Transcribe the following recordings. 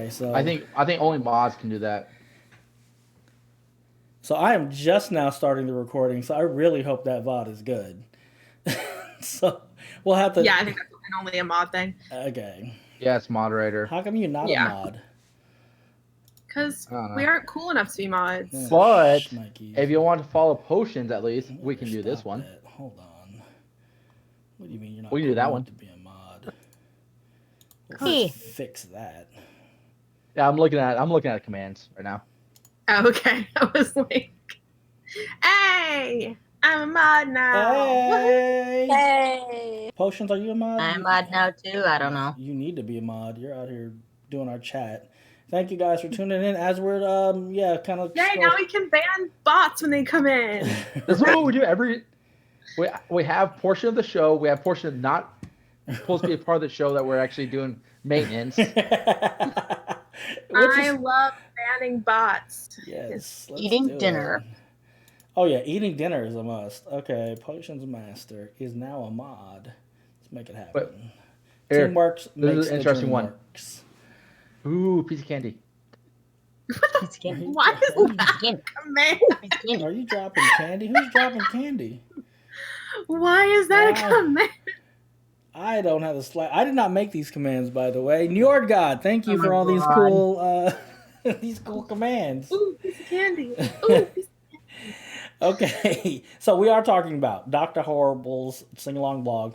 Okay, so I think only mods can do that. So I am just now starting the recording, so I really hope that VOD is good. So we'll have to. Yeah, I think that's only a mod thing. Okay. Yes, moderator. How come you're not a mod? Because we aren't cool enough to be mods. Yeah, But shnikes. if you want to follow Potions, at least we can do this one. That. Hold on. What do you mean you're not We can cool do that enough one to be a mod? We'll fix that. Yeah, I'm looking at commands right now. Oh, okay. I was like, hey, I'm a mod now. Hey. Potions, are you a mod? I'm a mod now too. I don't know. You need to be a mod. You're out here doing our chat. Thank you guys for tuning in. As we're kind of. Yay! Now we can ban bots when they come in. That's what we do we have portion of the show. We have portion not supposed to be a part of the show that we're actually doing maintenance. I love banning bots. Yes. Eating dinner. Oh yeah, eating dinner is a must. Okay, Potionsmaster is now a mod. Let's make it happen. But, Teamwork this makes is an interesting one. Works. Ooh, piece of candy. Piece of candy. Why is that command? Are you dropping candy? Who's dropping candy? Why is that a command? I don't have the Slack. I did not make these commands, by the way. Njord God, thank you for all these cool these cool commands. Ooh, piece of candy. Ooh, piece of candy. Okay, so we are talking about Dr. Horrible's sing-along blog.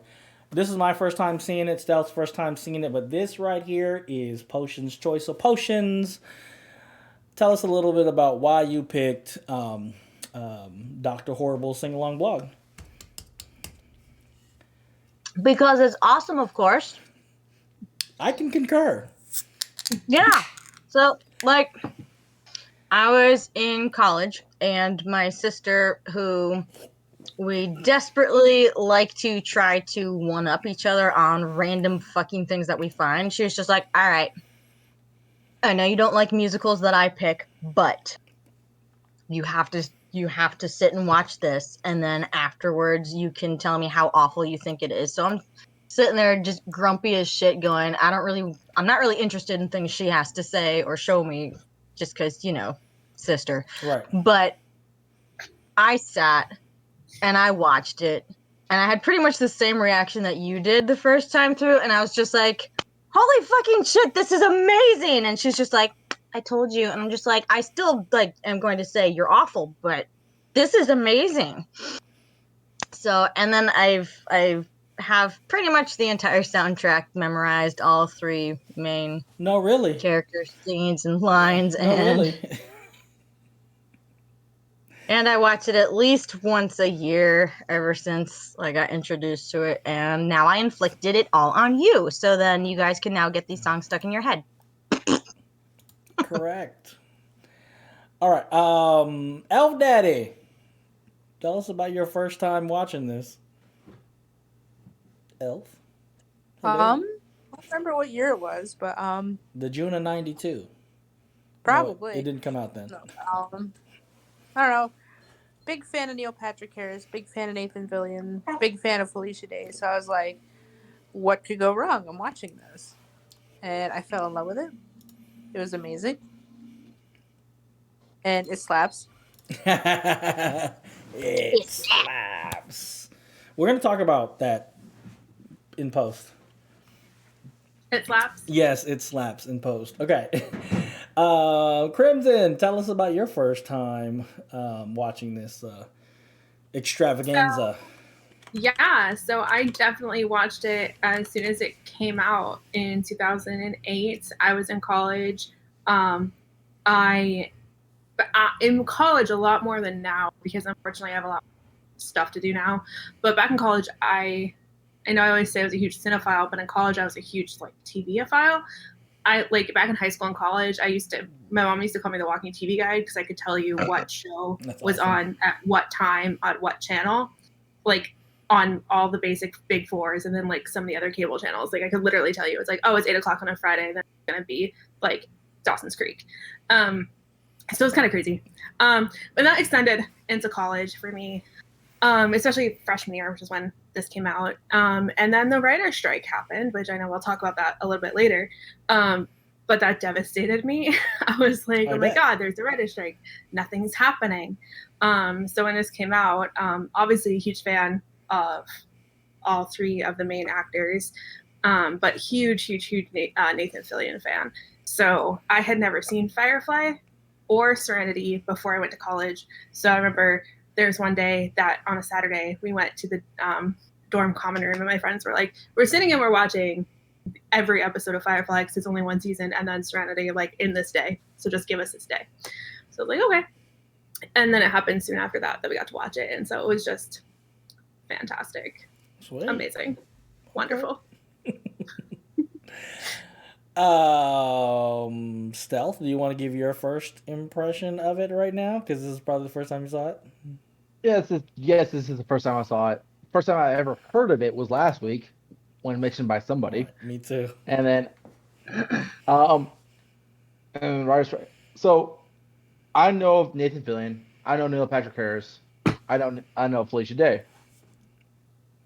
This is my first time seeing it. Stealth's first time seeing it, but this right here is Potion's choice of potions. Tell us a little bit about why you picked Dr. Horrible's sing-along blog. Because it's awesome, of course. I can concur. Yeah. So, like, I was in college, and my sister, who we desperately like to try to one-up each other on random fucking things that we find, she was just like, all right, I know you don't like musicals that I pick, but you have to sit and watch this, and then afterwards you can tell me how awful you think it is. So I'm sitting there just grumpy as shit going, I'm not really interested in things she has to say or show me just because, sister. Right. But I sat and I watched it, and I had pretty much the same reaction that you did the first time through, and I was just like, holy fucking shit, this is amazing. And she's just like, I told you. And I'm just like, I still am going to say you're awful, but this is amazing. So, and then I have pretty much the entire soundtrack memorized, all three main characters, scenes, and lines. And I watch it at least once a year ever since I got introduced to it, and now I inflicted it all on you, so then you guys can now get these songs stuck in your head. Correct. All right, Elf Daddy, tell us about your first time watching this. Elf? I don't remember what year it was, but the June of '92. Probably. No, it didn't come out then. No, I don't know. Big fan of Neil Patrick Harris, big fan of Nathan Fillion, big fan of Felicia Day. So I was like, what could go wrong? I'm watching this. And I fell in love with it. It was amazing. And it slaps. It slaps. We're going to talk about that in post. It slaps? Yes, it slaps in post. Okay. Crimson, tell us about your first time watching this extravaganza. So I definitely watched it as soon as it came out in 2008. I was in college. In college a lot more than now, because unfortunately I have a lot of stuff to do now. But back in college, I know I always say I was a huge cinephile, but in college I was a huge TV-ophile. Back in high school and college, my mom used to call me the walking TV guide, because I could tell you what show was on at what time on what channel, on all the basic big fours, and then some of the other cable channels. I could literally tell you, it's it's 8:00 on a Friday, then it's gonna be Dawson's Creek. So it's kind of crazy. But that extended into college for me, especially freshman year, which is when this came out. And then the writer's strike happened, which I know we'll talk about that a little bit later. but that devastated me. I was like, I oh my bet. God, there's a writer's strike. Nothing's happening. So when this came out, obviously a huge fan of all three of the main actors, but huge Nathan Fillion fan. So I had never seen Firefly or Serenity before I went to college. So I remember there's one day that on a Saturday we went to the dorm common room, and my friends were like, we're sitting and we're watching every episode of Firefly because it's only one season, and then Serenity like in this day. So just give us this day. So like, okay. And then it happened soon after that we got to watch it, and so it was just fantastic. Sweet. Amazing. Wonderful. Stealth, do you want to give your first impression of it right now? Because this is probably the first time you saw it. Yes, this is the first time I saw it. First time I ever heard of it was last week when mentioned by somebody. Right, me too. And then, and writers. So, I know of Nathan Fillion. I know Neil Patrick Harris. I know Felicia Day.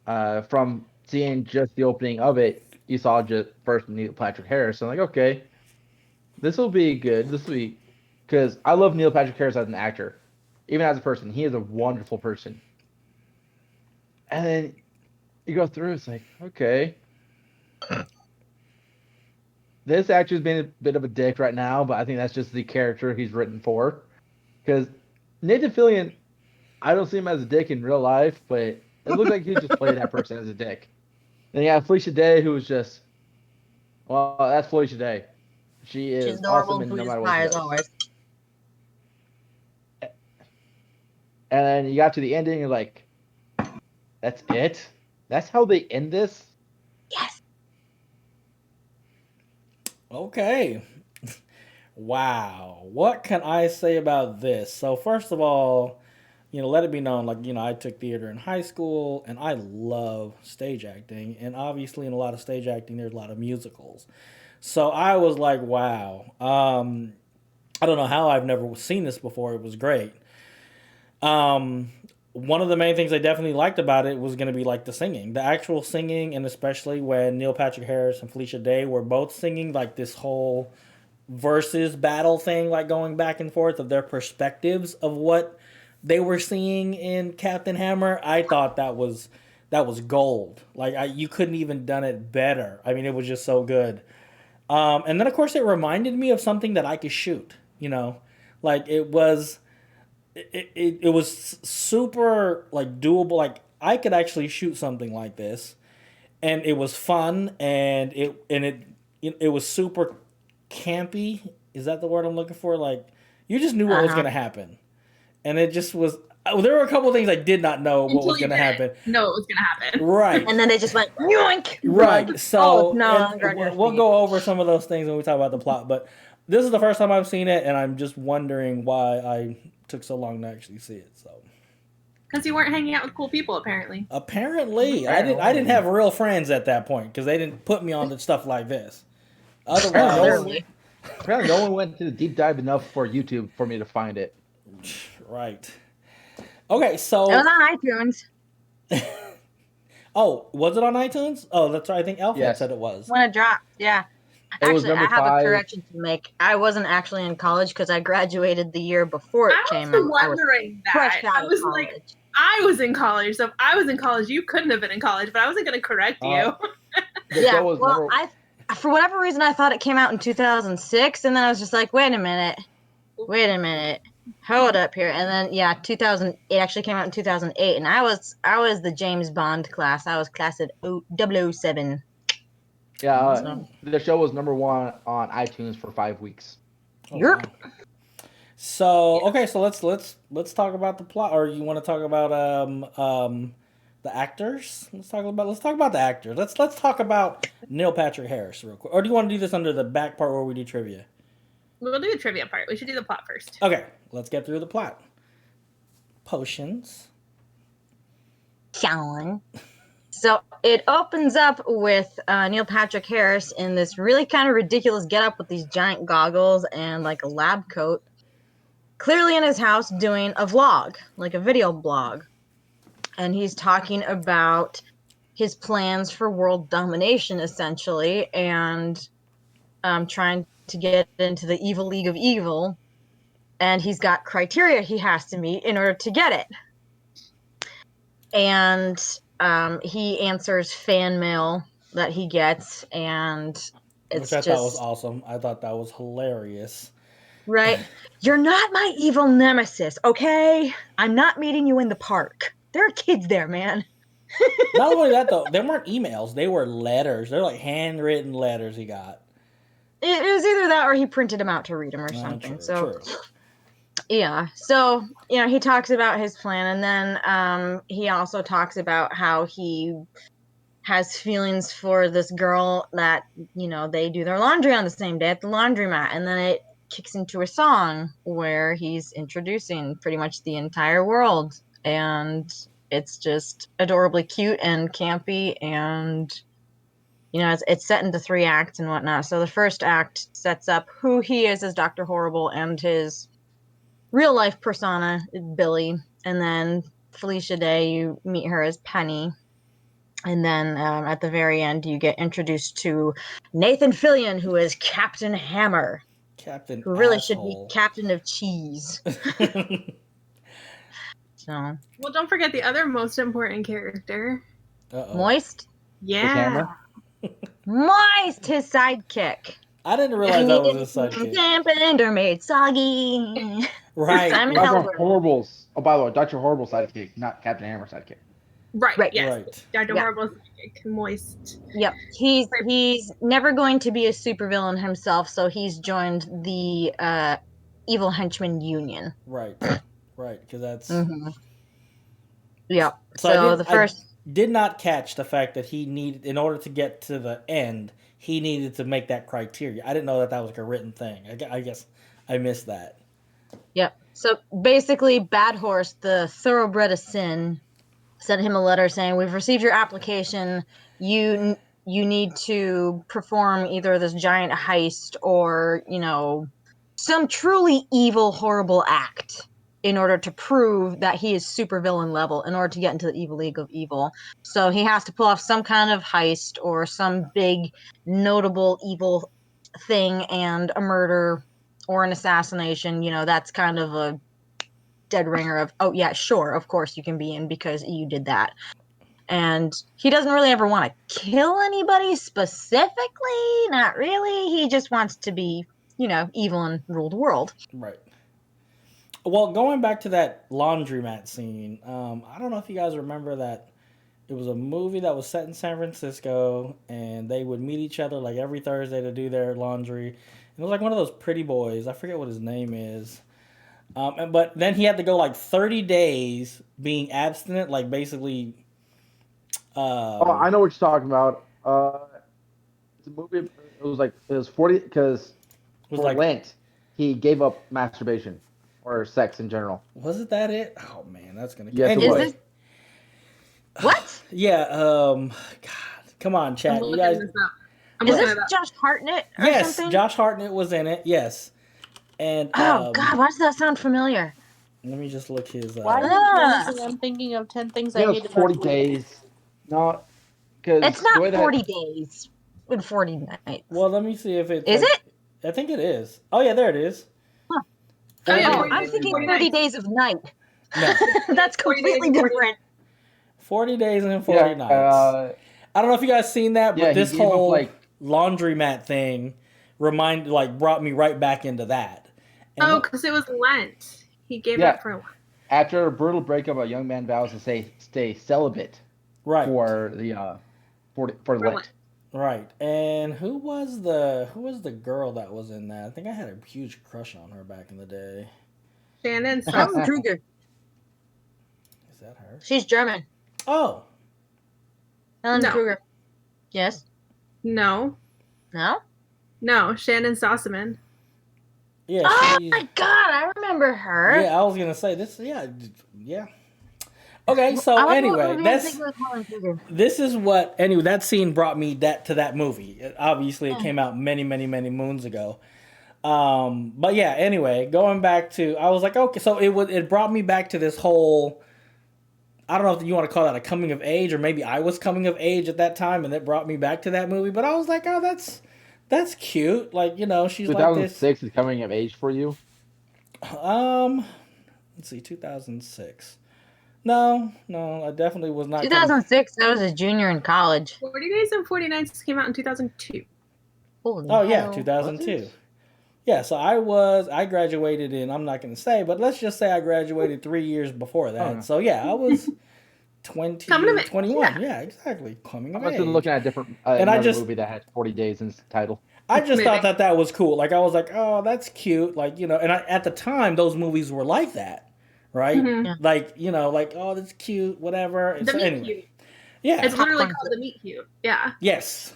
From seeing just the opening of it, you saw just first Neil Patrick Harris. So I'm like, okay, this will be good. This will be, because I love Neil Patrick Harris as an actor, even as a person. He is a wonderful person. And then you go through, it's like, okay, this actor's being a bit of a dick right now, but I think that's just the character he's written for. Because Nathan Fillion, I don't see him as a dick in real life, but it looks like he just played that person as a dick. Then you have Felicia Day, who was just, well, that's Felicia Day. She's adorable awesome and in no sweet matter as what pie she as does. always. And then you got to the ending, you're like, that's it? That's how they end this? Yes. Okay. Wow. What can I say about this? So first of all, let it be known, I took theater in high school, and I love stage acting. And obviously, in a lot of stage acting, there's a lot of musicals. So I was like, wow. I don't know how I've never seen this before. It was great. One of the main things I definitely liked about it was going to be like the singing, the actual singing, and especially when Neil Patrick Harris and Felicia Day were both singing, like this whole versus battle thing, like going back and forth of their perspectives of what they were seeing in Captain Hammer. I thought that was gold. Like you couldn't even done it better. I mean, it was just so good. And then of course it reminded me of something that I could shoot. Like it was super like doable. Like I could actually shoot something like this, and it was fun, and it was super campy. Is that the word I'm looking for? Like you just knew what was going to happen. And it just was. There were a couple of things I did not know what was going to happen. No, it was going to happen. Right. And then they just went yoink. Right. So no, we'll go over some of those things when we talk about the plot. But this is the first time I've seen it, and I'm just wondering why I took so long to actually see it. So. Because you weren't hanging out with cool people, apparently. Apparently, I didn't have real friends at that point because they didn't put me on to stuff like this. Otherwise, apparently, no one went to the deep dive enough for YouTube for me to find it. Right. Okay, so it was on iTunes. Oh, was it on iTunes? Oh, that's right. I think Elf had said it was. When it dropped, yeah. It was Actually, I have number 5. a correction to make. I wasn't actually in college because I graduated the year before it came out. I was wondering that. I was like, I was in college, so if I was in college, you couldn't have been in college, but I wasn't going to correct you. Yeah, well, for whatever reason, I thought it came out in 2006, and then I was just like, wait a minute. Hold up here. And then, yeah, 2000. It actually came out in 2008, and I was the James Bond class. I was class at 007. Yeah, the show was number 1 on iTunes for 5 weeks. Wow. So okay, so let's talk about the plot, or you want to talk about the actors? Let's talk about the actors. Let's talk about Neil Patrick Harris real quick, or do you want to do this under the back part where we do trivia? We'll do the trivia part. We should do the plot first. Okay, let's get through the plot. Potions. Sean. So it opens up with Neil Patrick Harris in this really kind of ridiculous getup with these giant goggles and like a lab coat, clearly in his house doing a vlog, like a video blog. And he's talking about his plans for world domination, essentially, and trying to get into the Evil League of Evil, and he's got criteria he has to meet in order to get it. And he answers fan mail that he gets, and it's Which I thought was just awesome. I thought that was hilarious. right. You're not my evil nemesis, okay? I'm not meeting you in the park. There are kids there, man. Not only that though, they weren't emails; they were letters. They're like handwritten letters he got. It was either that or he printed them out to read them or something. True. Yeah. So, he talks about his plan, and then he also talks about how he has feelings for this girl that, they do their laundry on the same day at the laundromat, and then it kicks into a song where he's introducing pretty much the entire world, and it's just adorably cute and campy, and it's set into 3 acts and whatnot. So the first act sets up who he is as Dr. Horrible and his real life persona, Billy, and then Felicia Day, you meet her as Penny. And then at the very end, you get introduced to Nathan Fillion, who is Captain Hammer. Captain who really Asshole. should be Captain of Cheese. So. Well, don't forget the other most important character. Uh-oh. Moist? Yeah. Moist, his sidekick. I didn't realize that was his sidekick. Dampened or made soggy. Right. Simon Dr. Helberg. Horrible's. Oh, by the way, Dr. Horrible's sidekick, not Captain Hammer's sidekick. Right. Yes. Right. Dr. Yeah. Horrible's sidekick, Moist. Yep. He's never going to be a supervillain himself, so he's joined the Evil Henchman Union. Right. Right. Because that's. Mm-hmm. Yep. So the first. I did not catch the fact that he needed, in order to get to the end, he needed to make that criteria. I didn't know that was like a written thing. I guess I missed that. Yep. So basically, Bad Horse, the thoroughbred of sin, sent him a letter saying, "We've received your application. You need to perform either this giant heist or, some truly evil, horrible act in order to prove that he is supervillain level in order to get into the Evil League of Evil." So he has to pull off some kind of heist or some big, notable evil thing, and a murder or an assassination. That's kind of a dead ringer of, oh yeah, sure, of course you can be in because you did that. And he doesn't really ever want to kill anybody specifically, not really. He just wants to be, evil and rule the world. Right. Well, going back to that laundromat scene, I don't know if you guys remember that it was a movie that was set in San Francisco, and they would meet each other like every Thursday to do their laundry. And it was like one of those pretty boys. I forget what his name is. But then he had to go like 30 days being abstinent, like basically. I know what you're talking about. It's a movie. It was 40 because for Lent he gave up masturbation or sex in general. Wasn't that it? Oh man, that's gonna. Yes, anyway. it was. What? Yeah. God, come on, chat. You guys. Is this Josh Hartnett? Or yes, something? Josh Hartnett was in it. Yes. And God, why does that sound familiar? Let me just look his. Why are you thinking I'm thinking of 10 things I hate about 40 you? days. Not because it's not 40 days and 40 nights. Well, let me see if it is. It? I think it is. Oh yeah, there it is. Huh. Oh, yeah, I'm thinking 30 days of night. No. That's completely different. 40 days and 40 nights. I don't know if you guys seen that, but this whole laundromat thing brought me right back into that. And because it was Lent. He gave it for Lent. After a brutal breakup, a young man vows to stay celibate. Right. For the Lent. Right. And who was the girl that was in that? I think I had a huge crush on her back in the day. Shannon Kruger. Is that her? She's German. Oh. Helen Kruger. Yes. No. No? No, Shannon Sossaman. Yeah. Oh my god, I remember her. Yeah, I was gonna say this. Yeah. Okay, so anyway, this is what that scene brought me to that movie. Obviously, it came out many, many, many moons ago. But yeah, anyway, going back to, I was like, okay, so it brought me back to this whole. I don't know if you want to call that a coming of age, or maybe I was coming of age at that time, and it brought me back to that movie. But I was like, oh, that's That's cute. Like, she's like this. 2006 is coming of age for you. Let's see, 2006. No, I definitely was not. 2006. I was a junior in college. 40 Days and 40 Nights came out in 2002. Holy Oh yeah, hell. 2002. Yeah, so I graduated in, I'm not going to say, but let's just say I graduated 3 years before that. Oh. So yeah, I was 20, Coming of age, 21. Yeah, exactly. Coming I of must age. have been looking at a different And I another just- movie that had 40 days in its title. I just Maybe. thought that was cool. Like I was like, oh, that's cute. Like, and at the time, those movies were like that, right? Mhm. Yeah. Like, like, oh, that's cute, whatever. The So meet anyway. cute. Yeah. It's literally Popcorn called the meet cute. Yeah. Yes.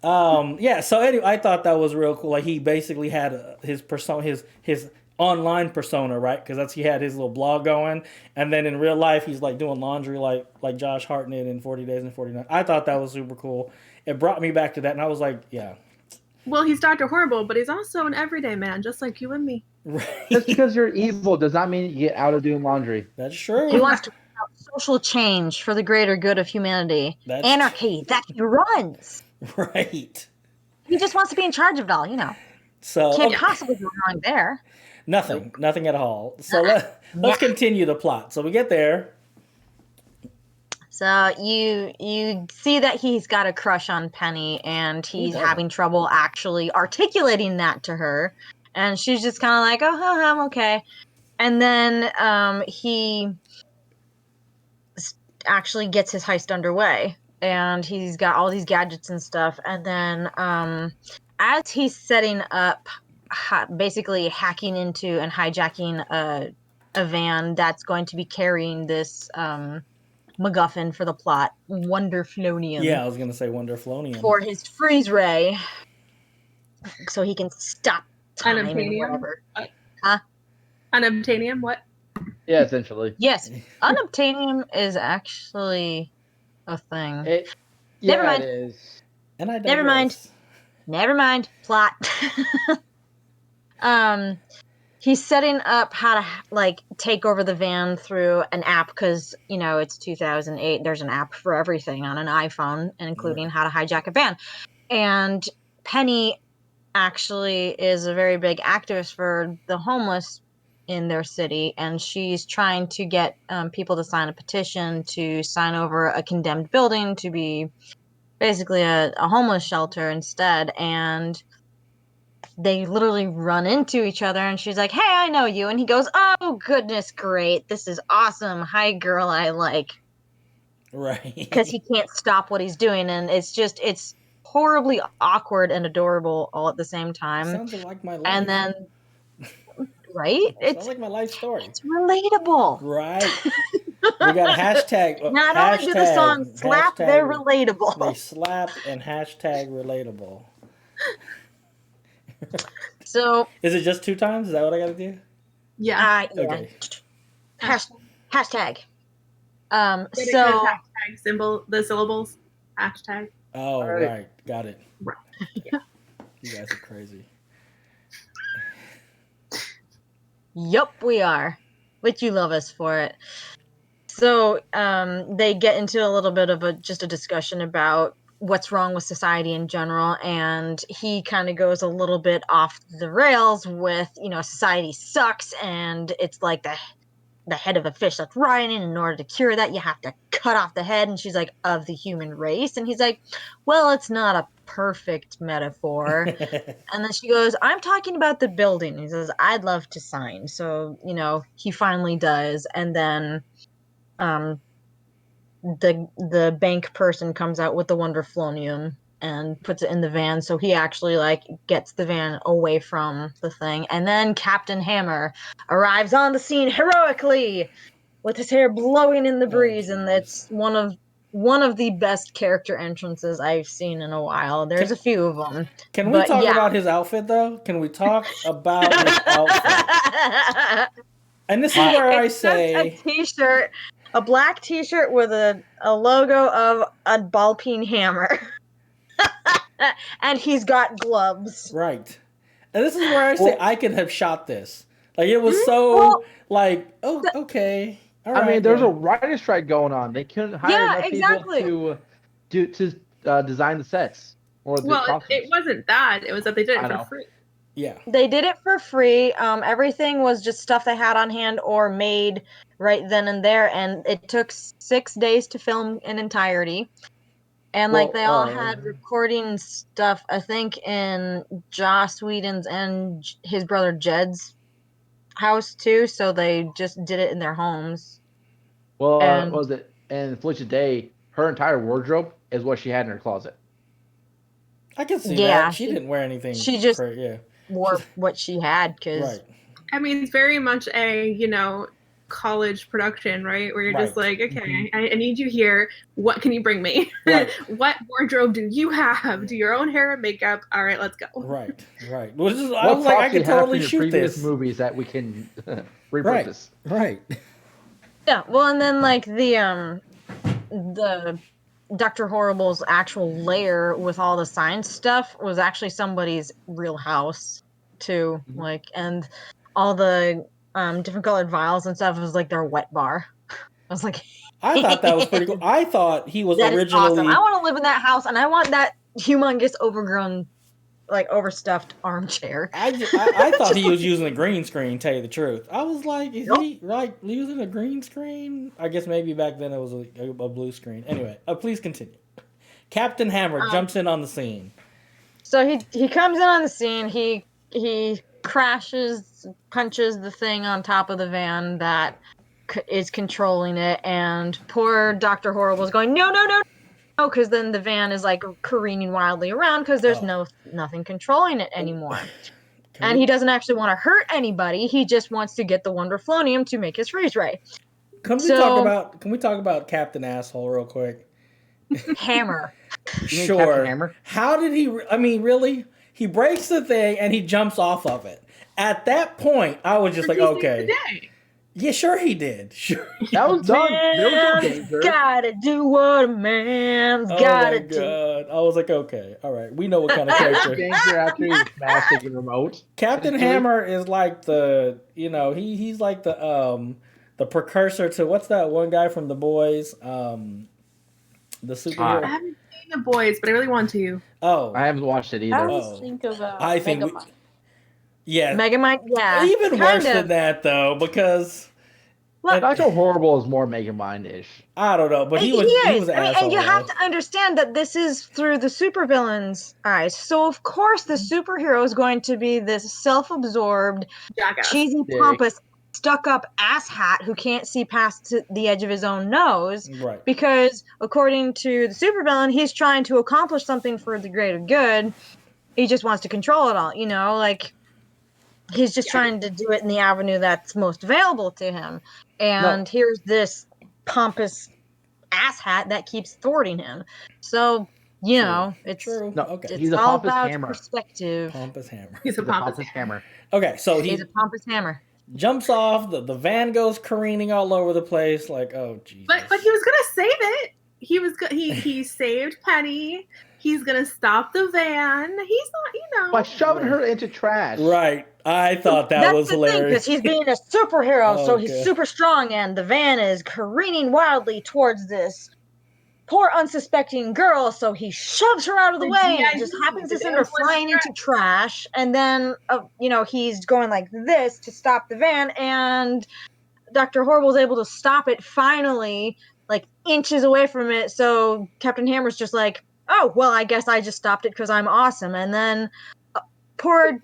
Yeah. So anyway, I thought that was real cool. Like he basically had his persona, his online persona, right? Because he had his little blog going, and then in real life he's like doing laundry, like Josh Hartnett in 40 Days and 40 Nights. I thought that was super cool. It brought me back to that, and I was like, yeah. Well, he's Dr. Horrible, but he's also an everyday man, just like you and me. Right. Just because you're evil does not mean you get out of doing laundry. That's true. He wants to bring about social change for the greater good of humanity. That's- Anarchy that he runs. Right. He just wants to be in charge of it all, So Can't okay. possibly go wrong there. Nothing at all. So let's continue the plot. So we get there. So you see that he's got a crush on Penny, and he's doesn't? having trouble actually articulating that to her, and she's just kind of like, "Oh, I'm okay." And then he actually gets his heist underway, and he's got all these gadgets and stuff. And then as he's setting up, basically hacking into and hijacking a van that's going to be carrying this MacGuffin for the plot, Wonderflonium. Yeah, I was gonna say Wonderflonium. For his freeze ray, so he can stop time and Unobtainium? whatever. Unobtainium, what? Yeah, essentially. Yes, unobtainium is actually a thing. Never mind. It is. And I Never mind. digress. Never mind. Plot. He's setting up how to take over the van through an app because it's 2008. There's an app for everything on an iPhone, including how to hijack a van. And Penny actually is a very big activist for the homeless in their city, and she's trying to get people to sign a petition to sign over a condemned building to be basically a homeless shelter instead. And they literally run into each other, and she's like, "Hey, I know you," and he goes, "Oh goodness, great, this is awesome. Hi, girl, I like." Right. Because he can't stop what he's doing, and it's horribly awkward and adorable all at the same time. Sounds like my life. And then, right? Sounds It's like my life story. relatable. Right. We got a hashtag. Not only do the songs slap, they're They relatable. slap and hashtag relatable. So, Is it just 2 times? Is that what I got to do? Yeah. yeah. Okay. Hashtag. Did it So, have hashtag symbol, the syllables? Hashtag. Oh, Right. right. Got it. Right. You guys are crazy. yup, we are. Which you love us for it. So, they get into a little bit of just a discussion about what's wrong with society in general, and he kind of goes a little bit off the rails with, society sucks, and it's like the head of a fish that's rotting. In order to cure that, you have to cut off the head. And she's like, of the human race. And he's like, well, it's not a perfect metaphor. And then she goes, I'm talking about the building. He says, I'd love to sign. So, he finally does. And then the bank person comes out with the Wonderflonium and puts it in the van, so he actually gets the van away from the thing. And then Captain Hammer arrives on the scene heroically with his hair blowing in the breeze, and it's one of the best character entrances I've seen in a while. There's a few of them. Can we talk about his outfit though? Can we talk about his outfit? And this is where I say a t-shirt, a black t-shirt with a logo of a ball-peen hammer. And he's got gloves. Right. And this is where I say I could have shot this. It was so okay. All right, I mean, there's a writer's strike going on. They couldn't hire enough exactly. people to design the sets. Or the Well, it costumes? wasn't that. It was that they did I it for know. free. Yeah. They did it for free. Everything was just stuff they had on hand or made right then and there, and it took 6 days to film in entirety. And like they all had recording stuff, I think, in Joss Whedon's and his brother Jed's house too. So they just did it in their homes. Well, And- what was it? And Felicia Day, her entire wardrobe is what she had in her closet. I can see Yeah, that. She didn't wear anything. she just- yeah. wore what she had because Right. I mean, it's very much a, college production, right? Where you're just Right. like, okay, I need you here. What can you bring me? Right. What wardrobe do you have? Do your own hair and makeup. All right, let's go. Right. Right. Well, I What was like, I props do you could have totally from your shoot previous this. movies that we can Right. repurpose? Right. yeah. Well, and then like the Dr. Horrible's actual lair with all the science stuff was actually somebody's real house too. Mhm. Like, and all the different colored vials and stuff was like their wet bar. I was like, I thought that was pretty cool. I thought he was that is originally. awesome. I want to live in that house, and I want that humongous, overgrown, like overstuffed armchair. I thought he was using a green screen. Tell you the truth, I was like, is Nope. he like using a green screen? I guess maybe back then it was a blue screen. Anyway, please continue. Captain Hammer jumps in on the scene. So he comes in on the scene. He crashes, punches the thing on top of the van that is controlling it, and poor Dr. Horrible is going, no, because then the van is like careening wildly around because there's nothing controlling it anymore. And he doesn't actually want to hurt anybody. He just wants to get the Wonderflonium to make his freeze ray. Can we talk about Captain Asshole real quick? Hammer. You mean Sure. Captain Hammer? How did he? I mean, really? He breaks the thing and he jumps off of it. At that point, I was just like, He saved okay. the day. Yeah, sure he did. Sure. That was done. There was no Man's danger. gotta do what a man's Oh gotta my do. god! I was like, okay, all right, we know what kind of character. Danger after he smashed the remote. Captain Essentially. Hammer is like the, he's like the precursor to what's that one guy from The Boys, the superhero. I haven't seen The Boys, but I really want to. Oh, I haven't watched it I either. always think of I think Megamind. yeah, Megamind, yeah. even kind worse of. than that though, because Well, Dr. Horrible is more Megamind-ish. I don't know, but he was an I mean, asshole. and you have though. to understand that this is through the supervillain's eyes. So of course the superhero is going to be this self-absorbed, Jackass. cheesy, Dick. pompous, stuck-up asshat who can't see past the edge of his own nose. Right. Because according to the supervillain, he's trying to accomplish something for the greater good. He just wants to control it all, like he's just trying to do it in the avenue that's most available to him. And here's this pompous asshat that keeps thwarting him. So, it's True. No, Okay. He's a all pompous about hammer. perspective. Pompous Hammer. He's a He's a pompous. pompous hammer. Okay, so he He's a pompous hammer. jumps off. The van goes careening all over the place. Like, oh Jesus. But he was gonna save it. He saved Penny. He's gonna stop the van. He's not, By shoving her into trash. Right. I thought that That's was the thing, because hilarious. he's being a superhero, so he's Okay. super strong, and the van is careening wildly towards this poor unsuspecting girl, so he shoves her out of the The way and GI just Joe, happens to the send her damn flying into trash. And then, he's going like this to stop the van, and Dr. Horrible's able to stop it finally, like inches away from it. So Captain Hammer's just like, oh, well, I guess I just stopped it because I'm awesome. And then poor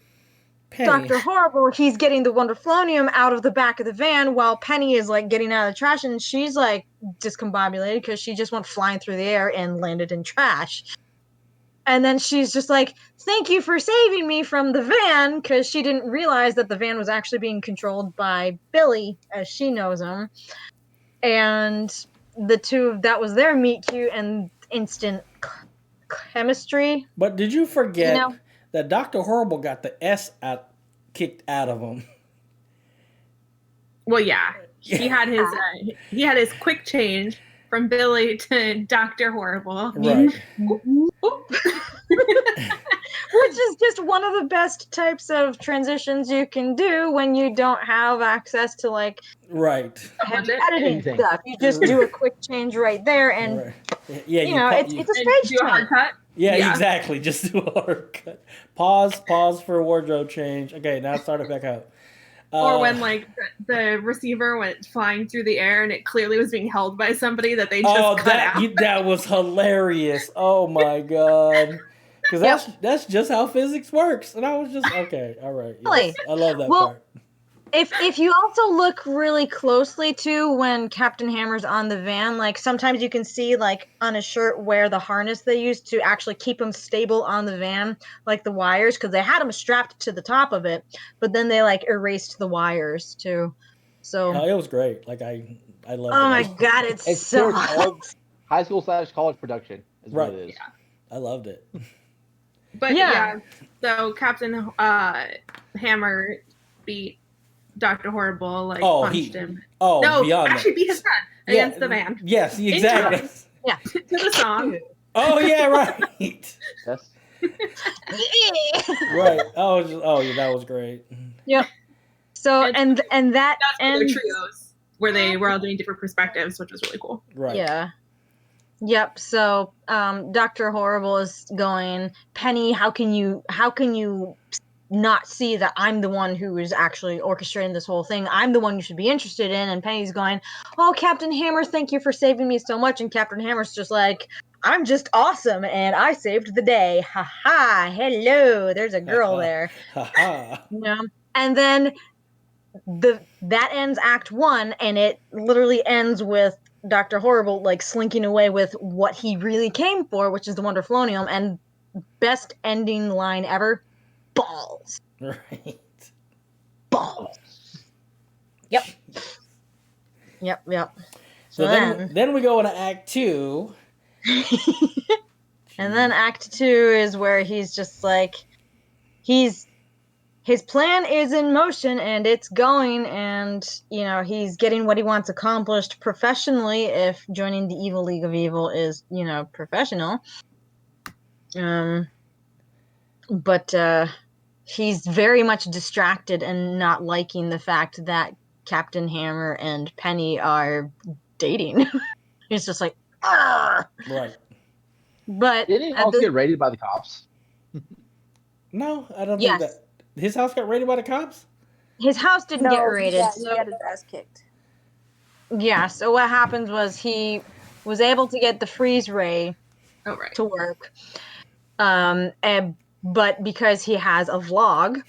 Penny. Dr. Horrible, he's getting the Wonderflonium out of the back of the van while Penny is like getting out of the trash, and she's like discombobulated because she just went flying through the air and landed in trash. And then she's just like, thank you for saving me from the van, because she didn't realize that the van was actually being controlled by Billy, as she knows him. And the two, that was their meet cute and instant chemistry. But did you forget You know? that Dr. Horrible got the S kicked out of him? Well, yeah. He had his quick change from Billy to Dr. Horrible. Right. Which is just one of the best types of transitions you can do when you don't have access to like Right. heavy Budget. editing Anything. stuff. You just do a quick change right there, and Right. Yeah, it's a And stage do a hard change. cut. Yeah, Yeah. exactly. Just do a hard cut. Pause for a wardrobe change. Okay, now start it back up. Or when like the receiver went flying through the air and it clearly was being held by somebody that they just cut out. That was hilarious. Oh my god. Because that's just how physics works. And I was just, okay, all right. Really? Yes, I love that Well, part. If you also look really closely too, when Captain Hammer's on the van, like sometimes you can see like on his shirt where the harness they used to actually keep him stable on the van, like the wires, because they had him strapped to the top of it, but then they like erased the wires too. So No, it was great. Like I loved it. oh my god, It's so pure high school / college production is Right. what it is. I loved it. But yeah, so Captain Hammer beat Dr. Horrible, like punched him. Oh, no, beyond actually that. beat his friend against the van. Yes, exactly. Yeah. To the song. Oh yeah, right. Yes. Right. Yeah, that was great. Yep. So and that that's ends their trios where they were all doing different perspectives, which was really cool. Right. Yeah. Yep. So Dr. Horrible is going, Penny, how can you not see that I'm the one who is actually orchestrating this whole thing? I'm the one you should be interested in. And Penny's going, oh, Captain Hammer, thank you for saving me so much. And Captain Hammer's just like, I'm just awesome and I saved the day. Ha ha. Hello. There's a girl there. Ha ha. You know? And then that ends Act 1, and it literally ends with Dr. Horrible like slinking away with what he really came for, which is the Wonderflonium, and best ending line ever, balls. Right. Balls. Yep. So then we go into Act 2. And then Act 2 is where he's just like, his plan is in motion and it's going, and he's getting what he wants accomplished professionally, if joining the Evil League of Evil is professional. But he's very much distracted and not liking the fact that Captain Hammer and Penny are dating. He's just like, argh! Right. But didn't he also get raided by the cops? No, I don't think that. His house got raided by the cops? His house didn't get raided. He got his ass kicked. Yeah, so what happens was he was able to get the freeze ray to work. But because he has a vlog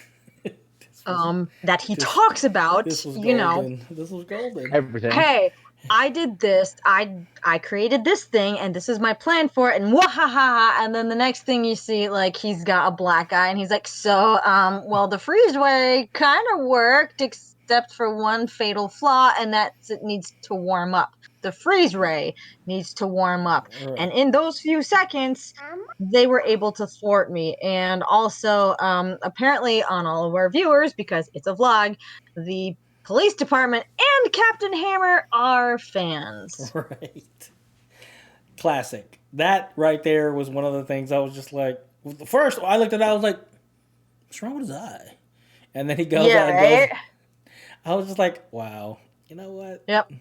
that he talks about, This was golden. This was golden. Everything. Hey, I did this. I created this thing, and this is my plan for it, and wahaha. And then the next thing you see, like, he's got a black eye, and he's like, so, well, the freeze ray kind of worked, except for one fatal flaw, and that's it needs to warm up. The freeze ray needs to warm up. Right. And in those few seconds, they were able to thwart me. And also, apparently on all of our viewers, because it's a vlog, the police department and Captain Hammer are fans. Right. Classic. That right there was one of the things I was just like, first I looked at that, I was like, what's wrong with his eye? And then he goes out and goes. I was just like, wow. You know what? Yep.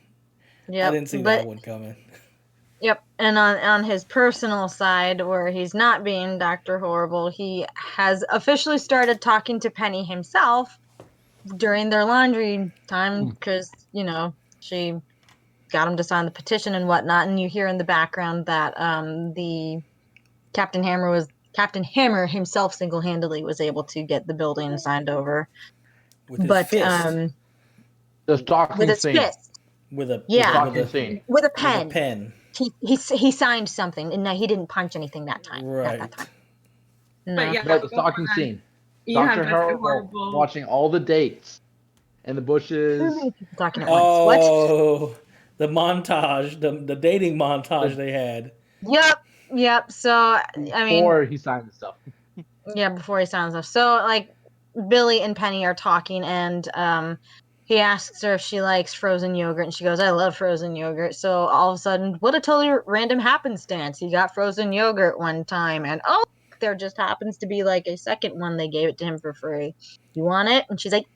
I didn't see that one coming. Yep. And on his personal side, where he's not being Dr. Horrible, he has officially started talking to Penny himself during their laundry time, because, she got him to sign the petition and whatnot. And you hear in the background that the Captain Hammer himself single-handedly was able to get the building signed over. With his fist. The stalking with his scene. fist. With a scene. With a pen. With a pen. He signed something, and he didn't punch anything that time. Right. At that time. No. But yeah, No, the stalking scene. You have Dr. Dr. Horrible watching all the dates and the bushes. Too many people talking at once. What? The montage, the dating montage they had. Yep. So, I mean, before he signed the stuff. Yeah, before he signs off. So, like, Billy and Penny are talking, and he asks her if she likes frozen yogurt, and she goes, I love frozen yogurt. So, all of a sudden, what a totally random happenstance. He got frozen yogurt one time, and there just happens to be, like, a second one. They gave it to him for free. You want it? And she's like,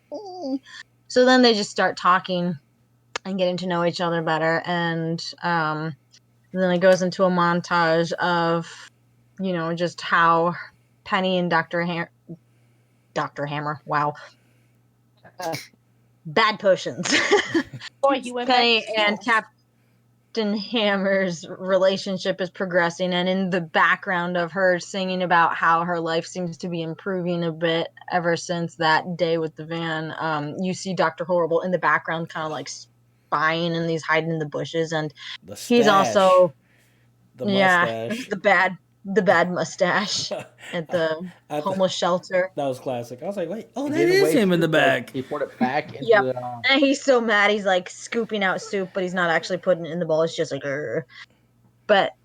So then they just start talking and getting to know each other better, and then it goes into a montage of just how Penny and Dr. Hammer, wow. Bad potions. Boy, he went back Penny to school. and Captain Hammer's relationship is progressing, and in the background of her singing about how her life seems to be improving a bit ever since that day with the van, you see Dr. Horrible in the background kind of like spying, and he's hiding in the bushes, and The he's stash. also The mustache. the bad mustache at the I th- homeless shelter. That was classic. I was like, wait, oh, He that didn't is waste him in the food, though. back. He poured it back into Yep. the. And he's so mad, he's like scooping out soup, but he's not actually putting it in the bowl. It's just like, "Urgh."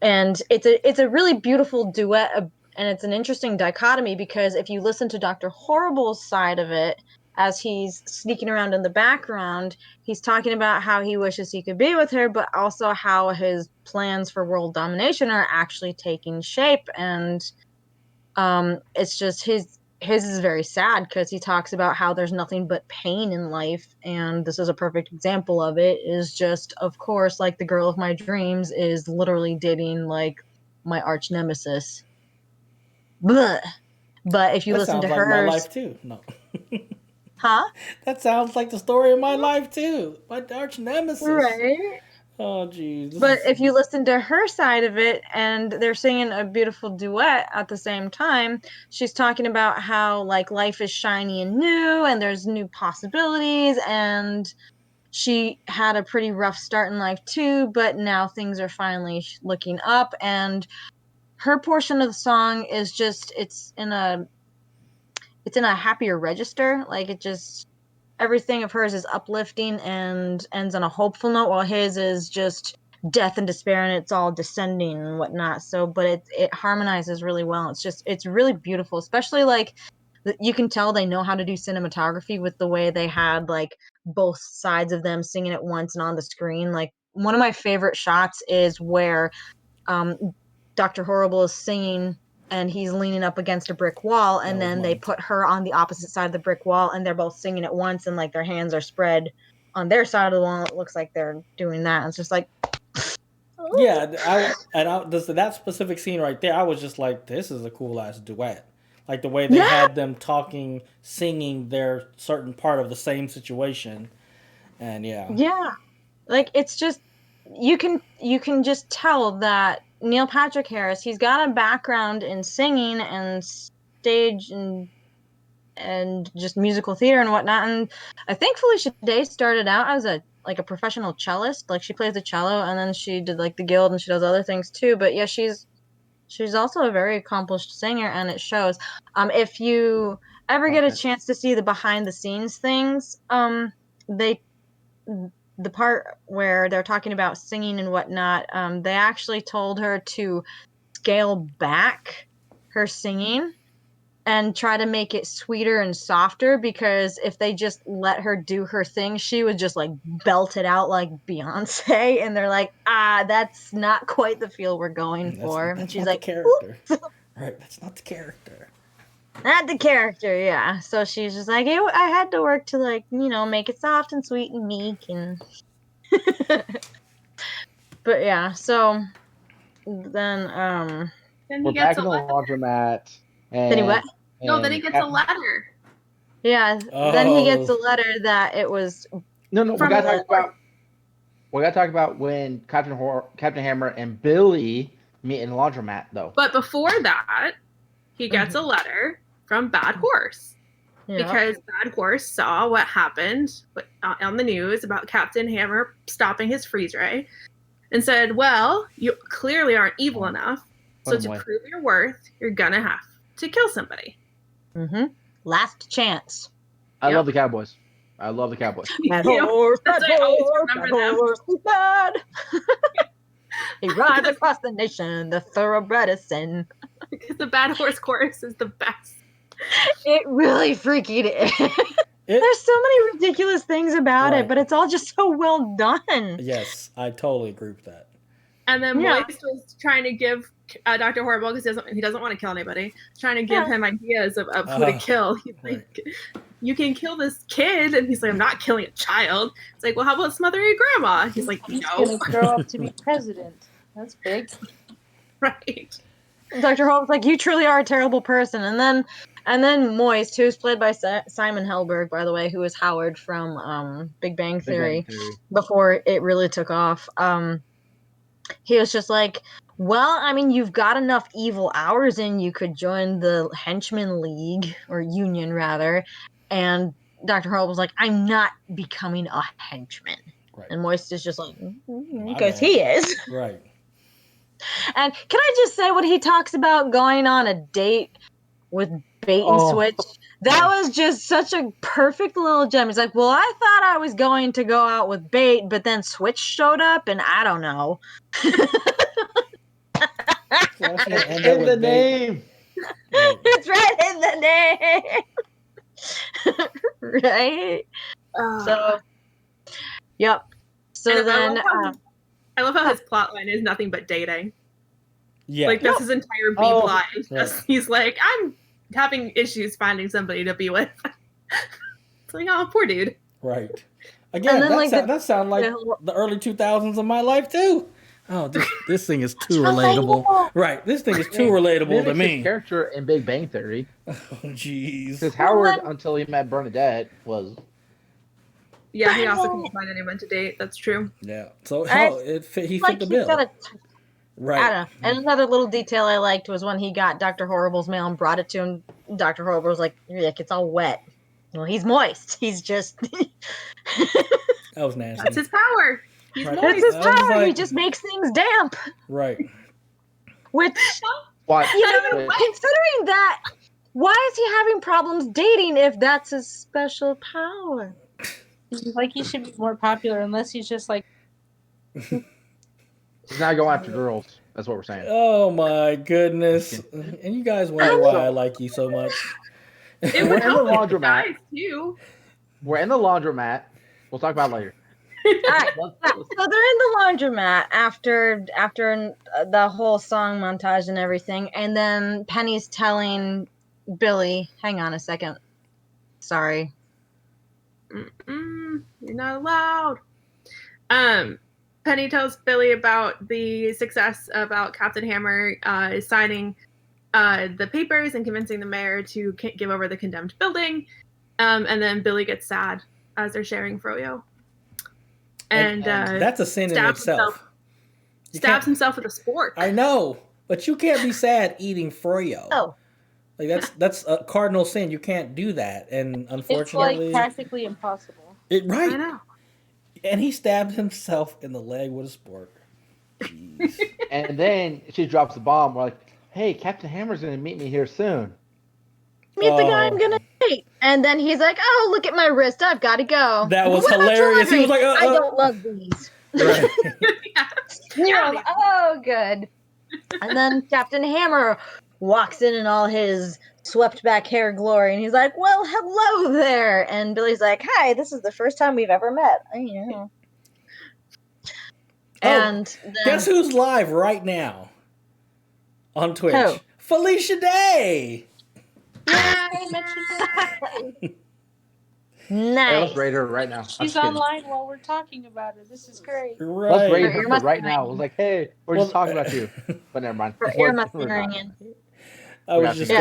And it's a really beautiful duet, and it's an interesting dichotomy, because if you listen to Dr. Horrible's side of it, as he's sneaking around in the background, he's talking about how he wishes he could be with her, but also how his plans for world domination are actually taking shape. And it's just his is very sad, because he talks about how there's nothing but pain in life, and this is a perfect example of it. Is just, of course, like the girl of my dreams is literally dating like my arch nemesis. Blech. But if you That listen sounds to like my hers, life too. No. huh? That sounds like the story of my life too. My arch nemesis. Right. Oh, jeez. But if you listen to her side of it, and they're singing a beautiful duet at the same time, she's talking about how like life is shiny and new, and there's new possibilities, and she had a pretty rough start in life too, but now things are finally looking up. And her portion of the song is just, it's in a happier register. Like, it just, everything of hers is uplifting and ends on a hopeful note, while his is just death and despair, and it's all descending and whatnot. So, but it harmonizes really well. It's really beautiful, especially like you can tell they know how to do cinematography with the way they had like both sides of them singing at once and on the screen. Like, one of my favorite shots is where Dr. Horrible is singing and he's leaning up against a brick wall, and then they put her on the opposite side of the brick wall, and they're both singing at once, and like their hands are spread on their side of the wall. It looks like they're doing that. And it's just like, yeah, that specific scene right there, I was just like, this is a cool ass duet. Like the way they had them talking, singing their certain part of the same situation, and yeah, like it's just you can just tell that Neil Patrick Harris, he's got a background in singing and stage and just musical theater and whatnot. And I think Felicia Day started out as a professional cellist. Like, she plays the cello, and then she did like the guild, and she does other things too. But yeah, she's also a very accomplished singer, and it shows. If you ever get a chance to see the behind the scenes things, the part where they're talking about singing and whatnot, they actually told her to scale back her singing and try to make it sweeter and softer, because if they just let her do her thing, she would just like belt it out like Beyonce, and they're like, that's not quite the feel we're going for. And she's like, character. Right, that's not the character. Not the character, yeah. So she's just like, I had to work to like, make it soft and sweet and meek and but yeah, so then we're back in the laundromat. And, then he what? No, then he gets a letter. Yeah, then he gets a letter that it was No, we gotta talk about when Captain Hammer and Billy meet in the laundromat, though. But before that, he gets a letter from Bad Horse. Because Bad Horse saw what happened on the news about Captain Hammer stopping his freeze ray and said, well, you clearly aren't evil enough, so to prove your worth, you're gonna have to kill somebody. Mm-hmm. Last chance. I love the Cowboys. Bad horse, bad horse, he's bad. He rides across the nation, the thoroughbred of sin. Because the Bad Horse chorus is the best. It really freaking is. There's so many ridiculous things about it, but it's all just so well done. Yes, I totally agree with that. And then Moist was trying to give Dr. Horrible, because he doesn't want to kill anybody, trying to give him ideas of who to kill. He's like, you can kill this kid. And he's like, I'm not killing a child. It's like, well, how about smothering your grandma? He's like, no. He's going to grow up to be president. That's big. Right. Dr. Horrible's like, you truly are a terrible person. And then Moist, who's played by Simon Helberg, by the way, who is Howard from Big Bang Theory, before it really took off. He was just like, well, I mean, you've got enough evil hours in, you could join the Henchman League, or Union, rather. And Dr. Horrible was like, I'm not becoming a henchman. Right. And Moist is just like, because he is. Right. And can I just say, when he talks about going on a date with Bait and Switch, that was just such a perfect little gem. He's like, well, I thought I was going to go out with Bait, but then Switch showed up, and I don't know. It's in the name. Right. It's right in the name. Right? So, yep. So then... I love how his plot line is nothing but dating. Yeah. Like, that's his entire B plot. He's like, I'm having issues finding somebody to be with. It's like, oh, poor dude. Right. Again, that sounds like the early 2000s of my life, too. Oh, this thing is too relatable. Right. This thing is too relatable to me. His character in Big Bang Theory. Oh, jeez. Because Howard, until he met Bernadette, was... Yeah, he also couldn't find anyone to date. That's true. Yeah. So he fit the bill. Right. I don't know. And another little detail I liked was when he got Dr. Horrible's mail and brought it to him, Dr. Horrible was like, it's all wet. Well, he's moist. He's just... That was nasty. That's his power. He's moist. That's his power. He just makes things damp. Right. Which, considering that, why is he having problems dating if that's his special power? Like, he should be more popular unless he's just like... He's not going after girls. That's what we're saying. Oh, my goodness. And you guys wonder why I like you so much. It would help with the guys, too. We're in the laundromat. We'll talk about it later. All right. So they're in the laundromat after the whole song montage and everything, and then Penny's telling Billy, hang on a second. Sorry. You're not allowed. Penny tells Billy about the success about Captain Hammer signing the papers and convincing the mayor to give over the condemned building. And then Billy gets sad as they're sharing froyo. And that's a sin in itself. Stabs himself with a spork. I know, but you can't be sad eating froyo. Oh. Like that's a cardinal sin. You can't do that, and unfortunately, it's like practically impossible. Right. I know. And he stabbed himself in the leg with a spork. Jeez. And then she drops the bomb. We're like, hey, Captain Hammer's going to meet me here soon. Meet the guy I'm going to date. And then he's like, oh, look at my wrist. I've got to go. That was hilarious. He was like, I don't love these. Right. Oh, good. And then Captain Hammer walks in all his swept back hair glory, and he's like, well, hello there. And Billy's like, hi, this is the first time we've ever met. Yeah. And then, guess who's live right now on Twitch? Who? Felicia Day. Nice. Hey, let's rate her right now. She's online while we're talking about it. This is great. Right. Let's rate her right now. I was like, hey, we're just talking about you. But never mind. I was just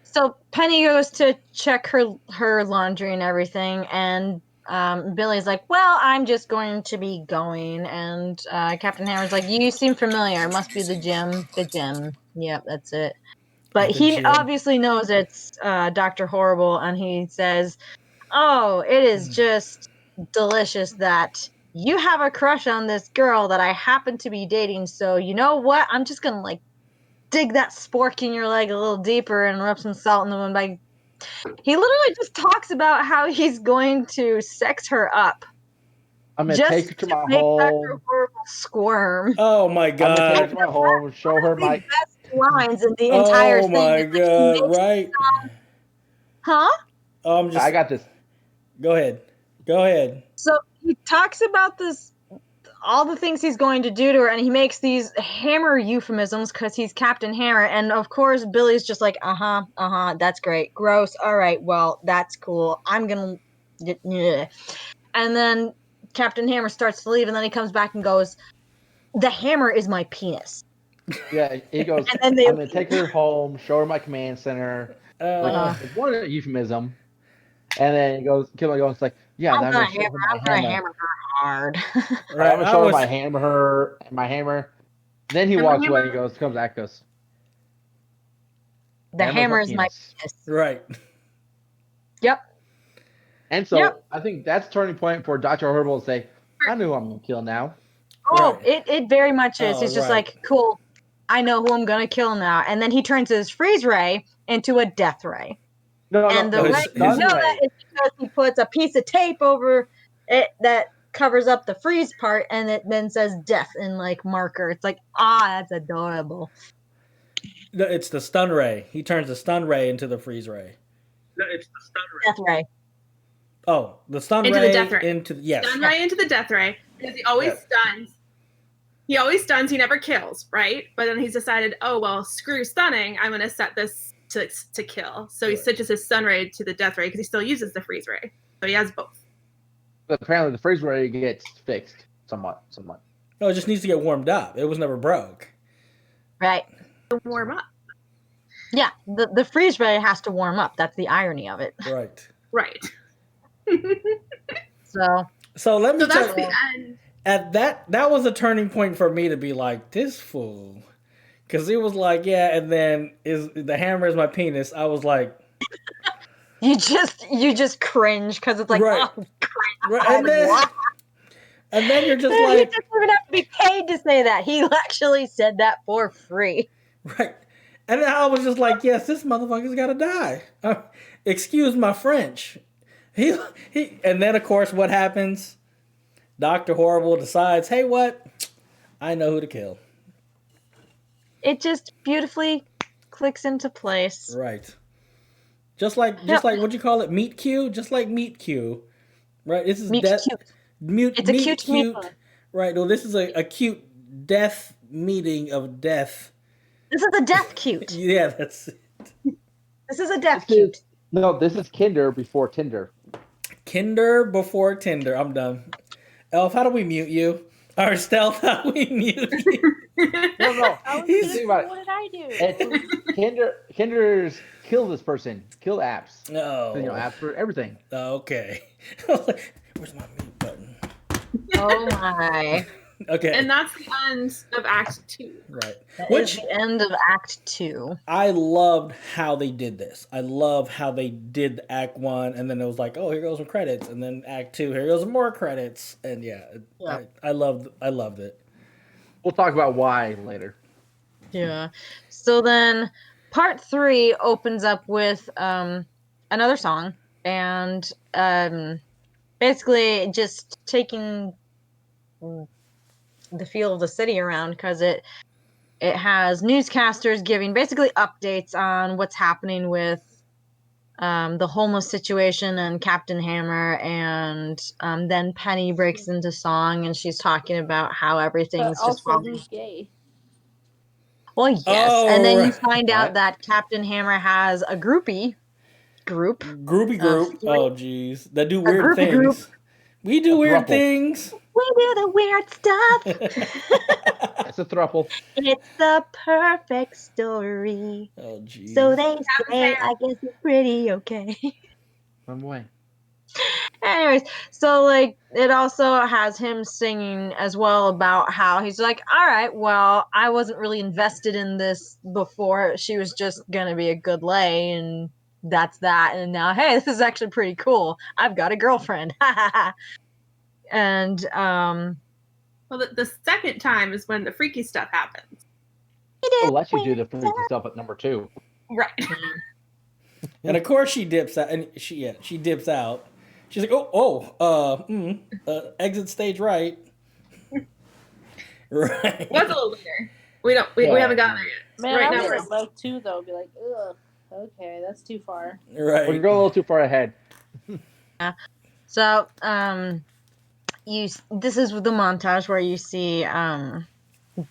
So Penny goes to check her laundry and everything, and Billy's like, well, I'm just going to be going. And Captain Hammer's like, you seem familiar. It must be the gym. The gym. Yep, that's it. But he obviously knows it's Dr. Horrible, and he says, oh, it is just delicious that you have a crush on this girl that I happen to be dating. So you know what? I'm just going to, dig that spork in your leg a little deeper and rub some salt in the wound. He literally just talks about how he's going to sex her up. I'm going to take her to my home. Squirm. Oh my God. I'm going to take her to my home, show her my best lines in the entire thing. Oh my God, right? Huh? I got this. Go ahead. So he talks about all the things he's going to do to her, and he makes these Hammer euphemisms because he's Captain Hammer, and of course Billy's just like, that's great, gross, all right, well, that's cool, I'm gonna, and then Captain Hammer starts to leave, and then he comes back and goes, the hammer is my penis. Yeah, he goes, And then they I'm going to take her home, show her my command center. Uh, Like, one euphemism. And then he goes, Killer goes, like, yeah, I'm then I'm gonna going to show her my I'm gonna hammer. hammer her hard. I'm right. going to I show her was my hammer. Then he And my walks away hammer- and comes back, goes, The Hammer's hammer my is my penis. penis. right. Yep. And so Yep. I think that's a turning point for Dr. Horrible to say, I know who I'm going to kill now. Oh, Right. it very much is. Oh, He's just right. like, cool, I know who I'm gonna kill now. And then he turns his freeze ray into a death ray. No, And the no, way his- you know his- that is because he puts a piece of tape over it that covers up the freeze part, and it then says death in like marker. It's like, that's adorable. No, it's the stun ray. He turns the stun ray into the freeze ray. Death ray. Oh, the stun Into ray the death ray. into yes. Stun right into the death ray because he always stuns. He always stuns. He never kills, right? But then he's decided, oh well, screw stunning. I'm going to set this to kill. So he Right. switches his stun ray to the death ray because he still uses the freeze ray. So he has both. But apparently the freeze ray gets fixed somewhat. No, it just needs to get warmed up. It was never broke. Right. To warm up. Yeah, the freeze ray has to warm up. That's the irony of it. Right. Right. So So let me So that's tell the you, end. at that was a turning point for me to be like, this fool. Because it was like, yeah, and then is the hammer is my penis. I was like, you just cringe because it's like, Right. oh, right, and then you're just he like, doesn't even have to be paid to say that. He actually said that for free. right. And then I was just like, yes, this motherfucker's got to die. Excuse my French. He, and then, of course, what happens? Dr. Horrible decides, hey, what? I know who to kill. It just beautifully clicks into place. Right. Just like what you call it? Meet cute? Just like meet cute. Right? This is Meet death. cute. Mute, It's a meet cute cute. meeting. Right. Well, this is a cute death meeting of death. This is a death cute. Yeah, that's it. This is a death This cute. No, this is Kinder before Tinder. Kinder before Tinder. I'm done. Elf, how do we mute you? Or Stealth, how do we mute you? No. I was He's- gonna- think about it. what did I do? It's Kinder's kill this person, kill apps. No. You know, apps for everything. Okay. I was like, where's my mute button? Oh my. Okay. And that's the end of Act 2. Right. That Which is the end of Act 2. I loved how they did this. I love how they did Act 1, and then it was like, oh, here goes some credits, and then Act 2, here goes some more credits, and yeah. I loved it. We'll talk about why later. Yeah. So then part 3 opens up with another song, and basically just taking the feel of the city around, because it has newscasters giving basically updates on what's happening with the homeless situation and Captain Hammer, and then Penny breaks into song and she's talking about how But everything's just also falling. who's gay? Well, yes, Oh, and then you right. find out What? that Captain Hammer has a groupie group. Groupie group. Oh, jeez. That do A weird groupie things. group. We do weird throuple. things. We do the weird stuff. It's a throuple. It's the perfect story. Oh, jeez. So they say, I guess it's pretty okay. One way. Anyways, so like it also has him singing as well about how he's like, all right, well, I wasn't really invested in this before. She was just gonna be a good lay, and that's that. And now, hey, this is actually pretty cool. I've got a girlfriend. And Well, the second time is when the freaky stuff happens. I'll let you do the freaky stuff at number 2. Right. And of course she dips out, and she dips out. She's like, exit stage right. Right. That's a little later. We haven't gotten there yet. Man, Right I now would we're have loved to though. Be like, ugh, okay, that's too far. We're Right. going a little too far ahead. so this is the montage where you see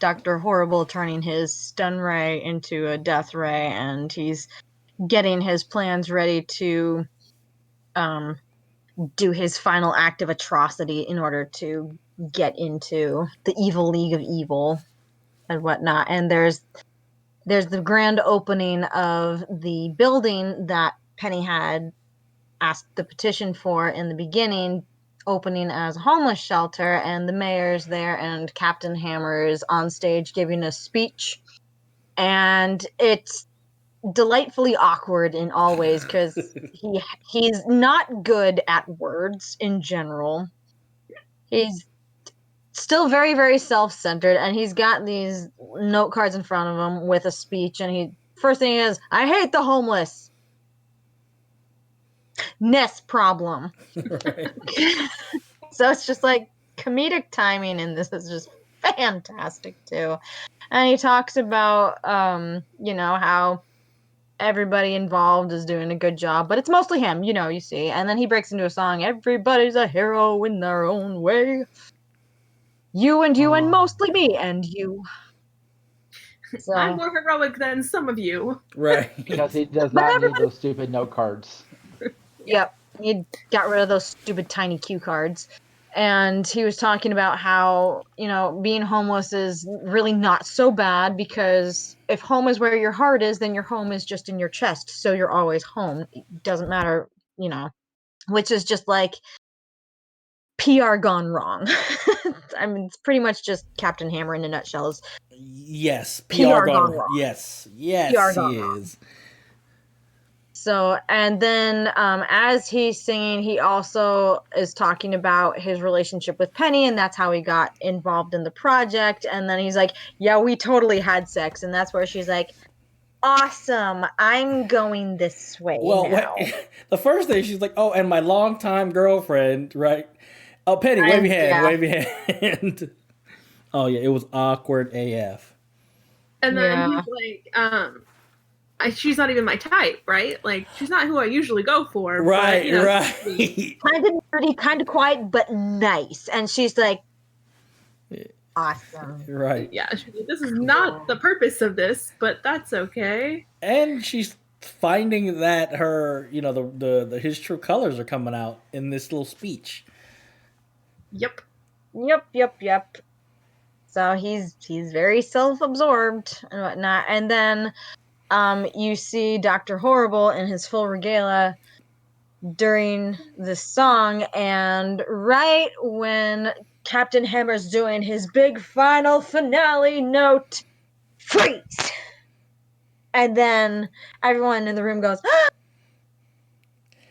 Dr. Horrible turning his stun ray into a death ray, and he's getting his plans ready to do his final act of atrocity in order to get into the evil League of Evil. and whatnot. And there's the grand opening of the building that Penny had asked the petition for in the beginning, opening as a homeless shelter, and the mayor's there, and Captain Hammer is on stage giving a speech, and it's delightfully awkward in all ways because he's not good at words in general. He's still very, very self-centered, and he's got these note cards in front of him with a speech, and first thing is, I hate the homeless. Nest problem. Right. So it's just like comedic timing in this is just fantastic too. And he talks about how everybody involved is doing a good job, but it's mostly him, you see. And then he breaks into a song, everybody's a hero in their own way. You and mostly me and you. So, I'm more heroic than some of you. Right. Because he does not need those stupid note cards. Yep. He got rid of those stupid tiny cue cards. And he was talking about how, being homeless is really not so bad because if home is where your heart is, then your home is just in your chest. So you're always home. It doesn't matter, which is just like PR gone wrong. I mean, it's pretty much just Captain Hammer in a nutshell. Yes. PR gone wrong. Yes. PR He gone is. So, and then as he's singing, he also is talking about his relationship with Penny, and that's how he got involved in the project. And then he's like, yeah, we totally had sex. And that's where she's like, awesome, I'm going this way now. The first thing she's like, oh, and my longtime girlfriend, right? Oh, Penny, wave your hand, wave your hand. Oh, yeah, it was awkward AF. And then he's like, she's not even my type, right? Like, she's not who I usually go for. Right, but, right. Kind of nerdy, kind of quiet, but nice. And she's like, awesome. Right. Yeah, this is not the purpose of this, but that's okay. And she's finding that her, his true colors are coming out in this little speech. Yep. So he's very self-absorbed and whatnot. And then you see Dr. Horrible in his full regalia during this song, and right when Captain Hammer's doing his big final finale note, freeze! And then everyone in the room goes, ah!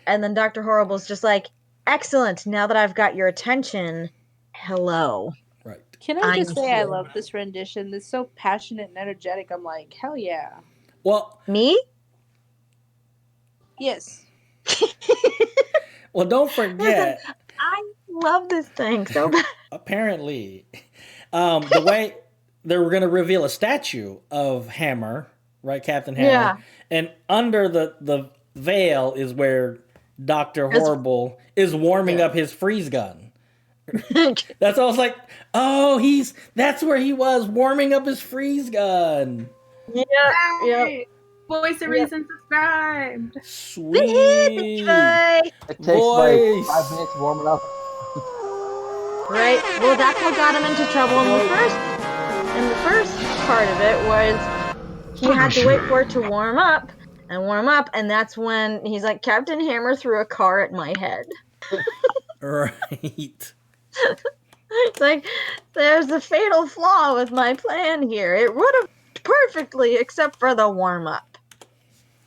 And then Dr. Horrible's just like, excellent, now that I've got your attention, hello. Right. Can I just say I love this rendition? It's so passionate and energetic. I'm like, hell yeah. Well, me? Yes. Well, don't forget. I love this thing so bad. Apparently, the way they were going to reveal a statue of Hammer, right, Captain Hammer, Yeah. And under the veil is where Dr. Horrible is warming up his freeze gun. That's all. I was like, oh, that's where he was warming up his freeze gun. Yeah. Voice of reason subscribed. Sweet. It takes like 5 minutes warming up. Right. Well, that's what got him into trouble in the first part of it was he had to wait for it to warm up, and that's when he's like, Captain Hammer threw a car at my head. Right. It's like, there's a fatal flaw with my plan here. It would have worked perfectly except for the warm-up.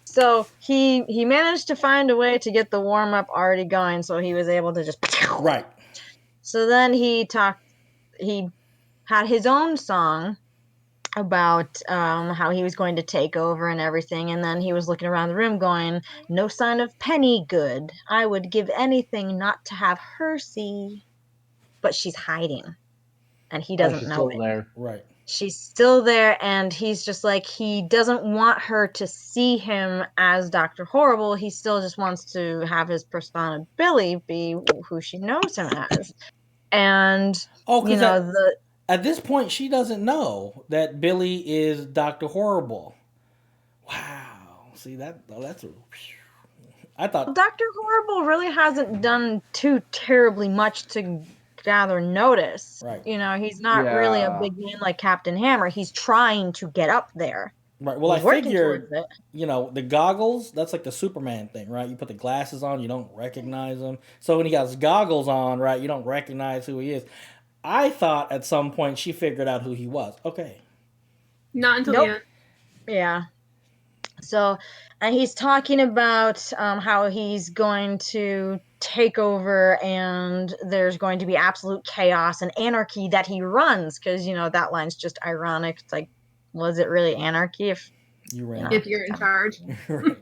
So he managed to find a way to get the warm-up already going, so he was able to just... Right. So then he had his own song about how he was going to take over and everything, and then he was looking around the room going, no sign of Penny good. I would give anything not to have her see. But she's hiding, and he doesn't know it. There. Right. She's still there, and he's just like, he doesn't want her to see him as Dr. Horrible. He still just wants to have his persona Billy be who she knows him as. And, at this point, she doesn't know that Billy is Dr. Horrible. Wow. See, I thought... Dr. Horrible really hasn't done too terribly much to gather notice. Right. You know, he's not really a Yeah. big man like Captain Hammer. He's trying to get up there. Right. Well, He's I working figured, towards it. you know, the goggles, that's like the Superman thing, right? You put the glasses on, you don't recognize him. So when he got his goggles on, right, you don't recognize who he is. I thought at some point she figured out who he was. Okay. Not until Nope. the end. Yeah. So, and he's talking about how he's going to take over and there's going to be absolute chaos and anarchy that he runs. Because, you know, that line's just ironic. It's like, was it really anarchy if, You ran. know, If you're in charge. Right.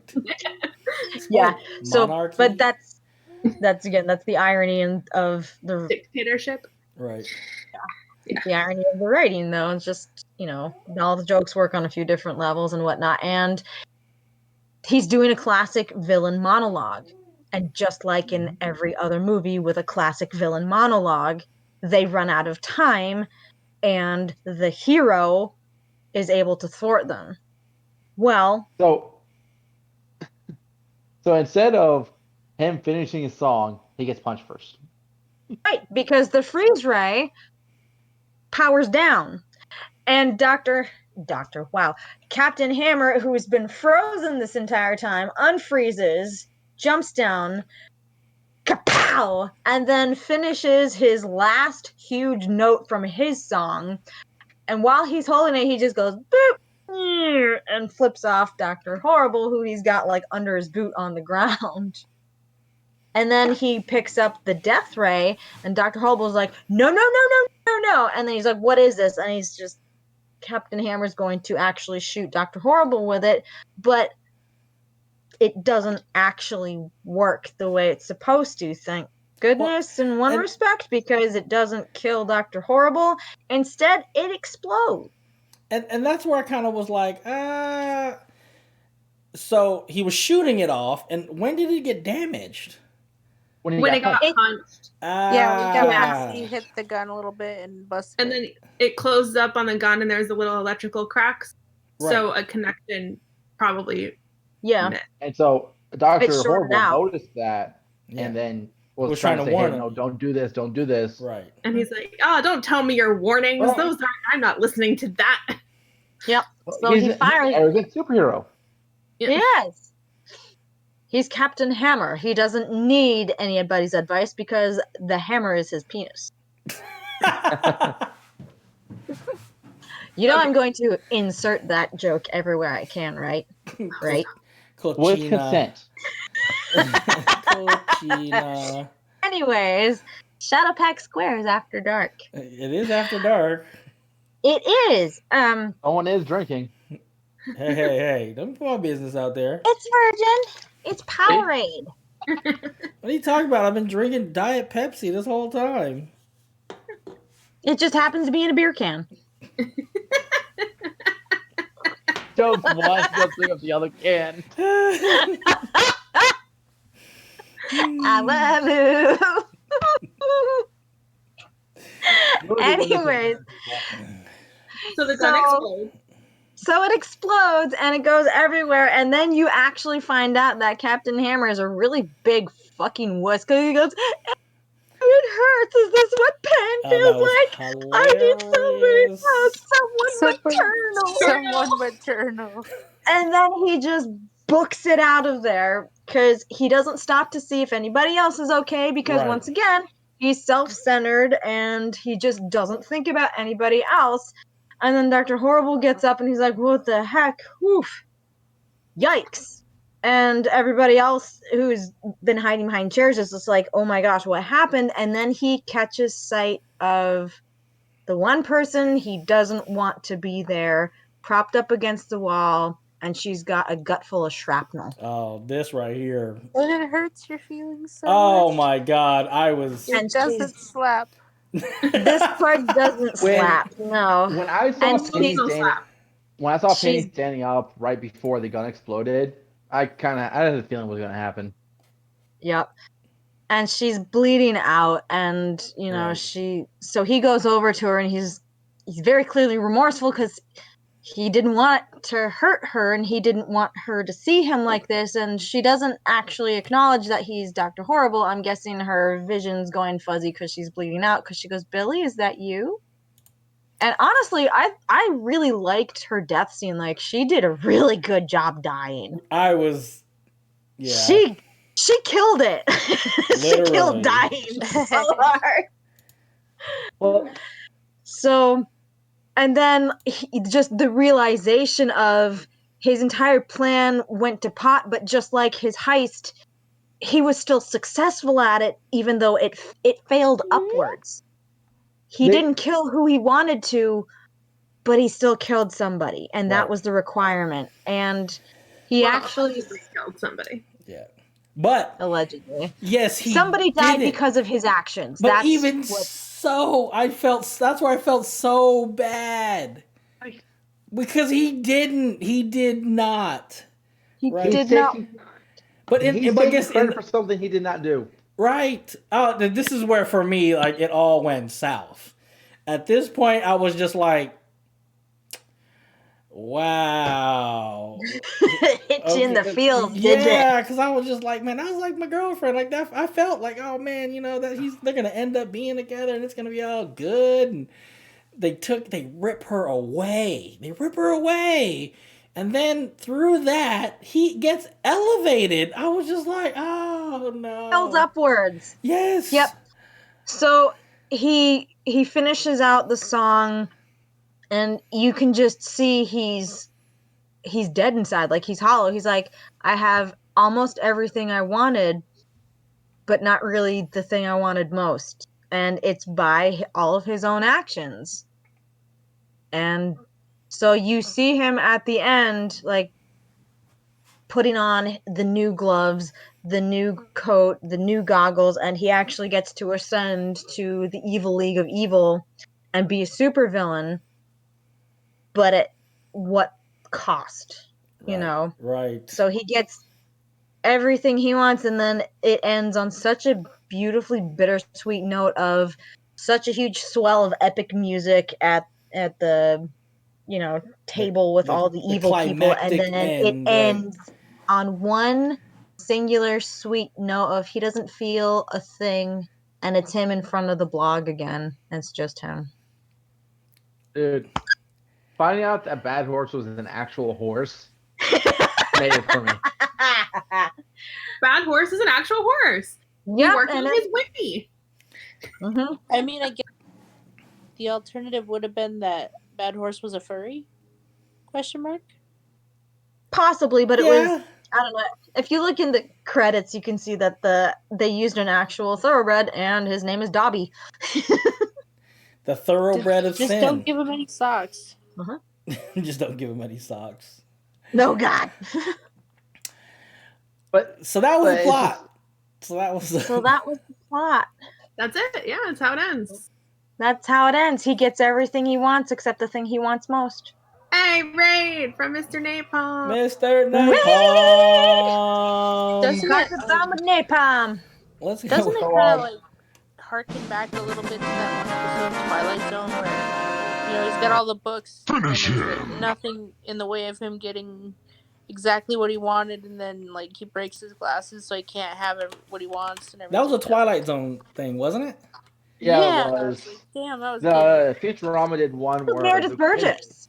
yeah. So, Monarchy. but that's the irony of the Dictatorship. Right. the irony of the writing, though. It's just, you know, all the jokes work on a few different levels and whatnot. And he's doing a classic villain monologue. And just like in every other movie with a classic villain monologue, they run out of time and the hero is able to thwart them. Well, So instead of him finishing his song, he gets punched first. right, because the freeze ray powers down. And Captain Hammer, who has been frozen this entire time, unfreezes, jumps down, kapow, and then finishes his last huge note from his song. And while he's holding it, he just goes boop and flips off Dr. Horrible, who he's got like under his boot on the ground. And then he picks up the death ray, and Dr. Horrible's like, no. And then he's like, what is this? And he's just, Captain Hammer's going to actually shoot Dr. Horrible with it, but it doesn't actually work the way it's supposed to, thank goodness, in one respect, because it doesn't kill Dr. Horrible. Instead, it explodes. And that's where I kind of was like, So he was shooting it off, and when did it get damaged? When it got punched. Yeah, he hit the gun a little bit and busted. And then it closed up on the gun, and there's the little electrical cracks. Right. So a connection probably. Yeah. Met. And so Dr. Horrible noticed that, and then was trying to say, hey, no, don't do this, don't do this. Right. And he's like, oh, don't tell me your warnings. Right. Those aren't, I'm not listening to that. Yep. So he fires. He's an arrogant superhero. Yeah. Yes. He's Captain Hammer. He doesn't need anybody's advice because the hammer is his penis. You know, I'm going to insert that joke everywhere I can, right? Right? With consent. Anyways, Shadowpack Square is after dark. It is after dark. It is. Someone is drinking. Hey! Don't put my business out there. It's Virgin. It's Powerade. What are you talking about? I've been drinking Diet Pepsi this whole time. It just happens to be in a beer can. Don't want something of the other can. I love you. Anyways. So the gun explodes. So it explodes and it goes everywhere, and then you actually find out that Captain Hammer is a really big fucking wuss, because he goes, it hurts. Is this what pain feels like? Hilarious. I need somebody else. Someone maternal. And then he just books it out of there, because he doesn't stop to see if anybody else is okay, because once again, he's self-centered and he just doesn't think about anybody else. And then Dr. Horrible gets up and he's like, what the heck? Oof. Yikes. And everybody else who's been hiding behind chairs is just like, oh my gosh, what happened? And then he catches sight of the one person he doesn't want to be there, propped up against the wall, and she's got a gut full of shrapnel. Oh, this right here. And it hurts your feelings so much. much. My God, I was... It doesn't slap. This part doesn't slap, no. When I saw Penny standing up right before the gun exploded, I had a feeling it was going to happen. Yep. And she's bleeding out, and you know so he goes over to her, and he's very clearly remorseful because he didn't want to hurt her, and he didn't want her to see him like this, and she doesn't actually acknowledge that he's Dr. Horrible. I'm guessing her vision's going fuzzy because she's bleeding out, because she goes, Billy, is that you? And honestly, I really liked her death scene. Like, she did a really good job dying. Yeah. She killed it. She killed dying so hard. Well, So, and then just the realization of his entire plan went to pot, but just like his heist, he was still successful at it, even though it failed upwards. He didn't kill who he wanted to, but he still killed somebody, and that was the requirement. And he actually killed somebody. Yeah. But allegedly. Yes, somebody died because of his actions. But so that's where I felt so bad. Because he did not. He did not. But he's taking credit for something he did not do. Right. This is where, for me, like, it all went south. At this point, I was just like, wow. Hit you in the feels, did it? Yeah, because I was just like, man, I was like my girlfriend. Like that, I felt like, oh man, they're gonna end up being together and it's gonna be all good. And they rip her away. And then through that, he gets elevated. I was just like, oh no. Held upwards. Yes. Yep. So he finishes out the song, and you can just see he's dead inside. Like, he's hollow. He's like, I have almost everything I wanted, but not really the thing I wanted most. And it's by all of his own actions. And so you see him at the end, like, putting on the new gloves, the new coat, the new goggles, and he actually gets to ascend to the Evil League of Evil and be a supervillain, but at what cost, you know? Right. So he gets everything he wants, and then it ends on such a beautifully bittersweet note of such a huge swell of epic music at the table with all the evil people, and then it ends on one singular sweet note of he doesn't feel a thing, and it's him in front of the blog again, and it's just him. Dude, finding out that Bad Horse was an actual horse made it for me. Bad Horse is an actual horse. Yeah, worked on his wiki. Mm-hmm. I mean, I guess the alternative would have been that Bad Horse was a furry? Question mark? Possibly, but it was, I don't know. If you look in the credits, you can see that they used an actual thoroughbred, and his name is Dobby. The thoroughbred of sin. Just don't give him any socks. Uh-huh. Just don't give him any socks. No, God. So that was the plot. So that was the plot. That's it. Yeah, that's how it ends. That's how it ends. He gets everything he wants except the thing he wants most. Hey, Raid from Mr. Napalm. Mr. Napalm. Doesn't Napalm. Let's go. Doesn't it kind of like harken back a little bit to that one episode of Twilight Zone where he's got all the books, Finish and him. nothing in the way of him getting exactly what he wanted, and then like he breaks his glasses so he can't have what he wants and everything. That was a Twilight Zone thing, wasn't it? Yeah, it was. Like, damn, that was the Futurama did one where Meredith Burgess.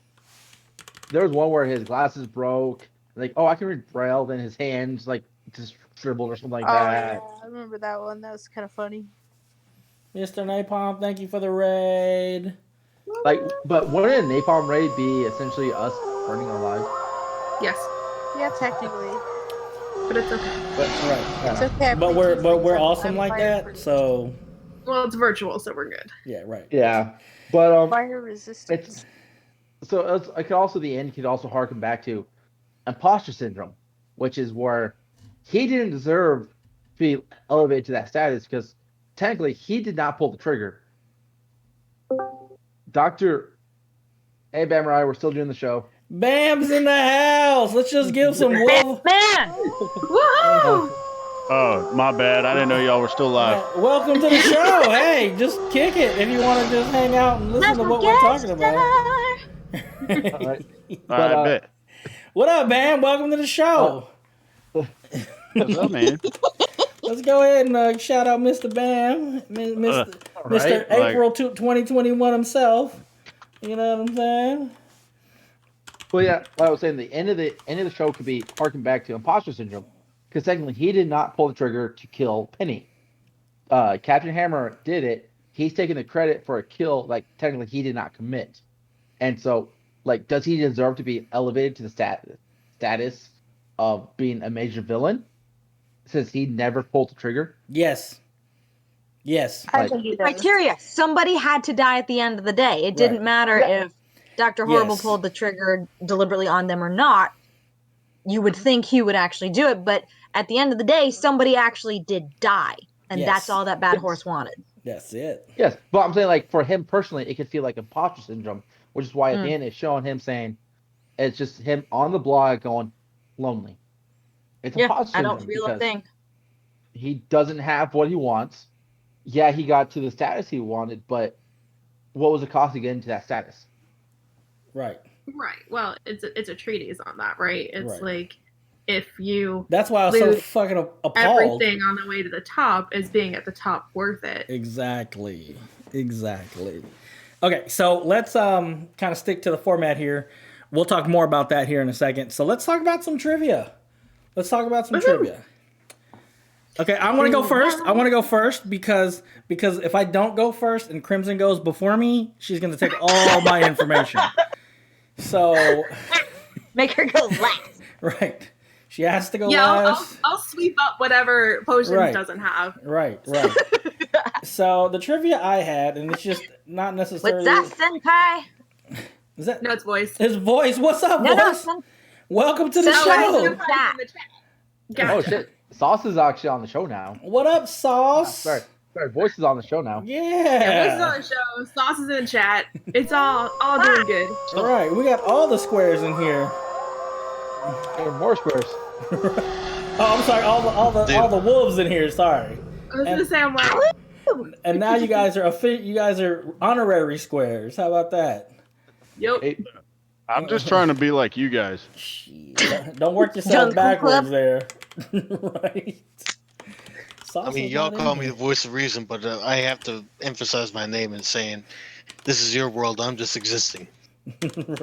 There was one where his glasses broke. Like, I can read Braille. Then his hands like just dribbled or something like that. Yeah, I remember that one. That was kind of funny. Mr. Napalm, thank you for the raid. Like, but wouldn't a Napalm Raid be essentially us burning our lives? Yes. Yeah, technically. But it's okay. It's okay. But we're awesome like that, so. Well, it's virtual, so we're good. Yeah, right. Yeah, but fire resistance. It could also the end could also harken back to imposter syndrome, which is where he didn't deserve to be elevated to that status because technically he did not pull the trigger. Hey, Bam and I, we're still doing the show. Bam's in the house. Let's just give some wolf. Man! Woohoo! Oh, my bad. I didn't know y'all were still live. Welcome to the show. Hey, just kick it if you want to just hang out and listen to what we're talking about. All right. I bet. What up, man? Welcome to the show. What's up, man? Let's go ahead and shout out Mr. Bam, Mr. right. April 2021 himself. You know what I'm saying? Well, yeah, like I was saying, the end of the show could be harking back to imposter syndrome, because technically he did not pull the trigger to kill Penny. Captain Hammer did it. He's taking the credit for a kill, like technically he did not commit. And so, like, does he deserve to be elevated to the status of being a major villain, since he never pulled the trigger? Yes. Yes. I Like, think he does. Criteria. Somebody had to die at the end of the day. It didn't matter if Dr. Horrible Yes. pulled the trigger deliberately on them or not. You would think he would actually do it, but at the end of the day, somebody actually did die. And Yes. that's all that Bad Horse wanted. That's it. Yes, but I'm saying, like, for him personally, it could feel like imposter syndrome, which is why at the end it's showing him saying, it's just him on the blog going, lonely. It's imposter I syndrome don't feel a because thing. he doesn't have what he wants. Yeah, he got to the status he wanted, but what was the cost of getting to that status? Right. Right. Well, it's a treatise on that, right? It's Right. like if you That's why I was so lose fucking appalled. everything on the way to the top, is being at the top worth it? Exactly. Okay, so let's kind of stick to the format here. We'll talk more about that here in a second. So let's talk about some trivia. Trivia. Okay, I want to go first. Because if I don't go first and Crimson goes before me, she's going to take all my information. So Make her go last. right. She has to go Yeah, last. I'll sweep up whatever Potions Right. doesn't have. Right. So the trivia I had, and it's just not necessarily. What's that, senpai? Is that No, it's voice. his voice? What's up, No, voice? senpai. Welcome to the So show. what is that? Gotcha. Oh shit, Sauce is actually on the show now. What up, Sauce? Sorry, Voice is on the show now. Yeah, Voice is on Yeah. the show. Sauce is in the chat. It's all doing good. All right, we got all the squares in here. There are more squares. Oh, I'm sorry, all the wolves in here. Sorry. I was gonna say, I'm like, And now you guys are honorary squares. How about that? yep. Hey, I'm just trying to be like you guys. Don't work yourself Jungle backwards Club. there. Right. Sauce I mean, is y'all not call in me here. the voice of reason, but I have to emphasize my name and saying, "This is your world. I'm just existing.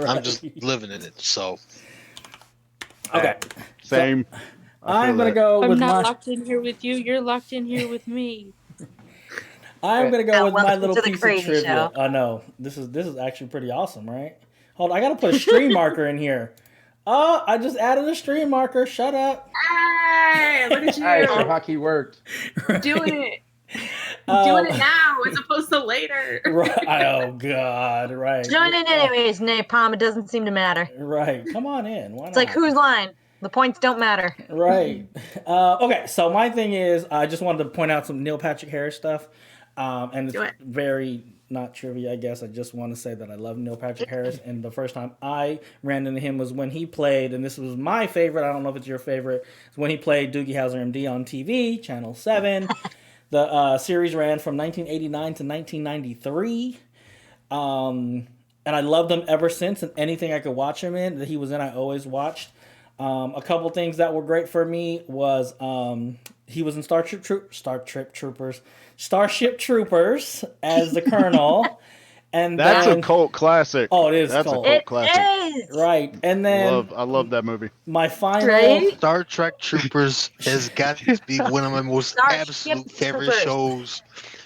I'm just Right. living in it." So, Okay. Same. I I'm feel gonna that. go I'm with not my. locked in here with you. You're locked in here with me. I'm gonna go Now, with my welcome little to the piece of crazy trivia. show. I know this is actually pretty awesome, right? Hold on, I gotta put a stream marker in here. Oh, I just added a stream marker. Shut up. Hey, look at Hey, so you hockey worked. doing it. Um, Doing it now as opposed to later. Right. Oh God. Right. Join in anyways, Napalm. It doesn't seem to matter. Right. Come on in. Why not? It's like, whose line? The points don't matter. Right. Okay. So my thing is, I just wanted to point out some Neil Patrick Harris stuff, and Do it's it. very not trivia, I guess. I just want to say that I love Neil Patrick Harris, and the first time I ran into him was when he played, and this was my favorite. I don't know if it's your favorite. It's when he played Doogie Howser MD on TV, Channel 7. The series ran from 1989 to 1993. And I loved him ever since, and anything I could watch him in that he was in, I always watched. A couple things that were great for me was he was in Starship Troopers as the Colonel, and That's then, a cult classic. Oh, it is That's cult. a cult It classic. is. Right, and then I love that movie. my final. Right? Star Trek Troopers has got to be one of my most Starship absolute favorite Troopers. shows.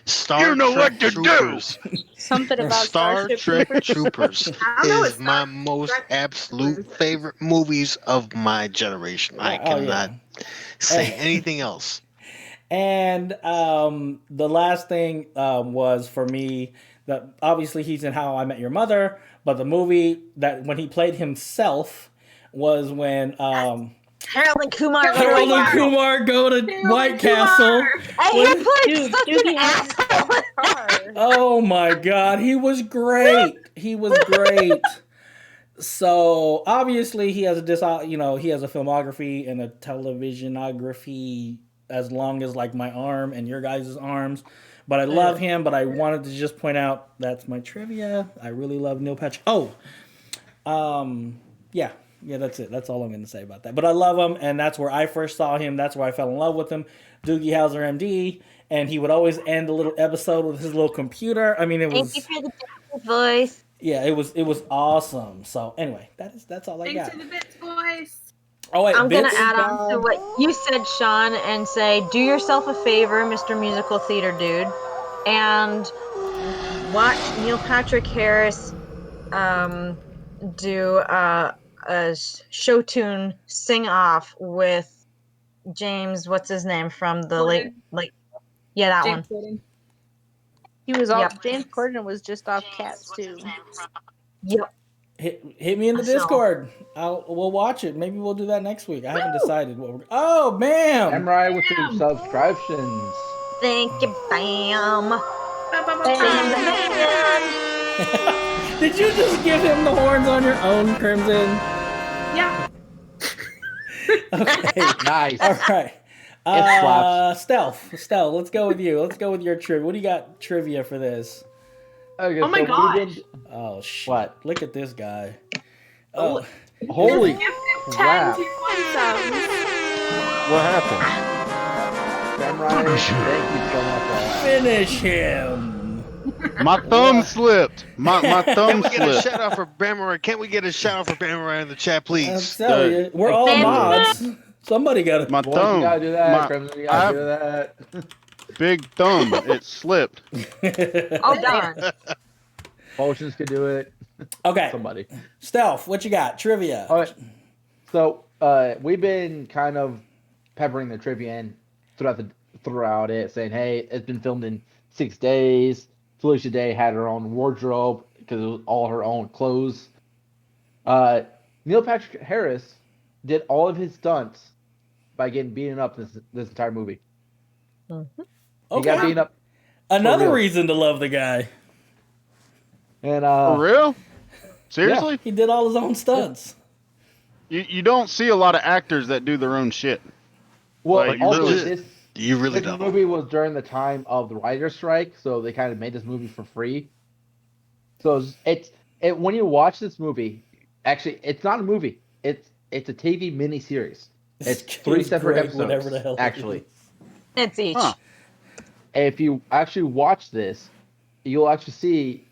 Star You know Trek what to do. Troopers. Something about Star Starship Trek Troopers. Troopers I don't know, is it's my Star most Trek absolute Troopers. favorite movies of my generation. I Oh, yeah. cannot say anything else. And the last thing was for me that obviously he's in How I Met Your Mother, but the movie that when he played himself was when Harold and Kumar. Harold and Kumar go to White Castle. Hey, he played Dude, such Doogie an asshole in her. Oh my God, he was great. He was great. So obviously he has he has a filmography and a televisionography as long as like my arm and your guys' arms. But I love him. But I wanted to just point out that's my trivia. I really love Neil Patrick. Yeah, that's it. That's all I'm going to say about that. But I love him, and that's where I first saw him. That's where I fell in love with him. Doogie Howser, MD, and he would always end a little episode with his little computer. I mean, it was. Thank you for the voice. Yeah, it was awesome. So anyway, that's all I Thanks got. to the bits, boys. Oh wait, I'm going Bits? to add on to what you said, Sean, and say, do yourself a favor, Mr. Musical Theater Dude, and watch Neil Patrick Harris do a show tune sing off with James, what's his name from the Corden. that James one. Whedon. He was all Yep. James Corden was just off Cats too. Yep. Hit me in the So- Discord. We'll watch it. Maybe we'll do that next week. I haven't decided what we're. Oh, bam! Samurai with the subscriptions. Thank you, Bam. Ba, ba, ba, Bam, ba. bam. Did you just give him the horns on your own, Crimson? Yeah. Okay. Nice. All right. slaps. Stealth. Let's go with you. Let's go with your trivia. What do you got trivia for this? Okay, Oh my we've gosh. been- Oh shit! What? Look at this guy. Oh, Holy Gifted 10 crap. to 1 subs. What happened? Samurai, thank you so much for all that. finish him! My thumb slipped. My Can thumb we get a slipped. shout out for Bamarai? Can't we get a shout out for Bamarai in the chat, I'm please? telling you, we're all Finish mods. Somebody got to. My Boys, thumb. you gotta do that. My- Crimson, you I gotta have do that. big thumb. It slipped. Oh, darn. Potions could do it. Okay, Somebody. Stealth. What you got? Trivia. All right. So we've been kind of peppering the trivia in throughout it, saying, "Hey, it's been filmed in 6 days." Felicia Day had her own wardrobe because it was all her own clothes. Neil Patrick Harris did all of his stunts by getting beaten up this entire movie. He got Okay. beaten up, Another real. reason to love the guy. and For real? Seriously? He did all his own stunts. You don't see a lot of actors that do their own shit. well, Like, also really- this. You really This don't. movie was during the time of the writer's strike, so they kind of made this movie for free. So it's when you watch this movie, actually, it's not a movie. It's a TV miniseries. It's 3 separate great, episodes, whatever the hell it actually. is. It's each. Huh. If you actually watch this, you'll actually see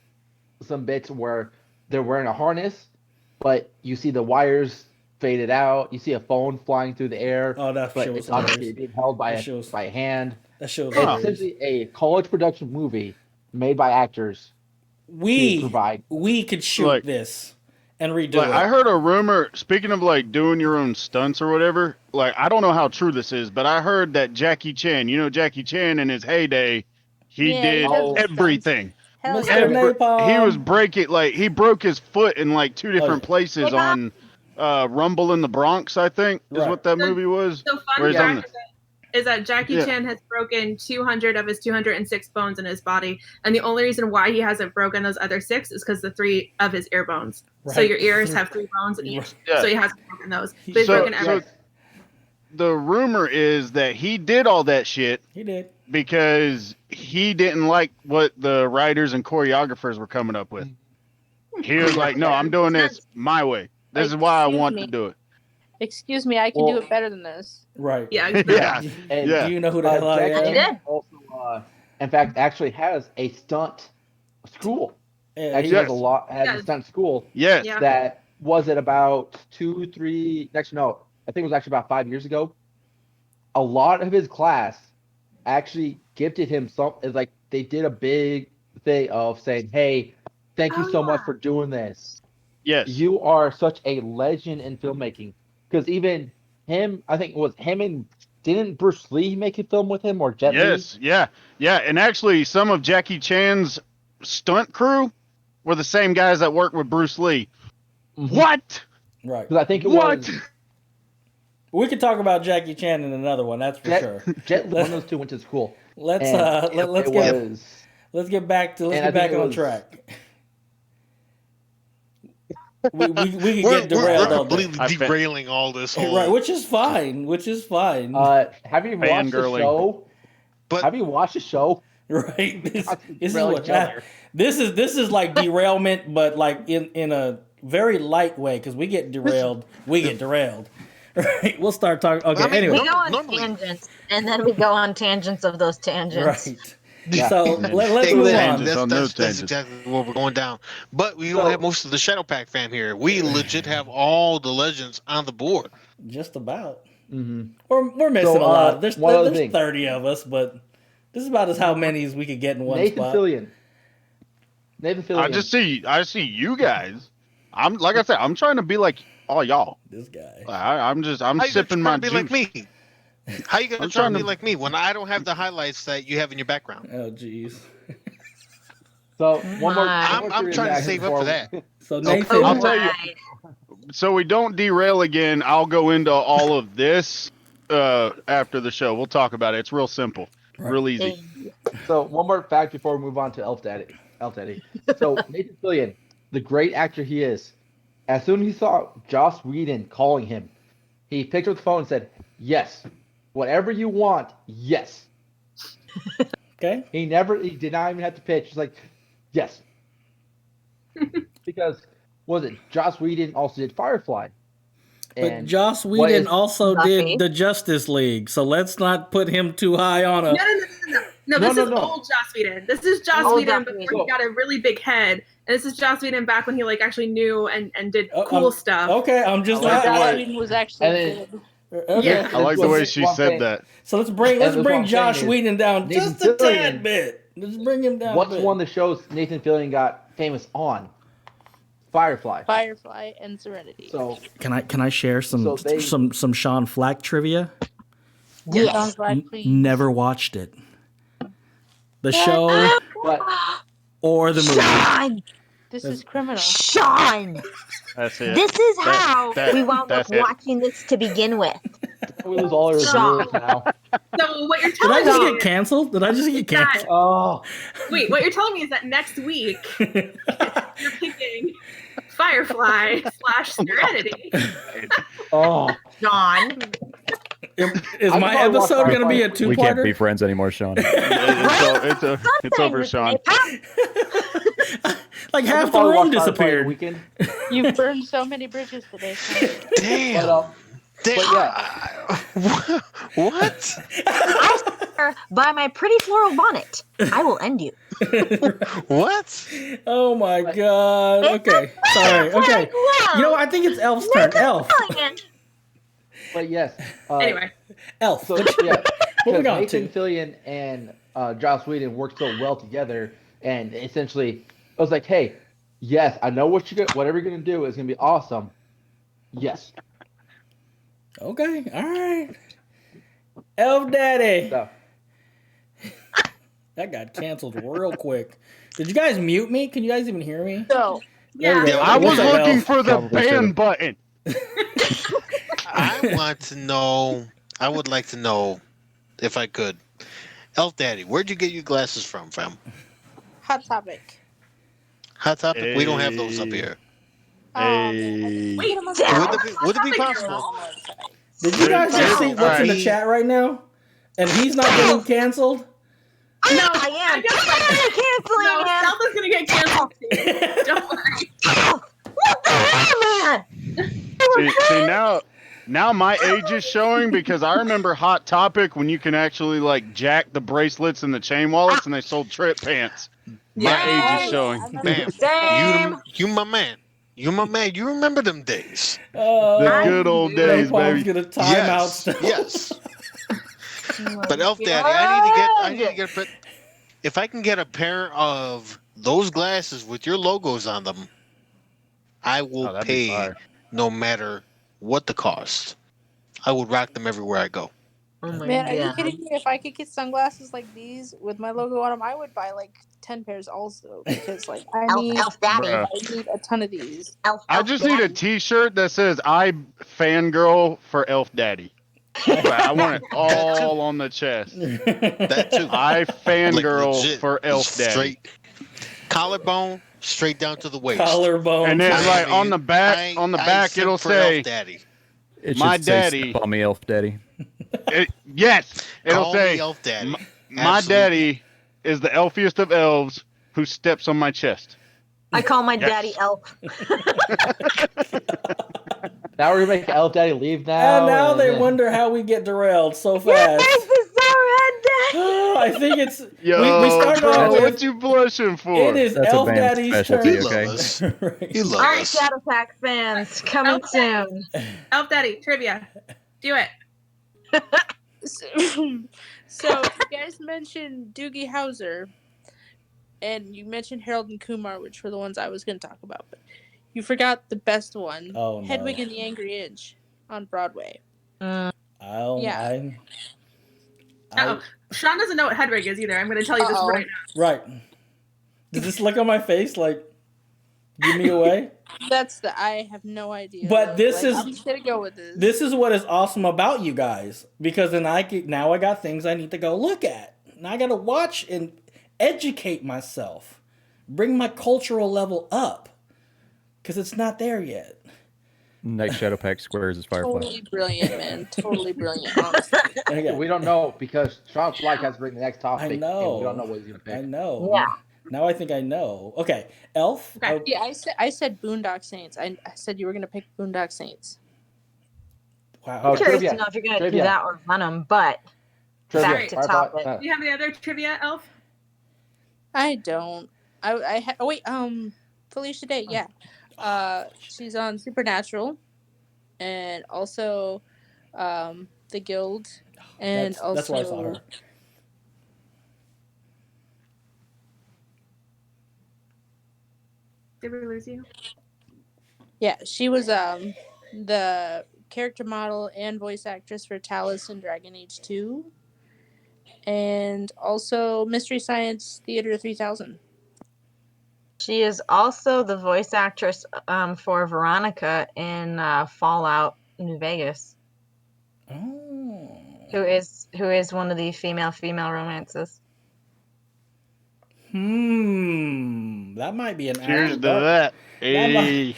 some bits where they're wearing a harness, but you see the wires faded out. You see a phone flying through the air, Oh, that but shit was it's obviously hilarious. being held by That shit was- by a hand. That shit was It's hilarious. essentially a college production movie made by actors to We provide. could shoot Like- this and redo Like it. I heard a rumor. Speaking of like doing your own stunts or whatever, like I don't know how true this is, but I heard that Jackie Chan, Jackie Chan in his heyday, he Yeah, he did does the everything. Hell Mr. yeah. Napalm. He was he broke his foot in like 2 different yeah. places on Rumble in the Bronx, I think, is Right. what that movie was. So Where's fun on fact is that Jackie Yeah. Chan has broken 200 of his 206 bones in his body, and the only reason why he hasn't broken those other 6 is because the 3 of his ear bones. So Right. your ears have 3 bones in each, Right. Yeah. so he hasn't broken those. But he's So- broken so- everything. The rumor is that he did all that shit He did. because he didn't like what the writers and choreographers were coming up with. He was like, "No, I'm doing this my way. This is why I Excuse want me. to do it." Excuse me, I can do Well- it better than this. Right. Yeah, exactly. Yeah. And Yeah. Do you know who the hell I Jackie am? He Chan did. also, in fact, actually has a stunt school. Yeah, Actually, he- has has Yeah. a stunt school Yes. Yeah. that was it about 2, 3. Actually, no, I think it was actually about 5 years ago. A lot of his class actually gifted him some. It's like they did a big thing of saying, "Hey, thank you so much for doing this. Yes. You are such a legend in filmmaking." Because even him, I think it was him and didn't Bruce Lee make a film with him or Jet Li? Yes. Yeah. Yeah. And actually, some of Jackie Chan's stunt crew were the same guys that worked with Bruce Lee. Mhm. What? right. Because I think it What? was We could talk about Jackie Chan in another one. That's for sure. Jet Li. One of those two went to school. Let's And let's it get was let's get back to and I let's get back think it on was- track. we could We're get derailed all day. completely I bet. derailing all this whole. Right, which is fine. Which is fine. have you watched the Fangirling. show? But- Have you watched the show? right. This is Really what each other. this is like derailment, but like in a very lightweight because we get derailed. We get derailed. Right? We'll start talking. Okay. I mean, Anyway. We go on Normally- tangents, and then we go on tangents of those tangents. Right. Yeah. So And let's Hey, move tangents on. on That's those tangents. exactly where we're going down. But we don't So- have most of the Shadow Pack fam here. We legit have all the legends on the board. Just about. Mm-hmm. We're missing So, a lot. There's one other there's thing. 30 of us, but this is about as how many as we could get in one Nathan spot. Fillion. Nathan Fillion. I see you guys. I'm like I said, I'm trying to be like all y'all. This guy. I'm How you sipping my trying to be juice. like me? How you gonna I'm try to trying be to- like me when I don't have the highlights that you have in your background? Oh, jeez. So one more. I'm- one more I'm series trying to action save up before for we- that. So Nathan, I'll tell you. Right. So we don't derail again. I'll go into all of this after the show. We'll talk about it. It's real simple, real easy. So one more fact before we move on to Elf Daddy. So Nathan Fillion, the great actor he is, as soon as he saw Joss Whedon calling him, he picked up the phone and said, "Yes, whatever you want, yes." okay. He did not even have to pitch. He's like, "Yes," because was it Joss Whedon also did Firefly, But Joss what Whedon is- also Buffy? did the Justice League, so let's not put him too high on a. No, this No, is no. old Joss Whedon. This is Joss Old Whedon Joss before Whedon. he got a really big head. And this is Joss Whedon back when he like actually knew and did Oh, cool stuff. Okay, I'm just I like like, that. Joss Whedon was actually And then- good. okay. Yeah. I like the way she One said thing- that. So let's And that's what bring I'm Josh saying is, Whedon down Nathan just a tad Fillion- bit. Let's bring him down. What's a bit. one of the shows Nathan Fillion got famous on? Firefly. Firefly and Serenity. So Can I share some So they- some SeanFlac trivia? Yes. Sounds like please. Never watched it. The show but or the movie. Sean! This is criminal. Sean! That's it. This is how that- we wound up that's it. watching this to begin with. we lose all our Stop. viewers now. So what you're Did I telling just me get canceled? Did I just get that, canceled? Oh, wait, what you're telling me is that next week you're picking Firefly / Serenity. oh. Sean. Is I my probably watched episode going to be a Firefly. We can't be two-parter? friends anymore, Sean. It's over, Sean. Like half the Probably room watch Firefly disappeared. Weekend. You've burned so many bridges today. Sean. Damn. But, Damn. What? By my pretty floral bonnet, I will end you. What? Oh my god. Okay. Sorry. Okay. You know, I think it's Elf's turn. Elf. but yes. Anyway, Elf. So yeah, Moving because on Nathan to. Fillion and Joss Whedon worked so well together, and essentially, I was like, "Hey, yes, I know whatever you're gonna do is gonna be awesome. Yes." Okay. All right. Elf Daddy. So, That got canceled real quick. Did you guys mute me? Can you guys even hear me? So, There we yeah. go. I was What's up, looking Elf? for the Probably ban should've. button. I want to know. I would like to know, if I could. Elf Daddy, where'd you get your glasses from, fam? Hot Topic. Hot Topic? We don't have those up Hey. here. Hey. Wait, Would it be possible? Did you guys just see what's in the Alright. chat right now? And he's not getting canceled? No, No, I am. I guess I'm no, canceling him. Stealth is gonna get canceled too. Don't worry. What the hell, man? See now my age is showing because I remember Hot Topic when you can actually like jack the bracelets and the chain wallets and they sold trip pants. My Yeah. age is showing. Bam. Same. You my man. You my man. You remember them days. The good old days, Napalm's baby. gonna time out stuff. Yes. But Elf Daddy, I need to get a bit. If I can get a pair of those glasses with your logos on them, I will Oh, that'd be pay fire. no matter what the cost. I would rock them everywhere I go. Oh my Man, are you god. kidding me? If I could get sunglasses like these with my logo on them, I would buy like 10 pairs also because like I Elf Daddy. Bruh. need a ton of these. I just need a T-shirt that says "I fangirl for Elf Daddy." I want it all on the chest. That too. I Like, fangirl legit, for Elf Daddy. Straight collarbone, straight down to the waist. Collarbone. And then I like mean, on the back, I it'll simp for say, Elf Daddy. It My should say, daddy- "Step on me, Elf Daddy." yes, it'll Call me say, Elf Daddy. my Absolutely. daddy is the elfiest of elves who steps on my chest. I call my Yes. daddy Elf. Now we're gonna make Elf Daddy leave now. And now they wonder how we get derailed so fast. Yes, it's so red, Daddy. I think it's Yo, we started bro, off what with you blushing for? it is That's a Elf band Daddy's specialty, turn. He okay? loves us. Right. He All loves right, us. ShadowPack fans, coming Okay. soon. Elf Daddy trivia. Do it. So you guys mentioned Doogie Howser, and you mentioned Harold and Kumar, which were the ones I was going to talk about, but you forgot the best one. Oh, no. Hedwig and the Angry Inch on Broadway. Oh, Yeah. Oh, Sean doesn't know what Hedwig is either. I'm going to tell you this Uh-oh. right now. right. Did this look on my face like give me away? I have no idea. But this is- I'm just going to go with this. This is what is awesome about you guys, because then now I got things I need to go look at. Now I got to watch and educate myself, bring my cultural level up, because it's not there yet. Next Shadowpack Squares is Firefly. Totally brilliant, man. Totally brilliant, honestly. Okay. We don't know because SeanFlac has to bring the next topic. I know. And we don't know what he's gonna pick. I know. Yeah. Now I think I know. Okay, Elf. Okay. Oh, Yeah, I said Boondock Saints. I said you were going to pick Boondock Saints. wow. Oh, I'm curious trivia. to know if you're going to do Trivia. that or Venom, but Trivia. back to Firefly. topic. Do you have any other trivia, Elf? I don't. Oh wait, Felicia Day, yeah. She's on Supernatural, and also, The Guild, and that's why I saw her. Did we lose you? Yeah, she was the character model and voice actress for Talus in Dragon Age 2, and also Mystery Science Theater 3000. She is also the voice actress for Veronica in Fallout New Vegas, Oh. who is one of the female romances. That might be an Cheers act- to that. That Hey.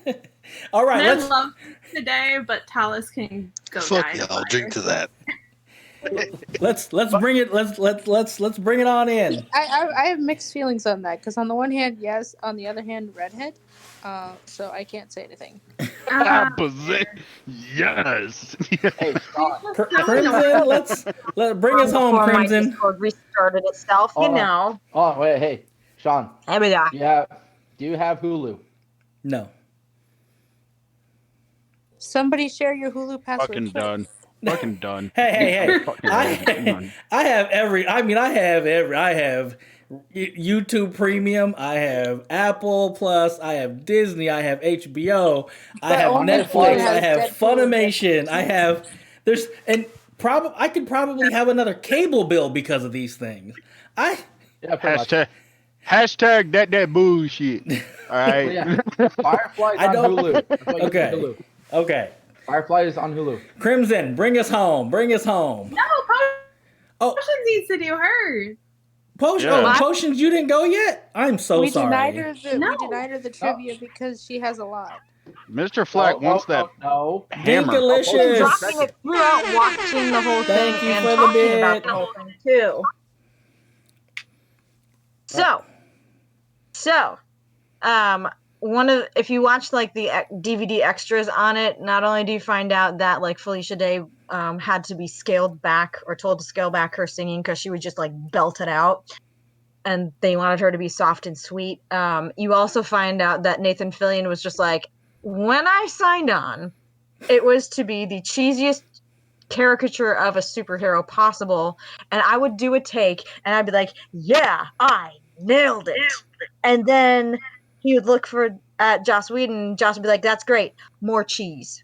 might- All right, I let's love today, but Talus can go Fuck die in yeah, a I'll fire. drink to that. bring it. Let's bring it on in. I have mixed feelings on that, because on the one hand, yes, on the other hand, redhead. So I can't say anything. Opposite. Yes. Hey, Sean. Crimson, let bring us home, Before my Crimson. Discord restarted itself, you Oh. know. Oh wait, hey, Sean. Everybody. Do you have Hulu? No. Somebody share your Hulu password. Fucking done. Fucking done. Hey. Fucking done. I have YouTube Premium. I have Apple Plus. I have Disney. I have HBO. I But have only Netflix. Ford I has have Deadpool and Funimation. I have I could probably have another cable bill because of these things. Yeah, pretty much. Hashtag that bullshit. All right. Yeah. Firefly's I on don't- Hulu. That's why you Okay. get Hulu. Okay. Firefly is on Hulu. Crimson, bring us home. Bring us home. No, Oh, Potions needs to do hers. Yeah. Potions, you didn't go yet? I'm so we sorry. denied her the No. we denied her the trivia because she has a lot. Mr. Flack wants that No. hammer. Dinkalicious. Dropping it throughout watching the whole thing Thank you and for the talking bit. about the whole thing too. So, if you watch like the DVD extras on it, not only do you find out that like Felicia Day had to be scaled back or told to scale back her singing because she would just like belt it out, and they wanted her to be soft and sweet. You also find out that Nathan Fillion was just like, when I signed on, it was to be the cheesiest caricature of a superhero possible, and I would do a take and I'd be like, yeah, I nailed it. And then he would look at Joss Whedon, and Joss would be like, that's great, more cheese.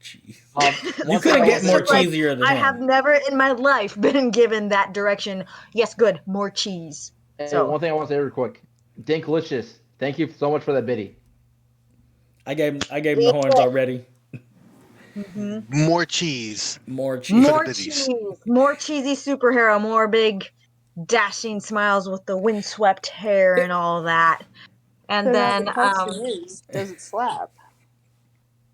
Jeez. You One couldn't thing get I more will say- cheesier than I him. have never in my life been given that direction. Yes, good, more cheese. Hey, So- one thing I want to say real quick. Dinkalicious, thank you so much for that biddy. I gave him the horns already. More cheese. More cheese. For the More biddies. cheese, more cheesy superhero, more big dashing smiles with the windswept hair and all that. And So now then, the question is, does it slap?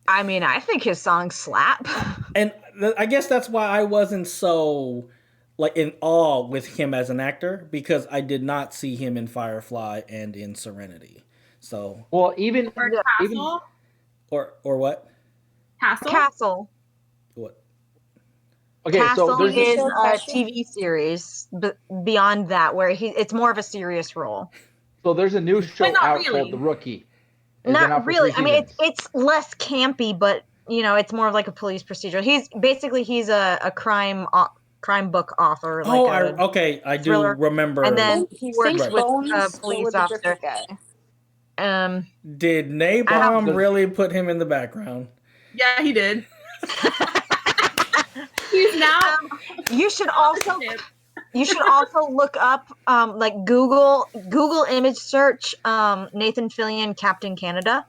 I mean, I think his songs slap. And I guess that's why I wasn't so like in awe with him as an actor because I did not see him in Firefly and in Serenity. So Well, even Or Castle. or what? Castle. What? okay, so Castle there's is Show a question? TV series, but beyond that, where it's more of a serious role. there's a new show not out really. called The Rookie. It's been out Not for really. 3 I mean, seasons. it's less campy, but it's more of like a police procedural. He's a crime book author. Oh, Like I do thriller. remember. And then he works Right. with a Bones or police with a officer. different guy? Did I have- Napalm really put him in the background? Yeah, he did. He's now. You should also look up like Google image search Nathan Fillion Captain Canada.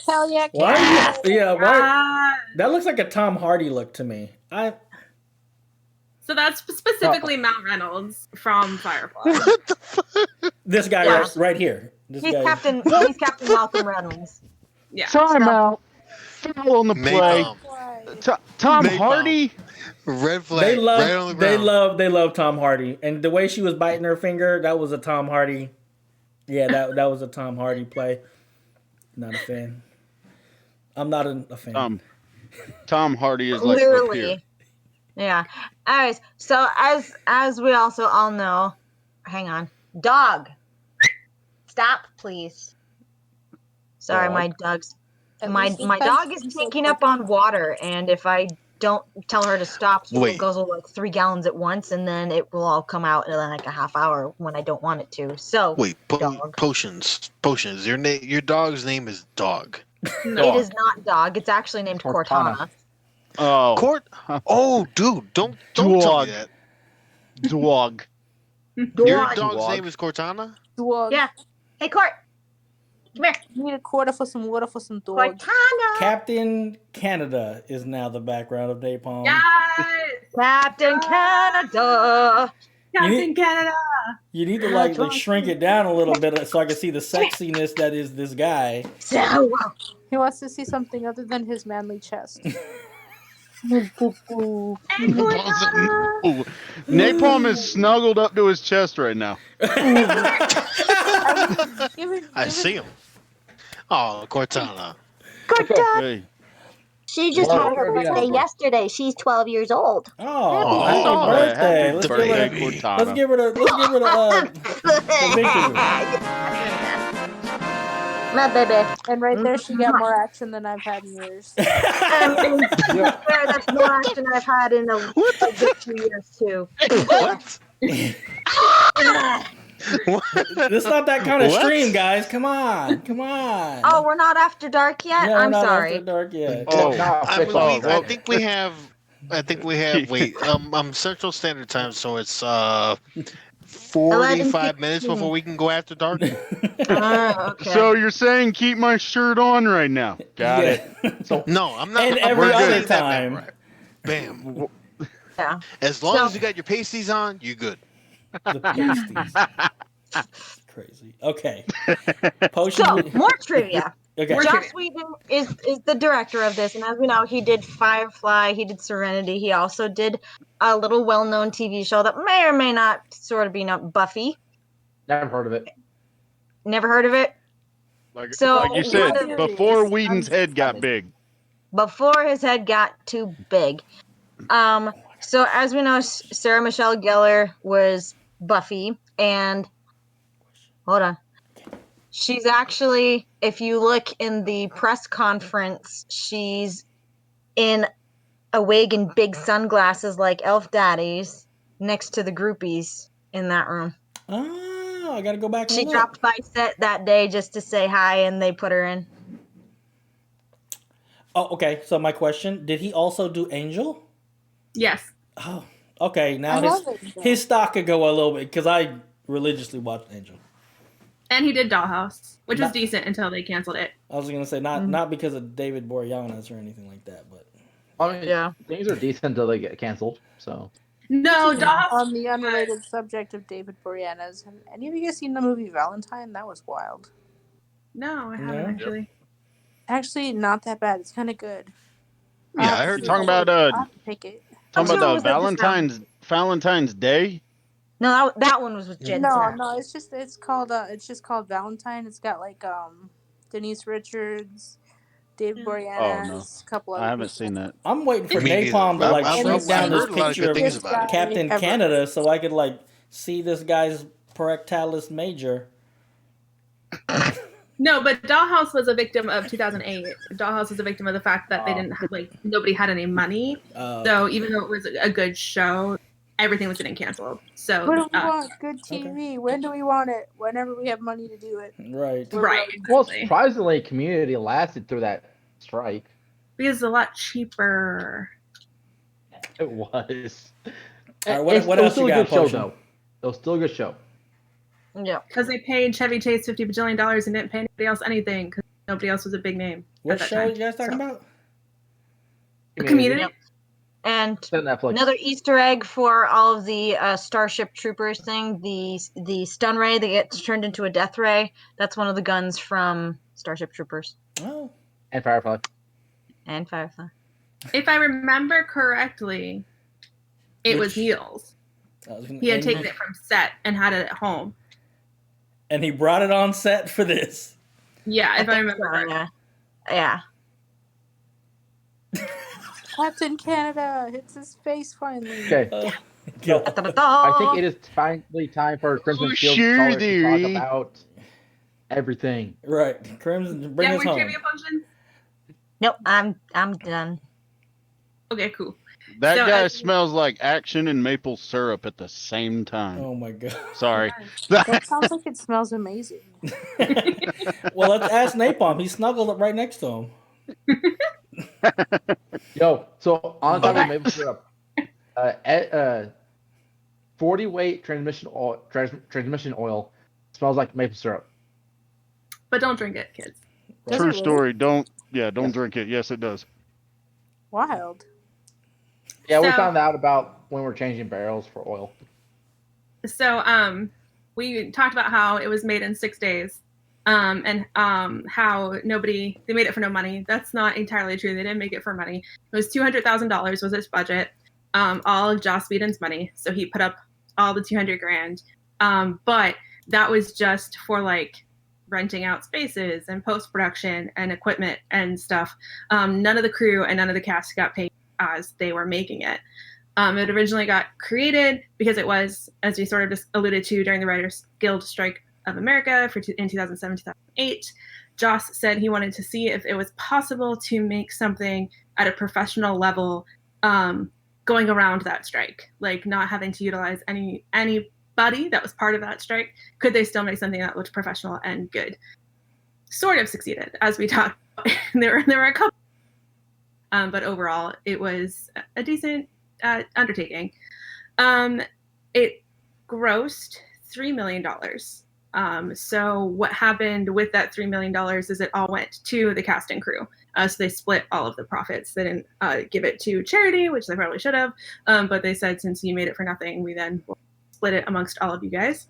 Hell yeah, Why? Canada. Yeah, why? Ah. That looks like a Tom Hardy look to me. So that's specifically Mount Reynolds from Firefly. This guy Yeah. right here. This He's guy. Captain Malcolm Reynolds. Yeah. Time out. Foul on the play. Napalm. Why? Tom Napalm. Hardy. Red flag. They right on the ground. they love Tom Hardy, and the way she was biting her finger, that was a Tom Hardy. Yeah, that was a Tom Hardy play. Not a fan. I'm not a fan. Tom Hardy is like up here. Literally. Yeah. Anyways, so as we also all know, hang on. Dog. Stop, please. Sorry, Dog. my dog's At my least my it's dog been is so taking up quick. on water, and if I don't tell her to stop, she Wait. goes like 3 gallons at once, and then it will all come out in like a half hour when I don't want it to. So Wait, dog. potions. Your dog's name is Dog. It is not dog. It's actually named Cortana. Cortana. Oh, Court. Oh, dude, don't tell me Dog. that. dog. Your Dog. dog's Dog. name is Cortana. Dog. Yeah. Hey, Court. Come here. Need a quarter for some water for some dog. Cortana. Captain Canada is now the background of Napalm. Yes! Captain Canada. Captain Canada! You need to like shrink it down a little bit so I can see the sexiness that is this guy. So, He wants to see something other than his manly chest. Ooh. Napalm is snuggled up to his chest right now. I see him. Oh, Cortana. Cortana. Hey. She just Well, had her yeah. birthday yesterday. She's 12 years old. Oh, Happy happy birthday! Let's birthday, give her Cortana. let's give her the victory. My baby. And right there, she got more action than I've had in years. That's more action I've had in a good 2 years too. What? It's not that kind of What? stream, guys. Come on. Oh, we're not after dark yet. Yeah, we're I'm not sorry. after dark yet. Oh, I think we have. Wait, I'm Central Standard Time, so it's 45 minutes before we can go after dark. Okay. So you're saying keep my shirt on right now? Got it. No, I'm not. And I'm every not other saying that, time. Bam. Yeah. As long as you got your pasties on, you good. The pasties. Crazy. Okay. Potion. So, more trivia. Okay. Joss Whedon is the director of this, and as we know, he did Firefly, he did Serenity, he also did a little well-known TV show that may or may not sort of be known, Buffy. Never heard of it. Never heard of it? Like So, you said, what if- before Whedon's head got big. Before his head got too big. So as we know, Sarah Michelle Gellar was Buffy, and hold on. She's actually, if you look in the press conference, she's in a wig and big sunglasses like Elf Daddies next to the groupies in that room. Oh, I gotta go back and She look. dropped by set that day just to say hi, and they put her in. Oh, okay. So my question: did he also do Angel? Yes. Oh, okay. Now I love Angel. his stock could go a little bit because I religiously watched Angel. And he did Dollhouse, which was Not- decent until they canceled it. I was gonna say not because of David Boreanaz or anything like that, but I mean, Yeah. things are decent until they get canceled. So No, Dollhouse. On the unrelated subject of David Boreanaz, have any of you guys seen the movie Valentine? That was wild. No, I haven't No? actually. Actually, not that bad. It's kind of good. Yeah, I heard Talking about I'll have to pick it. talking sure it about was the like this Valentine's Day? No, that one was with Jed. No, it's just called Valentine. It's got like Denise Richards, Dave Boreanaz, a couple other I haven't people. seen that. I'm waiting for Me neither. Napalm to like I've shrink down this heard a lot of picture good of things about it. Captain Canada so I could like see this guy's Parectalis Major. No, but Dollhouse was a victim of 2008. Dollhouse was a victim of the fact that they didn't have, nobody had any money. So even though it was a good show, everything was getting canceled. So When do we want good TV? Okay. When do we want it? Whenever we have money to do it. Right. Right. Well, surprisingly, Community lasted through that strike. Because it's a lot cheaper. It was. What else you got, show, though. It was still a good show. Yeah. Because they paid Chevy Chase $50 bajillion and didn't pay anybody else anything because nobody else was a big name. What show are you guys talking about? Community. Yep. And Netflix. Another Easter egg for all of the Starship Troopers thing, the stun ray that gets turned into a death ray, that's one of the guns from Starship Troopers. Oh. And Firefly. And Firefly. If I remember correctly, it was Neil's. He had taken it from set and had it at home. And he brought it on set for this. Yeah, if I remember. So, yeah. Captain Canada hits his face finally. Okay. I think it is finally time for Crimson Shield Scholar to talk about everything. Right. Crimson, bring us home. Nope, I'm done. Okay, cool. That guy smells like action and maple syrup at the same time. Oh my god. Sorry. That sounds like it smells amazing. Well, let's ask Napalm. He snuggled up right next to him. Yo, so on top of maple syrup, 40 weight transmission oil smells like maple syrup. But don't drink it, kids. True story. Don't drink it. Yes, it does. Wild. Yeah, we found out about when we're changing barrels for oil. So, we talked about how it was made in 6 days, and how they made it for no money. That's not entirely true. They didn't make it for money. It was $200,000 was its budget, all of Joss Whedon's money. So he put up all the $200,000. But that was just for like renting out spaces and post-production and equipment and stuff. None of the crew and none of the cast got paid as they were making it. It originally got created because it was, as we sort of just alluded to during the Writers Guild strike of America in 2007, 2008. Joss said he wanted to see if it was possible to make something at a professional level going around that strike, like not having to utilize anybody that was part of that strike. Could they still make something that looked professional and good? Sort of succeeded, as we talked about. there were a couple, but overall it was a decent undertaking. It grossed $3 million. So what happened with that $3 million is it all went to the cast and crew. So they split all of the profits. They didn't give it to charity, which they probably should have. But they said, since you made it for nothing, we then will split it amongst all of you guys.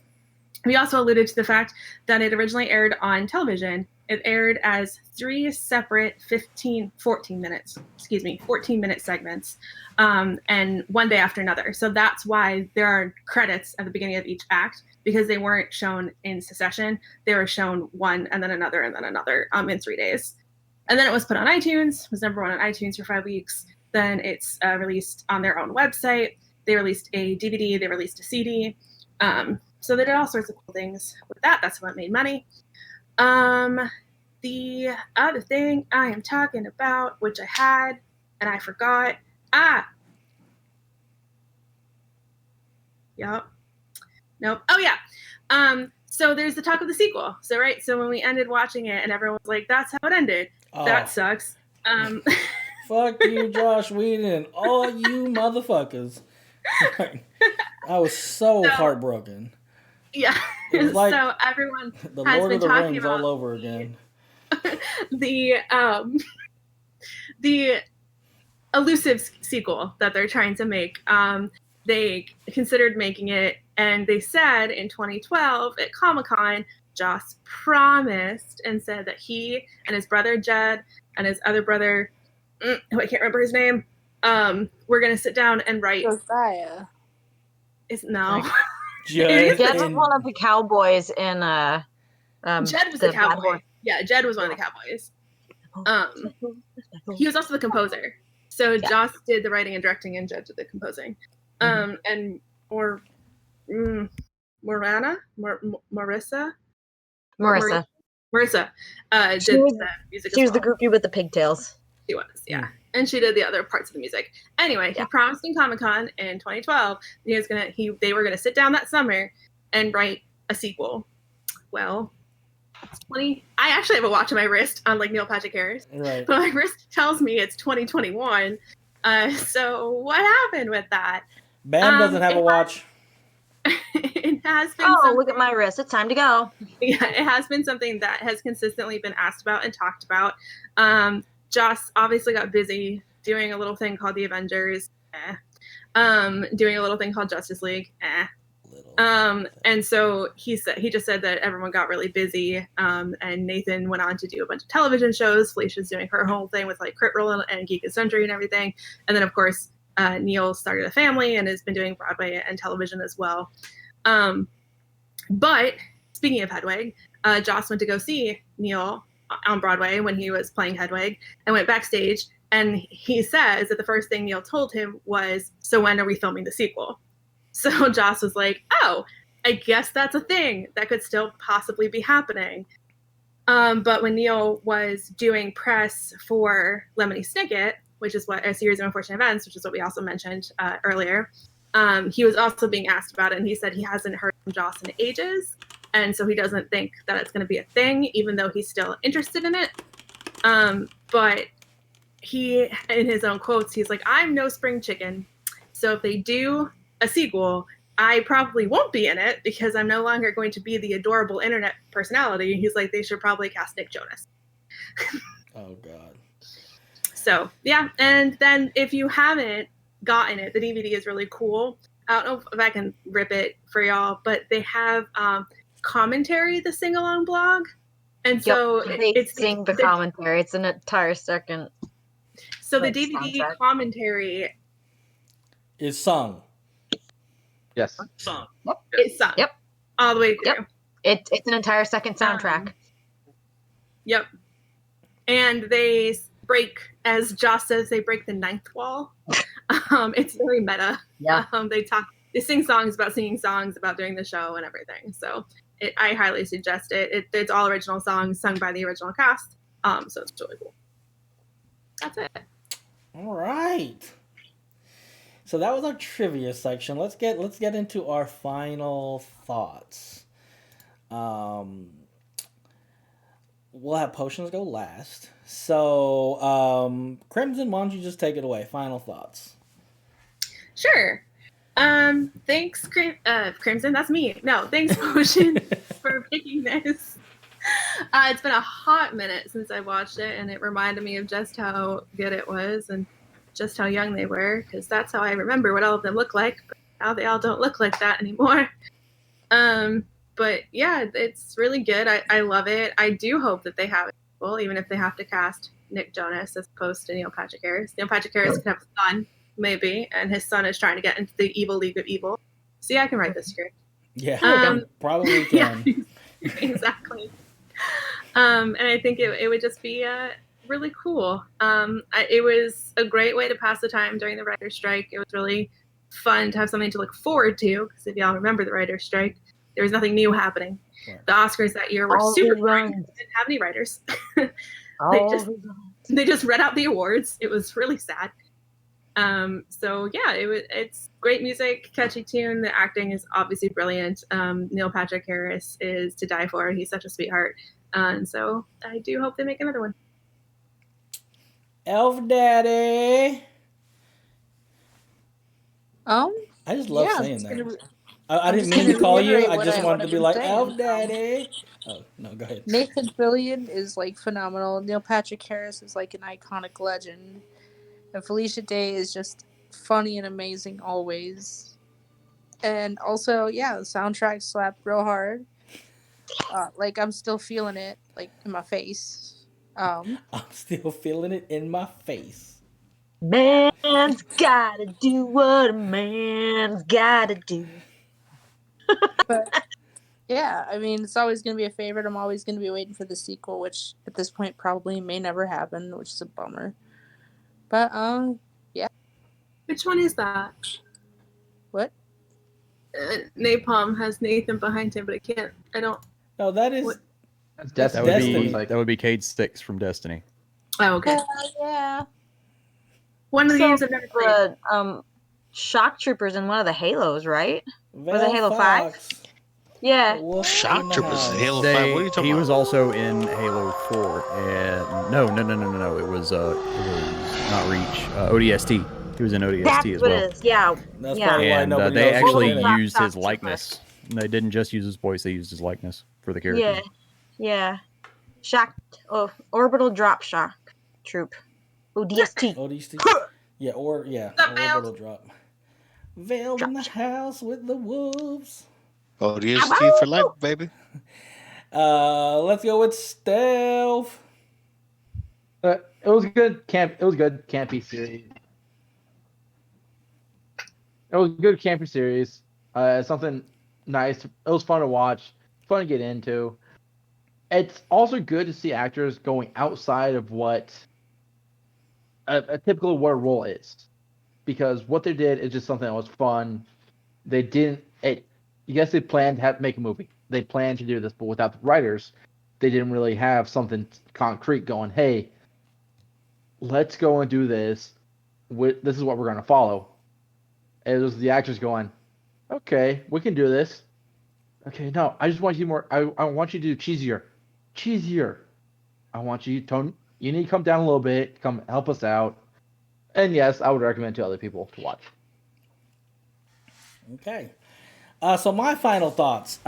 We also alluded to the fact that it originally aired on television. It aired as 3 separate 14-minute segments, and one day after another. So that's why there are credits at the beginning of each act, because they weren't shown in succession. They were shown one and then another and then another in 3 days. And then it was put on iTunes, was number 1 on iTunes for 5 weeks. Then it's released on their own website. They released a DVD, they released a CD. So they did all sorts of cool things with that. That's what made money. The other thing I am talking about, which I had and I forgot. Yep. Nope. Oh yeah. So there's the talk of the sequel. So when we ended watching it and everyone was like, that's how it ended. Oh. That sucks. Fuck you, Joss Whedon. All you motherfuckers. I was so heartbroken. Yeah. It was like so everyone the has Lord been of the talking Rings about all over again. the elusive sequel that they're trying to make. They considered making it, and they said in 2012 at Comic-Con, Joss promised and said that he and his brother Jed and his other brother, who I can't remember his name, we're gonna sit down and write. Josiah. No. Jed Jed's and- one of the cowboys in Jed was the the Bad cowboy. Horse. Yeah, Jed was one of the cowboys. He was also the composer. So Joss did the writing and directing, and Jed did the composing. And Maurissa She did was- the music. She as was the well. groupie with the pigtails. She was, yeah. And she did the other parts of the music. Anyway, he promised in Comic-Con in 2012 that they were gonna sit down that summer and write a sequel. Well, I actually have a watch on my wrist on like Neil Patrick Harris. Right. But my wrist tells me it's 2021. So what happened with that? Bam doesn't have a watch. It has been Look at my wrist. It's time to go. Yeah, it has been something that has consistently been asked about and talked about. Joss obviously got busy doing a little thing called the Avengers, doing a little thing called Justice League, and so he just said that everyone got really busy, and Nathan went on to do a bunch of television shows. Felicia's doing her whole thing with like Crit Role and Geek of Century and everything, and then of course Neil started a family and has been doing Broadway and television as well. But speaking of Hedwig, Joss went to go see Neil on Broadway when he was playing Hedwig and went backstage, and he says that the first thing Neil told him was, "So when are we filming the sequel?" So Joss was like, "Oh, I guess that's a thing that could still possibly be happening." But when Neil was doing press for Lemony Snicket, which is what a series of unfortunate events, which is what we also mentioned earlier, he was also being asked about it, and he said he hasn't heard from Joss in ages, and so he doesn't think that it's going to be a thing, even though he's still interested in it. But he, in his own quotes, he's like, "I'm no spring chicken, so if they do a sequel, I probably won't be in it because I'm no longer going to be the adorable internet personality." He's like, "They should probably cast Nick Jonas." Oh God. So yeah, and then if you haven't gotten it, the DVD is really cool. I don't know if I can rip it for y'all, but they have commentary, the sing-along blog, and so they sing the commentary. It's an entire second. So the DVD soundtrack. commentary is sung. Yes. It's sung. Yep. All the way through. Yep. It's an entire second soundtrack. Yep. And they break, as Joss says, they break the ninth wall. It's very meta. Yeah. They sing songs about singing songs about doing the show and everything. So I highly suggest it. It's all original songs sung by the original cast. So it's really cool. That's it. All right. So that was our trivia section. Let's get into our final thoughts. We'll have Potions go last. So, Crimson, why don't you just take it away? Final thoughts. Sure. Thanks, Crimson. That's me. No, thanks, Potion, for picking this. It's been a hot minute since I watched it, and it reminded me of just how good it was and just how young they were, because that's how I remember what all of them look like. But now they all don't look like that anymore. But yeah, it's really good. I love it. I do hope that they have it, well, even if they have to cast Nick Jonas as opposed to Neil Patrick Harris. Neil Patrick Harris could have a son, maybe, and his son is trying to get into the evil League of Evil. See, I can write this script. Yeah, probably can. Yeah, exactly. And I think it would just be really cool. It was a great way to pass the time during the writer's strike. It was really fun to have something to look forward to, because if y'all remember the writer's strike, there was nothing new happening. Right. The Oscars that year were super boring. They didn't have any writers. They just read out the awards. It was really sad. So yeah, it's great music, catchy tune. The acting is obviously brilliant. Neil Patrick Harris is to die for. He's such a sweetheart. And so I do hope they make another one. Elf Daddy. I just love saying that. I didn't mean to call you. I just wanted to be like, Elf Daddy. Oh, no, go ahead. Nathan Fillion is, like, phenomenal. Neil Patrick Harris is, like, an iconic legend. And Felicia Day is just funny and amazing always. And also, yeah, the soundtrack slapped real hard. Like, I'm still feeling it, like, in my face. I'm still feeling it in my face. Man's gotta do what a man's gotta do. But yeah, I mean, it's always going to be a favorite. I'm always going to be waiting for the sequel, which at this point probably may never happen, which is a bummer. But yeah. Which one is that? What? Napalm has Nathan behind him, but I don't. No, that is. What? That's That would Destiny. be Looks like. that would be Cade Six from Destiny. Oh, okay. Yeah. One of the So games I've never played. the shock troopers in one of the Halos, right? Was it Halo Fox. 5? Yeah. Wolf Shock in the Troopers house. in Halo 5. What are you talking He about? was also in Halo 4, and no. It was not Reach. ODST. He was in ODST That's as what well. it is. Yeah. That's Yeah. probably why And nobody they knows actually who's in it. used his likeness. They didn't just use his voice; they used his likeness for the character. Yeah. Yeah. Shock. Oh, orbital drop shock troop. ODST. ODST. Yeah, Veiled? orbital drop. Veiled in the house with the wolves. ODST for life, baby. Let's go with Stealth. It was good. It was good. Campy series. It was a good campy series. Something nice. It was fun to watch. Fun to get into. It's also good to see actors going outside of what a typical war role is, because what they did is just something that was fun. They didn't. Yes, they planned to make a movie. They planned to do this, but without the writers, they didn't really have something concrete going. Hey, let's go and do this. This is what we're going to follow. It was the actors going, okay, we can do this. Okay, no, I just want you more. I want you to do cheesier. I want you to you need to come down a little bit, come help us out. And yes, I would recommend to other people to watch. Okay. So my final thoughts.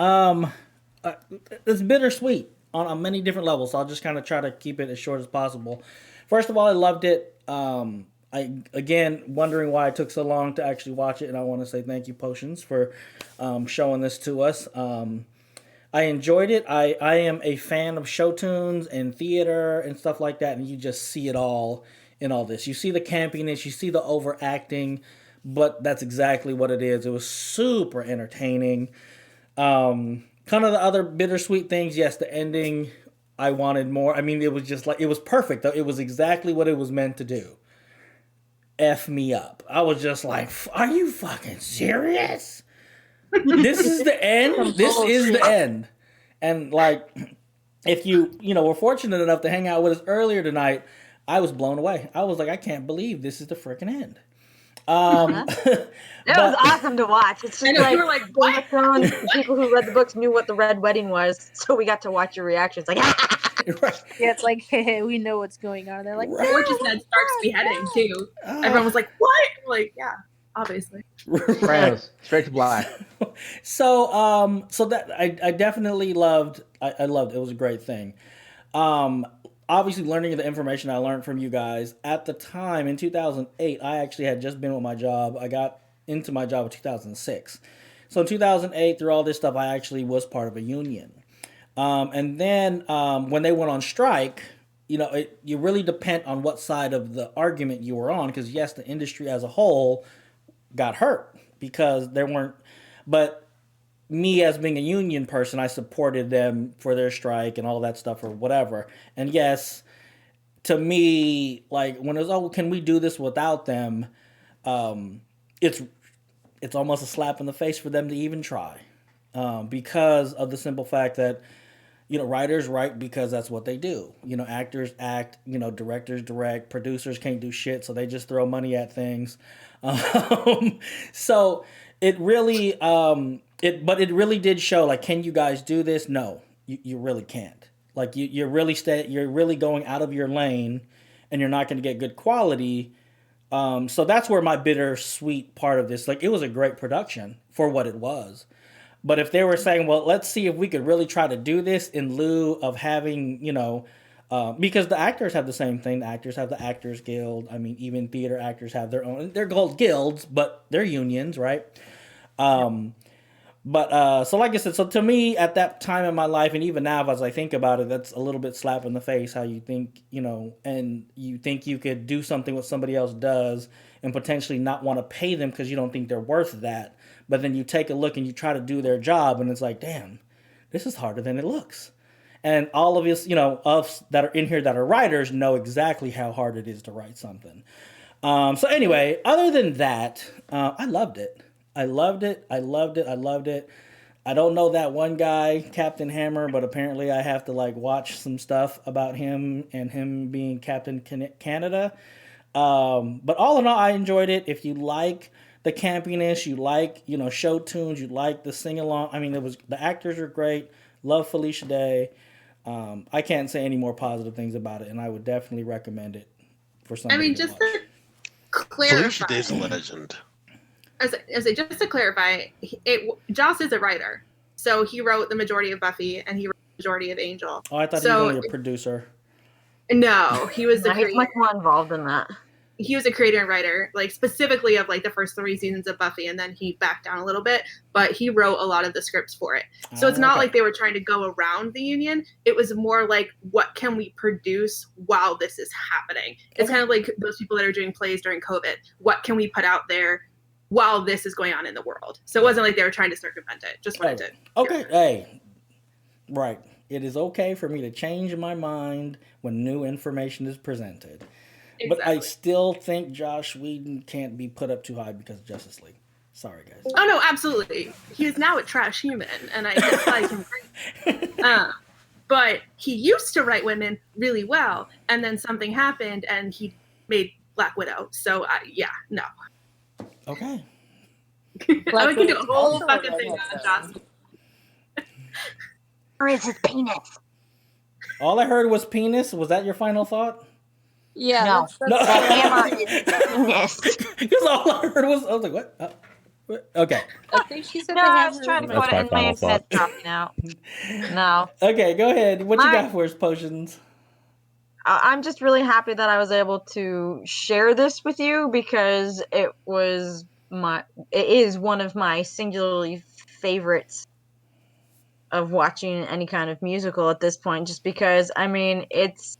It's bittersweet on many different levels. So I'll just kind of try to keep it as short as possible. First of all, I loved it. I again wondering why it took so long to actually watch it, and I want to say thank you, Potions, for showing this to us. I enjoyed it. I am a fan of show tunes and theater and stuff like that, and you just see it all in all this. You see the campiness, you see the overacting, but that's exactly what it is. It was super entertaining. Kind of the other bittersweet things, yes, the ending, I wanted more. I mean, it was just like, it was perfect, though. It was exactly what it was meant to do. F me up. I was just like, are you fucking serious? This is the end? This is the end. And like, if you were fortunate enough to hang out with us earlier tonight, I was blown away. I was like, I can't believe this is the freaking end. It was awesome to watch. It's just like, you were like, what? People who read the books knew what the Red Wedding was, so we got to watch your reactions. Like, Right. Yeah, it's like, hey, we know what's going on. They're like, Right. Or just had Stark's beheading too. Everyone was like, "What?" Like, yeah, obviously. Sopranos, straight to black. So that I definitely loved. I loved it. It was a great thing. Obviously, learning the information I learned from you guys at the time in 2008. I actually had just been with my job. I got into my job in 2006. So in 2008, through all this stuff, I actually was part of a union. And then when they went on strike, you really depend on what side of the argument you were on, because yes, the industry as a whole got hurt because there weren't, but me as being a union person, I supported them for their strike and all that stuff or whatever. And yes, to me, like when it was, oh, can we do this without them? It's almost a slap in the face for them to even try, because of the simple fact that, writers write because that's what they do. Actors act, directors direct, producers can't do shit, so they just throw money at things. So it really, but it really did show, like, can you guys do this? No, you really can't. Like, you're really going out of your lane, and you're not going to get good quality. So that's where my bittersweet part of this, like, it was a great production for what it was. But if they were saying, well, let's see if we could really try to do this in lieu of having, because the actors have the same thing. The actors have the Actors Guild. I mean, even theater actors have their own. They're called guilds, but they're unions, right? But so like I said, so to me at that time in my life, and even now as I think about it, that's a little bit slap in the face. How you think, and you think you could do something what somebody else does, and potentially not want to pay them because you don't think they're worth that. But then you take a look and you try to do their job, and it's like, damn, this is harder than it looks. And all of us, us that are in here that are writers know exactly how hard it is to write something. So anyway, other than that, I loved it. I loved it. I loved it. I loved it. I don't know that one guy, Captain Hammer, but apparently I have to watch some stuff about him and him being Captain Canada. But all in all, I enjoyed it. If you like the campiness, you like show tunes, you like the sing along. I mean, the actors are great. Love Felicia Day. I can't say any more positive things about it, and I would definitely recommend it for somebody to watch. To clarify, Felicia Day's a legend. Just to clarify, Joss is a writer, so he wrote the majority of Buffy and he wrote the majority of Angel. Oh, I thought he was only a producer. No, he was the creator. He's much more involved in that. He was a creator and writer, specifically of the first 3 seasons of Buffy, and then he backed down a little bit, but he wrote a lot of the scripts for it. So it's not like they were trying to go around the union. It was more like, what can we produce while this is happening? It's kind of like those people that are doing plays during COVID. What can we put out there while this is going on in the world? So it wasn't like they were trying to circumvent it. Just wanted to. Okay, hey, right. It is okay for me to change my mind when new information is presented. Exactly. But I still think Joss Whedon can't be put up too high because of Justice League. Sorry, guys. Oh, no, absolutely. He is now a trash human, and I dislike him. But he used to write women really well, and then something happened, and he made Black Widow. So, yeah, no. Okay. We can do a whole fucking thing on Joss. Or is his penis? All I heard was penis. Was that your final thought? Yeah. No. No. The hammer is penis. Because all I heard was, I was like, what? Okay. I think she said No, the I hammer was trying to is put That's it my in my final head thought. dropping out. No. Okay, go ahead. What you got for us, Potions? I'm just really happy that I was able to share this with you because it is one of my singularly favorites of watching any kind of musical at this point, just because it's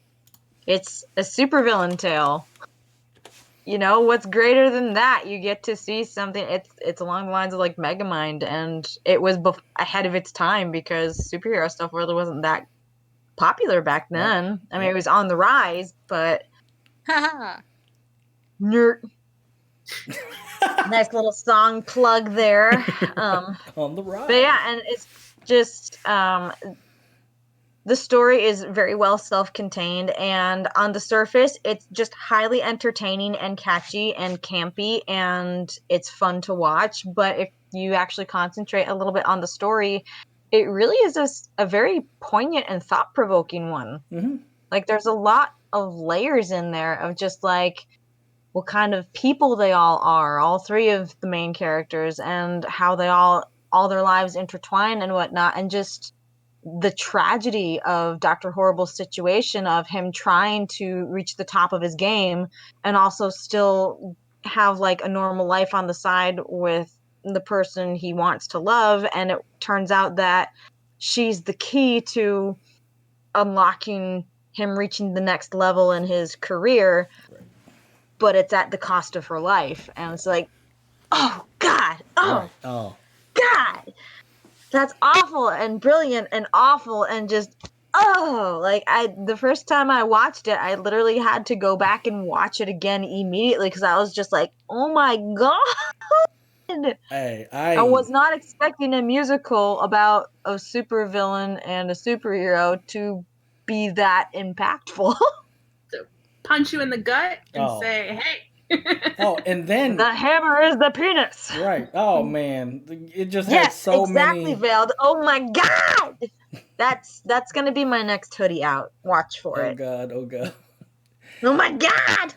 a supervillain tale. What's greater than that? You get to see something. It's along the lines of Megamind, and it was ahead of its time because superhero stuff really wasn't that popular back then. I mean, it was on the rise, but nerd. Nice little song plug there. On the rise. But yeah, and it's just the story is very well self-contained, and on the surface, it's just highly entertaining and catchy and campy, and it's fun to watch. But if you actually concentrate a little bit on the story, it really is a very poignant and thought-provoking one. Mm-hmm. There's a lot of layers in there of just what kind of people they all are, all 3 of the main characters, and how they all their lives intertwine and whatnot, and just the tragedy of Dr. Horrible's situation of him trying to reach the top of his game and also still have a normal life on the side with the person he wants to love, and it turns out that she's the key to unlocking him reaching the next level in his career, but it's at the cost of her life. And it's oh God, God, that's awful and brilliant and awful and just the first time I watched it, I literally had to go back and watch it again immediately because I was just oh my God. Hey, I was not expecting a musical about a supervillain and a superhero to be that impactful. So punch you in the gut and say, hey. And then the hammer is the penis. Right. Oh man, it just has so exactly, many. Veiled. Oh my God, that's gonna be my next hoodie out. Watch for it. Oh God. Oh my God.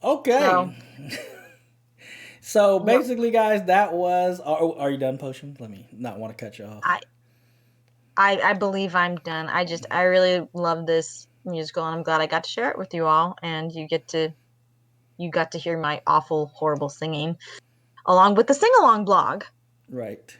Okay. So basically, guys, that was. Are you done, Potion? Let me not want to cut you off. I believe I'm done. I really love this musical, and I'm glad I got to share it with you all, and you got to hear my awful, horrible singing. along with the sing-along blog. Right.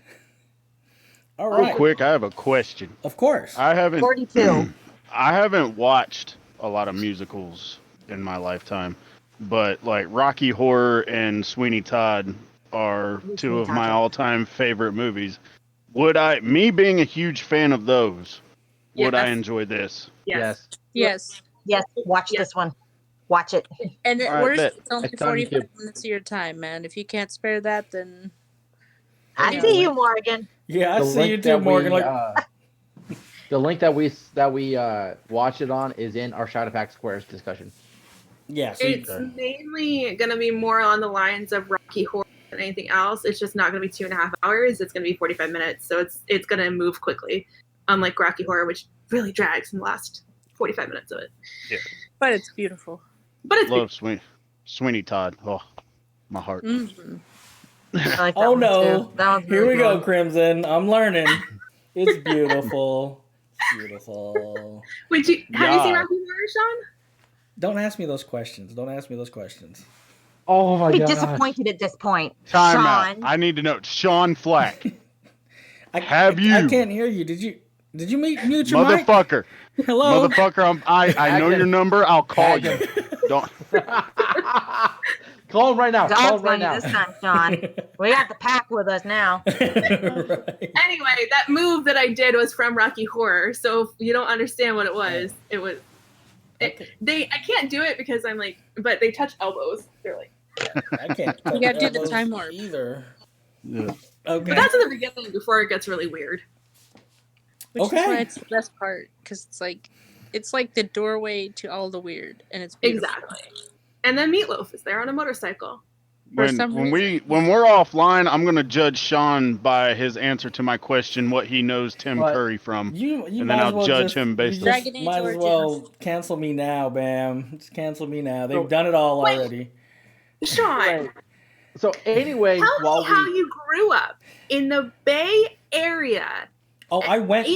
All Real right. quick, I have a question. Of course. I haven't 42. I haven't watched a lot of musicals in my lifetime, but like Rocky Horror and Sweeney Todd are two of my all-time favorite movies. Me being a huge fan of those, would I enjoy this? Yes. Yes. Yes, watch this one. Watch it. And All right, worst, bet. it's only It's on 45 YouTube. minutes of your time, man. If you can't spare that, then I see you, Morgan. Yeah, I The see link you too, that Morgan. we, Like, the link that we watch it on is in our Shadow Pack Squares discussion. yeah. So It's mainly going to be more on the lines of Rocky Horror than anything else. It's just not going to be 2.5 hours. It's going to be 45 minutes. So it's going to move quickly, unlike Rocky Horror, which really drags in the last 45 minutes of it. Yeah. but it's beautiful. But it's Love Sweeney Todd. Oh, my heart. Mm-hmm. I like that oh one, no. too. That one's Here really we go, good. Crimson. I'm learning. It's beautiful. Beautiful. Have you seen God. Rocky Horror, Sean? Don't ask me those questions. Don't ask me those questions. Oh my Be god! disappointed at this point. Time Sean. out. I need to know. SeanFlac. I you? I can't hear you. Did you mute your mic? Motherfucker. Hello. Motherfucker, I know your number. I'll call you. Don't. Call him right now. Call God's him right on you now. this time, Sean. We got the pack with us now. Right. Anyway, that move that I did was from Rocky Horror. So if you don't understand what it was, I can't do it because I'm like, but they touch elbows. They're like, I can't. You gotta do the elbows time warp. either. Yeah. Okay. but that's in the beginning before it gets really weird. Which Okay. is why it's the best part, because it's like the doorway to all the weird, and it's beautiful. Exactly. And then Meatloaf is there on a motorcycle. For some When reason. we're offline, I'm gonna judge Sean by his answer to my question, what he knows Tim What? Curry from. You And might then as I'll well judge just, him based you on- just Dragon Age might as Origins. well cancel me now, Bam. Just cancel me now. They've So- done it all Wait. already. Sean, Right. So anyway, tell while me how we you grew up in the Bay Area. Oh, I went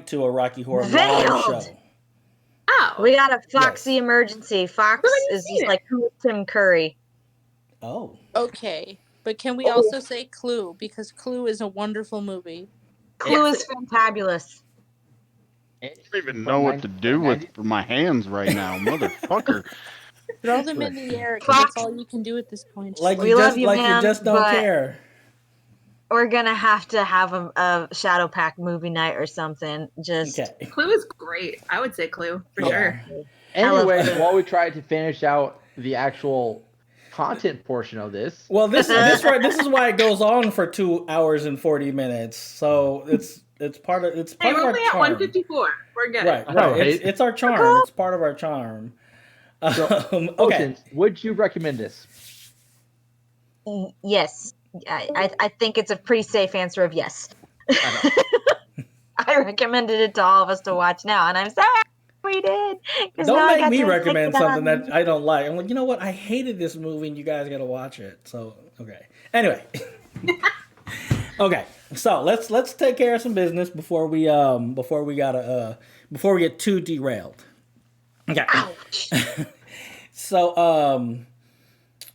to a Rocky Horror live Veiled. show. Oh, We got a Foxy emergency. Fox Where have you is seen just it? like, who is Tim Curry? Oh. Okay, but can we also say Clue? Because Clue is a wonderful movie. Clue Yes. is fantabulous. I don't even know what to do with my hands right now, motherfucker. Throw them in the air, because Fox. that's all you can do at this point. Like We you love just you, like man, you just don't but- care. We're gonna have to have a Shadow Pack movie night or something. Just Okay. Clue is great. I would say Clue for Yeah. sure. anyway, Hello. while we try to finish out the actual content portion of this, Well, this is why it goes on for 2 hours and 40 minutes. So it's part of Hey, our we're only at charm. 154. We're good. Right. Right. It's our charm. It's part of our charm. Okay. Potions, would you recommend this? yes, I think it's a pretty safe answer of yes. I recommended it to all of us to watch now, and I'm sorry we did. 'cause now Don't I make got me to recommend stick it something on. that I don't like. I'm like, you know what? I hated this movie, and you guys got to watch it. So okay. Anyway. Okay. So let's take care of some business before we get too derailed. Okay. Ouch. So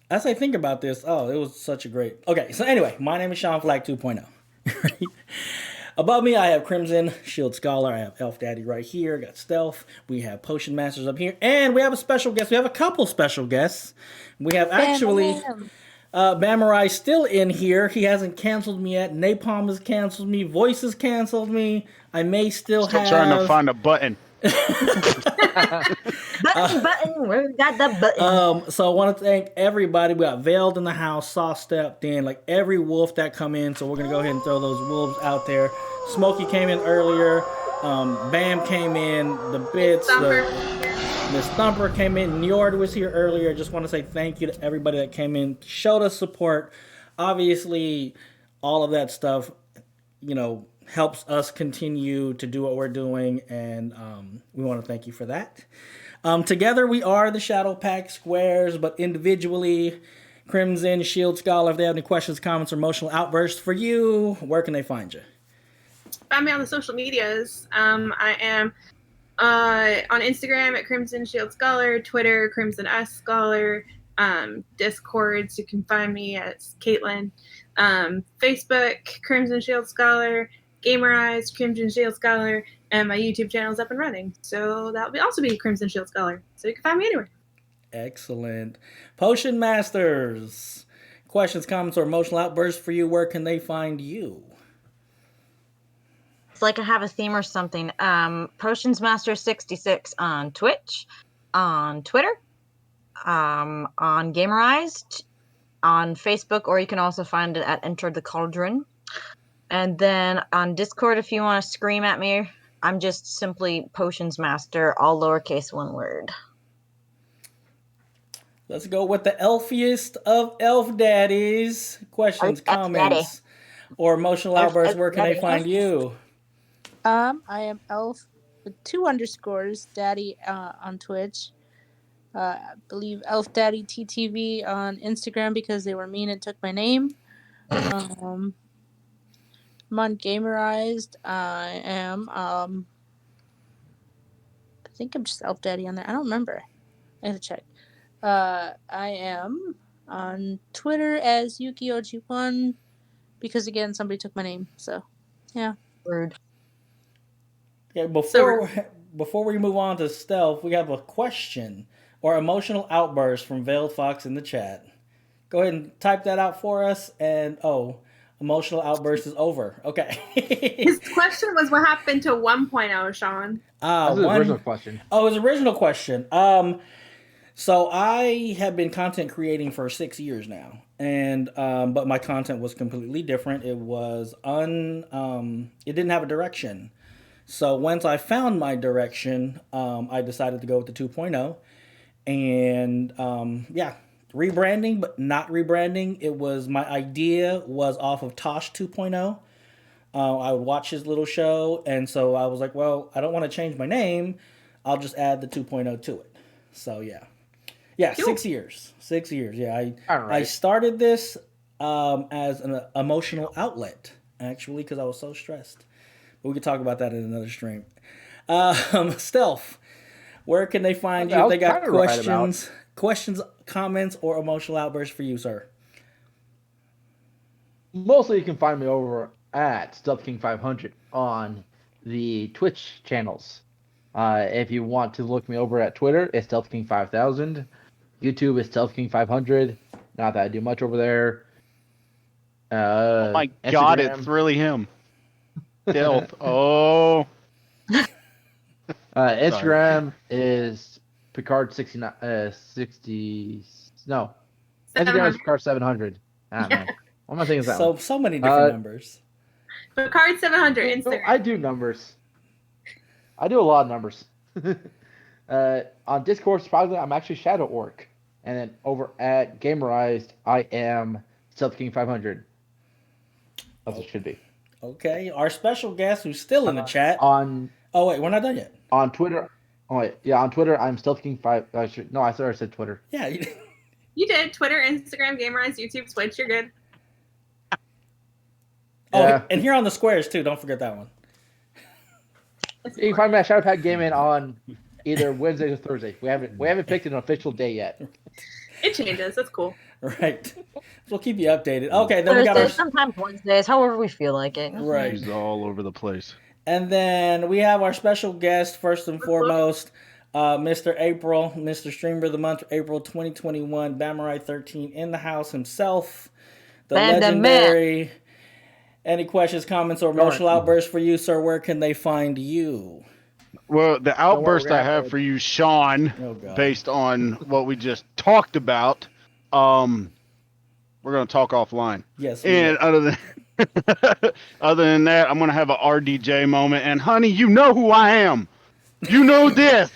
as I think about this, it was such a great. Okay. So anyway, my name is SeanFlac 2.0. Right? Above me, I have CrimsonShieldScholar. I have Elf Daddy right here. Got Stealth. We have Potionsmasters up here. And we have a special guest. We have a couple special guests. We have actually Bamarai's still in here. He hasn't canceled me yet. Napalm has canceled me. Voice has canceled me. I may still have... trying to find a button. Button, we got the button. So I want to thank everybody. We got Veiled in the house, Saw stepped in, like every wolf that come in. So we're gonna go ahead and throw those wolves out there. Smokey came in earlier. Bam came in. The Bits, Miss Thumper came in. Njord was here earlier. Just want to say thank you to everybody that came in, showed us support. Obviously, all of that stuff, helps us continue to do what we're doing, and we want to thank you for that. Together we are the Shadow Pack Squares, but individually, Crimson Shield Scholar, if they have any questions, comments, or emotional outbursts for you, where can they find you? Find me on the social medias. I am on Instagram at Crimson Shield Scholar, Twitter, Crimson S Scholar. Discords, you can find me as Caitlin. Facebook, Crimson Shield Scholar. Gamerized, Crimson Shield Scholar, and my YouTube channel is up and running. So that will also be Crimson Shield Scholar. So you can find me anywhere. Excellent. Potion Masters. Questions, comments, or emotional outbursts for you. Where can they find you? It's like I have a theme or something. Potionsmaster66 on Twitch, on Twitter, on Gamerized, on Facebook, or you can also find it at Enter the Cauldron. And then on Discord, if you want to scream at me, I'm just simply Potionsmaster, all lowercase, one word. Let's go with the elfiest of elf daddies. Questions, comments, or emotional outbursts. Where can they find you? I am Elf with 2 underscores, Daddy on Twitch. I believe Elf Daddy TTV on Instagram because they were mean and took my name. I'm on Gamerized. I am I think I'm just Elf Daddy on there. I don't remember. I have to check. I am on Twitter as YukiOG1 because again somebody took my name. So yeah. Rude. Yeah, before we move on to stealth, we have a question or emotional outburst from Veiled Fox in the chat. Go ahead and type that out for us. And emotional outburst is over. Okay. His question was, what happened to 1.0, Sean? That's the original question. Oh, it was original question. So I have been content creating for 6 years now, and but my content was completely different. It was it didn't have a direction. So once I found my direction, I decided to go with the 2.0, and rebranding, but not rebranding. It was my idea was off of Tosh 2.0. I would watch his little show, and so I was like, well, I don't want to change my name. I'll just add the 2.0 to it. So yeah. Yeah, 6 years. 6 years. Yeah, I started this as an emotional outlet, actually, because I was so stressed. But we could talk about that in another stream. Stealth, where can they find you if they got questions, comments, or emotional outbursts for you, sir? Mostly you can find me over at StealthKing 500 on the Twitch channels. If you want to look me over at Twitter, it's StealthKing 5000. YouTube is StealthKing 500. Not that I do much over there. Oh my Instagram. God, it's really him. Stealth. Oh. Instagram is Picard69. 60. No. Instagram is Picard 700. Ah, man. What am I thinking? So many different numbers. Picard 700 Instagram. I do numbers. I do a lot of numbers. On Discord, surprisingly, I'm actually Shadow Orc. And then over at Gamerized, I am StealthKing 500. As it should be. Okay. Our special guest, who's still in the chat. Oh, wait, we're not done yet. On Twitter. Oh, wait. Yeah, on Twitter, I'm StealthKing 5. I thought I said Twitter. Yeah. You did. Twitter, Instagram, Gamerized, YouTube, Twitch. You're good. Oh, and here on the squares, too. Don't forget that one. You can find me at Shadowpack Gaming on either Wednesdays or Thursday. We haven't picked an official day yet. It changes. That's cool. Right. So we'll keep you updated. Okay, then we got our sometimes Wednesdays, however we feel like it. Right. He's all over the place. And then we have our special guest, first and foremost, Mr. April, Mr. Streamer of the Month, April 2021, Bamarite 13 in the house himself, the legendary. Any questions, comments, or emotional outbursts for you, sir? Where can they find you? Well, the outburst I have for you, Sean, based on what we just talked about, we're going to talk offline. Yes. And other than that, I'm going to have a RDJ moment. And honey, you know who I am. You know this.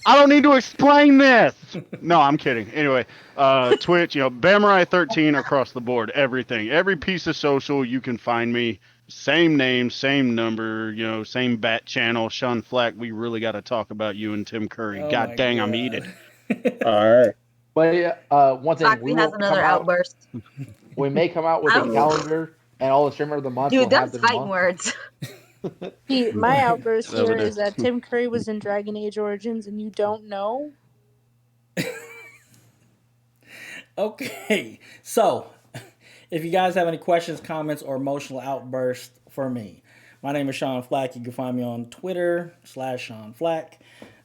I don't need to explain this. No, I'm kidding. Anyway, Twitch, Bamarite 13 across the board, everything. Every piece of social, you can find me. Same name, same number, same bat channel. SeanFlac, we really got to talk about you and Tim Curry. God dang, I'm eating. All right. But one thing, we has another outburst. We may come out with a calendar and all the streamer of the month. Dude, that's fighting words. My outburst here is that Tim Curry was in Dragon Age Origins and you don't know. Okay, so if you guys have any questions, comments, or emotional outbursts for me, my name is SeanFlac. You can find me on Twitter /SeanFlac.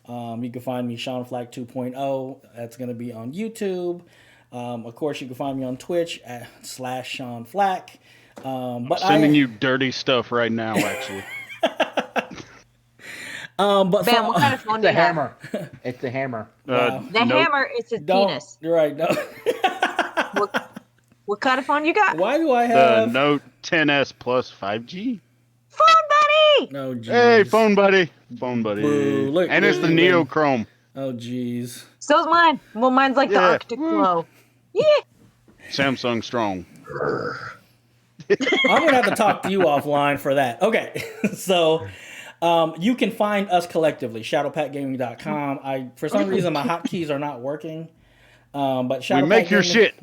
You can find me SeanFlac 2.0. That's going to be on YouTube. Of course, you can find me on Twitch at /SeanFlac. But Sending you dirty stuff right now, actually. But Bam, what kind of phone It's do a you have? hammer. It's a hammer. Wow. The Nope. hammer is his Don't. penis. You're right. No. What kind of phone you got? Why do I The have Note 10s Plus 5G. Phone buddy! No, jeez. Hey, phone buddy. Phone buddy. Boo, look, And it's the boo. Neochrome. Oh, jeez. So's mine. Well, mine's like the Yeah. Arctic Glow. Yeah. Samsung Strong. I'm gonna have to talk to you offline for that. Okay, so you can find us collectively, shadowpackgaming.com. For some reason my hotkeys are not working, but We make your shit.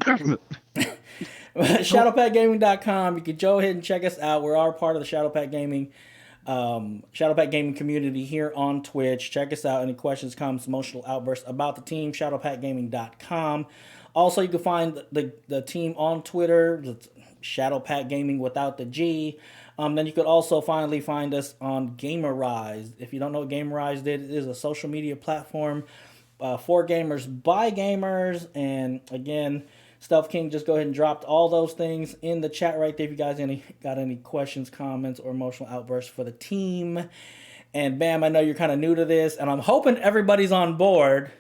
shadowpackgaming.com. You can go ahead and check us out. We are part of the Shadowpack Gaming community here on Twitch. Check us out. Any questions, comments, emotional outbursts about the team, shadowpackgaming.com. Also, you can find the team on Twitter, Shadowpack Gaming without the G. Then you could also finally find us on Gamerized. If you don't know what Gamerized is, it is a social media platform for gamers by gamers. And again, StealthKing just go ahead and dropped all those things in the chat right there. If you guys got any questions, comments, or emotional outbursts for the team. And Bam, I know you're kind of new to this, and I'm hoping everybody's on board.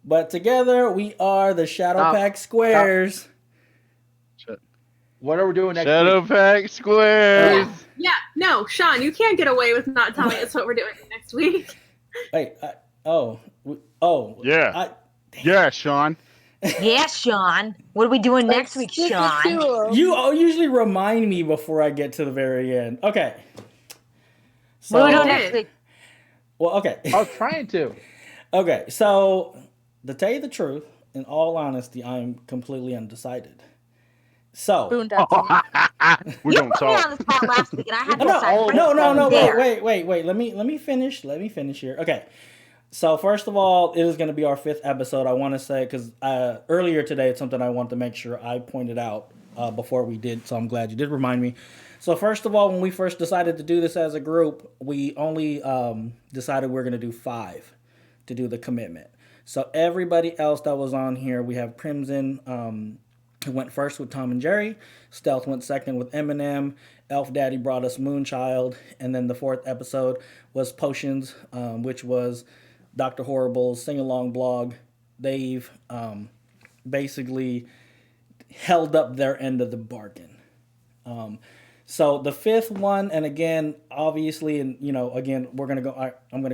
But together we are the Shadowpack Squares. What are we doing next week? Shadowpack Squares. Yeah, no, Sean, you can't get away with not telling us what we're doing next week. Wait, Yeah. Yeah, Sean. Yes, Sean. What are we doing next week, Sean? You usually remind me before I get to the very end. Okay. So, What are we doing next week? well, okay. I was trying to. Okay, so to tell you the truth, in all honesty, I'm completely undecided. So Boondocking. We You don't put me on talk. the spot last week, and I had to no, decide no, there. wait. Let me finish. Let me finish here. Okay. So first of all, it is going to be our 5th episode. I want to say because earlier today, it's something I want to make sure I pointed out before we did. So I'm glad you did remind me. So first of all, when we first decided to do this as a group, we only decided we're going to do 5 to do the commitment. So everybody else that was on here, we have Crimson, who went first with Tom and Jerry. Stealth went second with Eminem. Elf Daddy brought us Moonchild. And then the 4th episode was Potions, which was Dr. Horrible's sing-along blog. They've basically held up their end of the bargain. So the 5th one, and again, obviously, and again, I'm gonna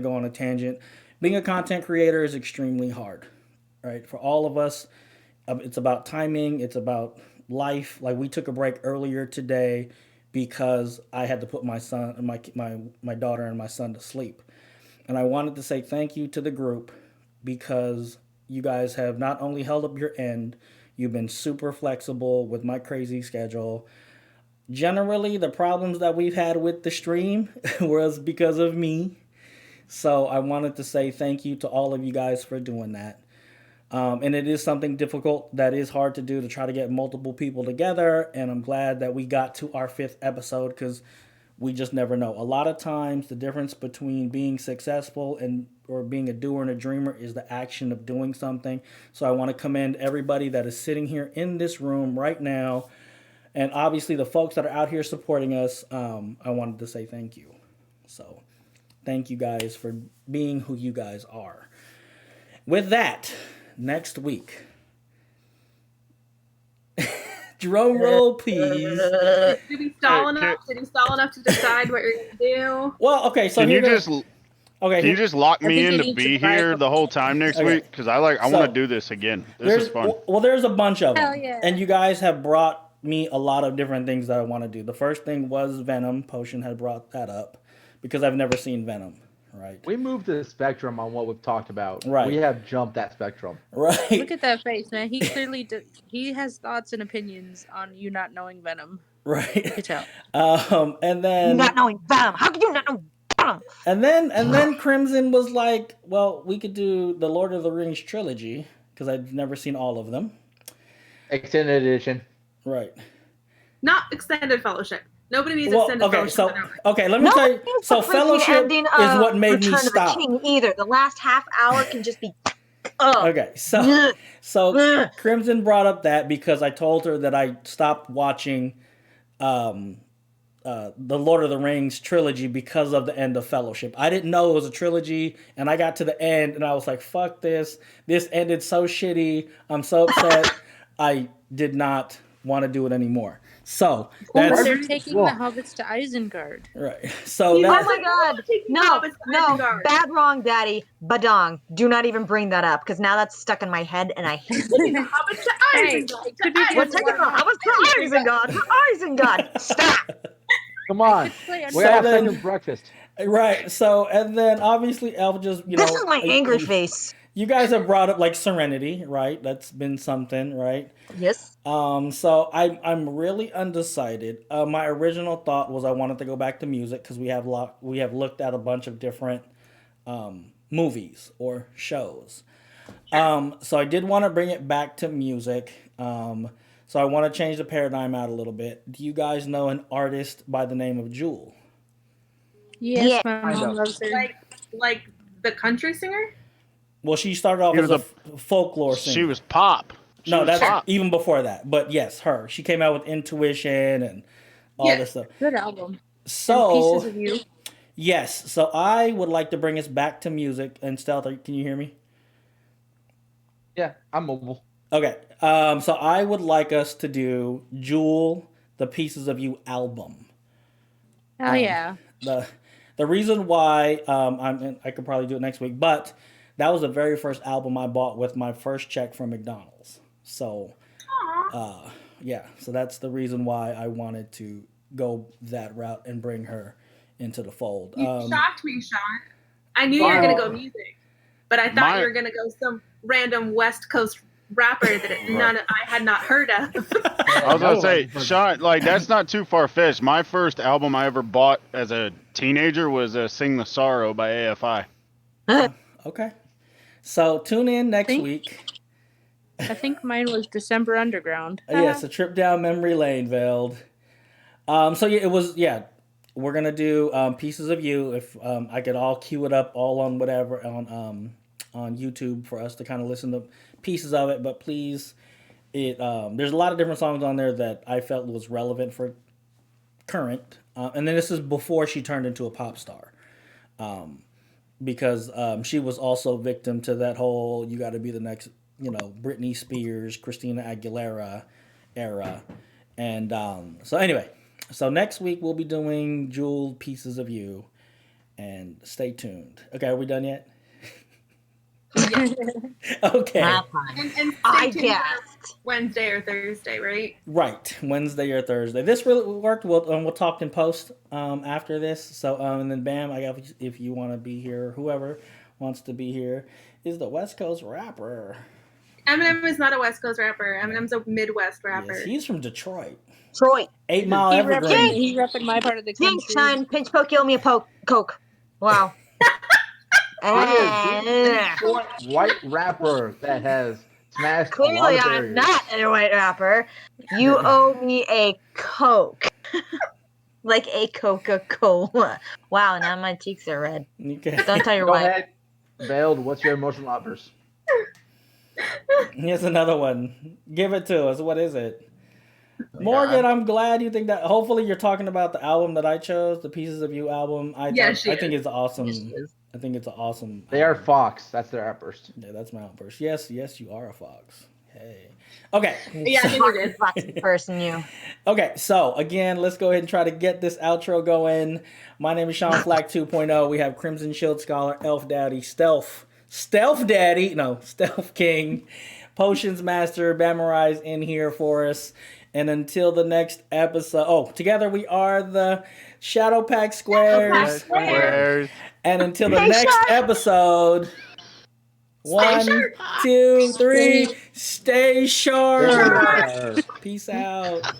go on a tangent. Being a content creator is extremely hard, right? For all of us, it's about timing. It's about life. Like we took a break earlier today because I had to put my son, my daughter, and my son to sleep. And I wanted to say thank you to the group because you guys have not only held up your end, you've been super flexible with my crazy schedule. Generally, the problems that we've had with the stream was because of me. So I wanted to say thank you to all of you guys for doing that. And it is something difficult that is hard to do, to try to get multiple people together. And I'm glad that we got to our 5th episode because we just never know. A lot of times the difference between being successful or being a doer and a dreamer is the action of doing something. So I want to commend everybody that is sitting here in this room right now. And obviously the folks that are out here supporting us, I wanted to say thank you. So thank you guys for being who you guys are. With that, next week. Drum roll, please. Did we stall enough? Did we stall enough to decide what you're gonna do? Well, okay. So Can you here just lock I me think in you to need be to buy here a the whole time next Okay. week? Because I want So, to do this again. This is fun. Well, there's a bunch of them. Hell yeah. And you guys have brought me a lot of different things that I want to do. The first thing was Venom. Potion had brought that up because I've never seen Venom, right? We moved the spectrum on what we've talked about. Right. We have jumped that spectrum. Right. Look at that face, man. He clearly he has thoughts and opinions on you not knowing Venom. You Right. could tell. And then Not knowing Venom. How could you not know Venom? and then Crimson was like, well, we could do the Lord of the Rings trilogy because I've never seen all of them. Extended edition. Right. Not extended fellowship. Nobody needs extended fellowship. Okay, let me tell you. So fellowship is what made me stop. Either the last half hour can just be. Okay, so Crimson brought up that because I told her that I stopped watching the Lord of the Rings trilogy because of the end of Fellowship. I didn't know it was a trilogy, and I got to the end, and I was like, fuck this. This ended so shitty. I'm so upset. I did not want to do it anymore. So that's they're taking the hobbits to Isengard. Right. So oh my god. No. Bad wrong, Daddy. Badong. Do not even bring that up because now that's stuck in my head and I hate it. Hobbits to Isengard. We're taking the hobbits to Isengard. Isengard. Stop. Come on. We have second breakfast. Right. So and then obviously Elf just This is my angry face. You guys have brought up like Serenity, right? That's been something, right? Yes. So I'm really undecided. My original thought was I wanted to go back to music because we have looked at a bunch of different movies or shows. So I did want to bring it back to music. So I want to change the paradigm out a little bit. Do you guys know an artist by the name of Jewel? Yes, my mom loves her. Like the country singer? Well, she started off as a folklore singer. She was pop. That's pop. Even before that. But yes, her. She came out with Intuition and all this stuff. Good album. So, and Pieces of You. Yes. So I would like to bring us back to music. And Stealth, can you hear me? Yeah, I'm mobile. Okay. So I would like us to do Jewel, the Pieces of You album. Oh, yeah. The reason why I could probably do it next week, but that was the very first album I bought with my first check from McDonald's. So, so that's the reason why I wanted to go that route and bring her into the fold. You shocked me, Sean. I knew you were going to go music, but I thought you were going to go some random West Coast rapper that I had not heard of. I was going to say, Sean, like, that's not too far-fetched. My first album I ever bought as a teenager was Sing the Sorrow by AFI. Okay. So tune in next week. I think mine was December Underground. Yes, a trip down memory lane, Veld. We're gonna do Pieces of You. If I could all cue it up all on whatever on YouTube for us to kind of listen to pieces of it. But please, there's a lot of different songs on there that I felt was relevant for current. And then this is before she turned into a pop star. Because she was also victim to that whole you got to be the next, Britney Spears, Christina Aguilera era. And so next week we'll be doing Jewel, Pieces of You, and stay tuned. Okay, are we done yet? Okay. And I guessed Wednesday or Thursday, right? Right, Wednesday or Thursday. This really worked. We'll talk in post after this. So and then Bam, I got if you want to be here, whoever wants to be here is the West Coast rapper. Eminem is not a West Coast rapper. Eminem's a Midwest rapper. Yes, he's from Detroit. 8 Mile Evergreen. He repping my part of the country. Pink shine, pinch poke, you owe me a Coke. Wow. White rapper that has smashed. Clearly, I'm not a white rapper. You owe me a Coke, like a Coca-Cola. Wow, now my cheeks are red. Okay. Don't tell your Go wife. ahead, Veiled. What's your emotional outburst? Here's another one. Give it to us. What is it? Morgan, I'm glad you think that. Hopefully, you're talking about the album that I chose, the Pieces of You album. I think it's awesome. I think it's an awesome. They are Fox. That's their outburst. Yeah, that's my outburst. Yes, you are a Fox. Hey. Okay. Yeah, I think we're good. Foxy person, you. Okay, so again, let's go ahead and try to get this outro going. My name is SeanFlac 2.0. We have Crimson Shield Scholar, Elf Daddy, StealthKing, Potionsmaster, Bamarise in here for us. And until the next episode, together we are the Shadow Pack Squares. And until the next episode, 1, 2, 3, stay sharp. Peace out.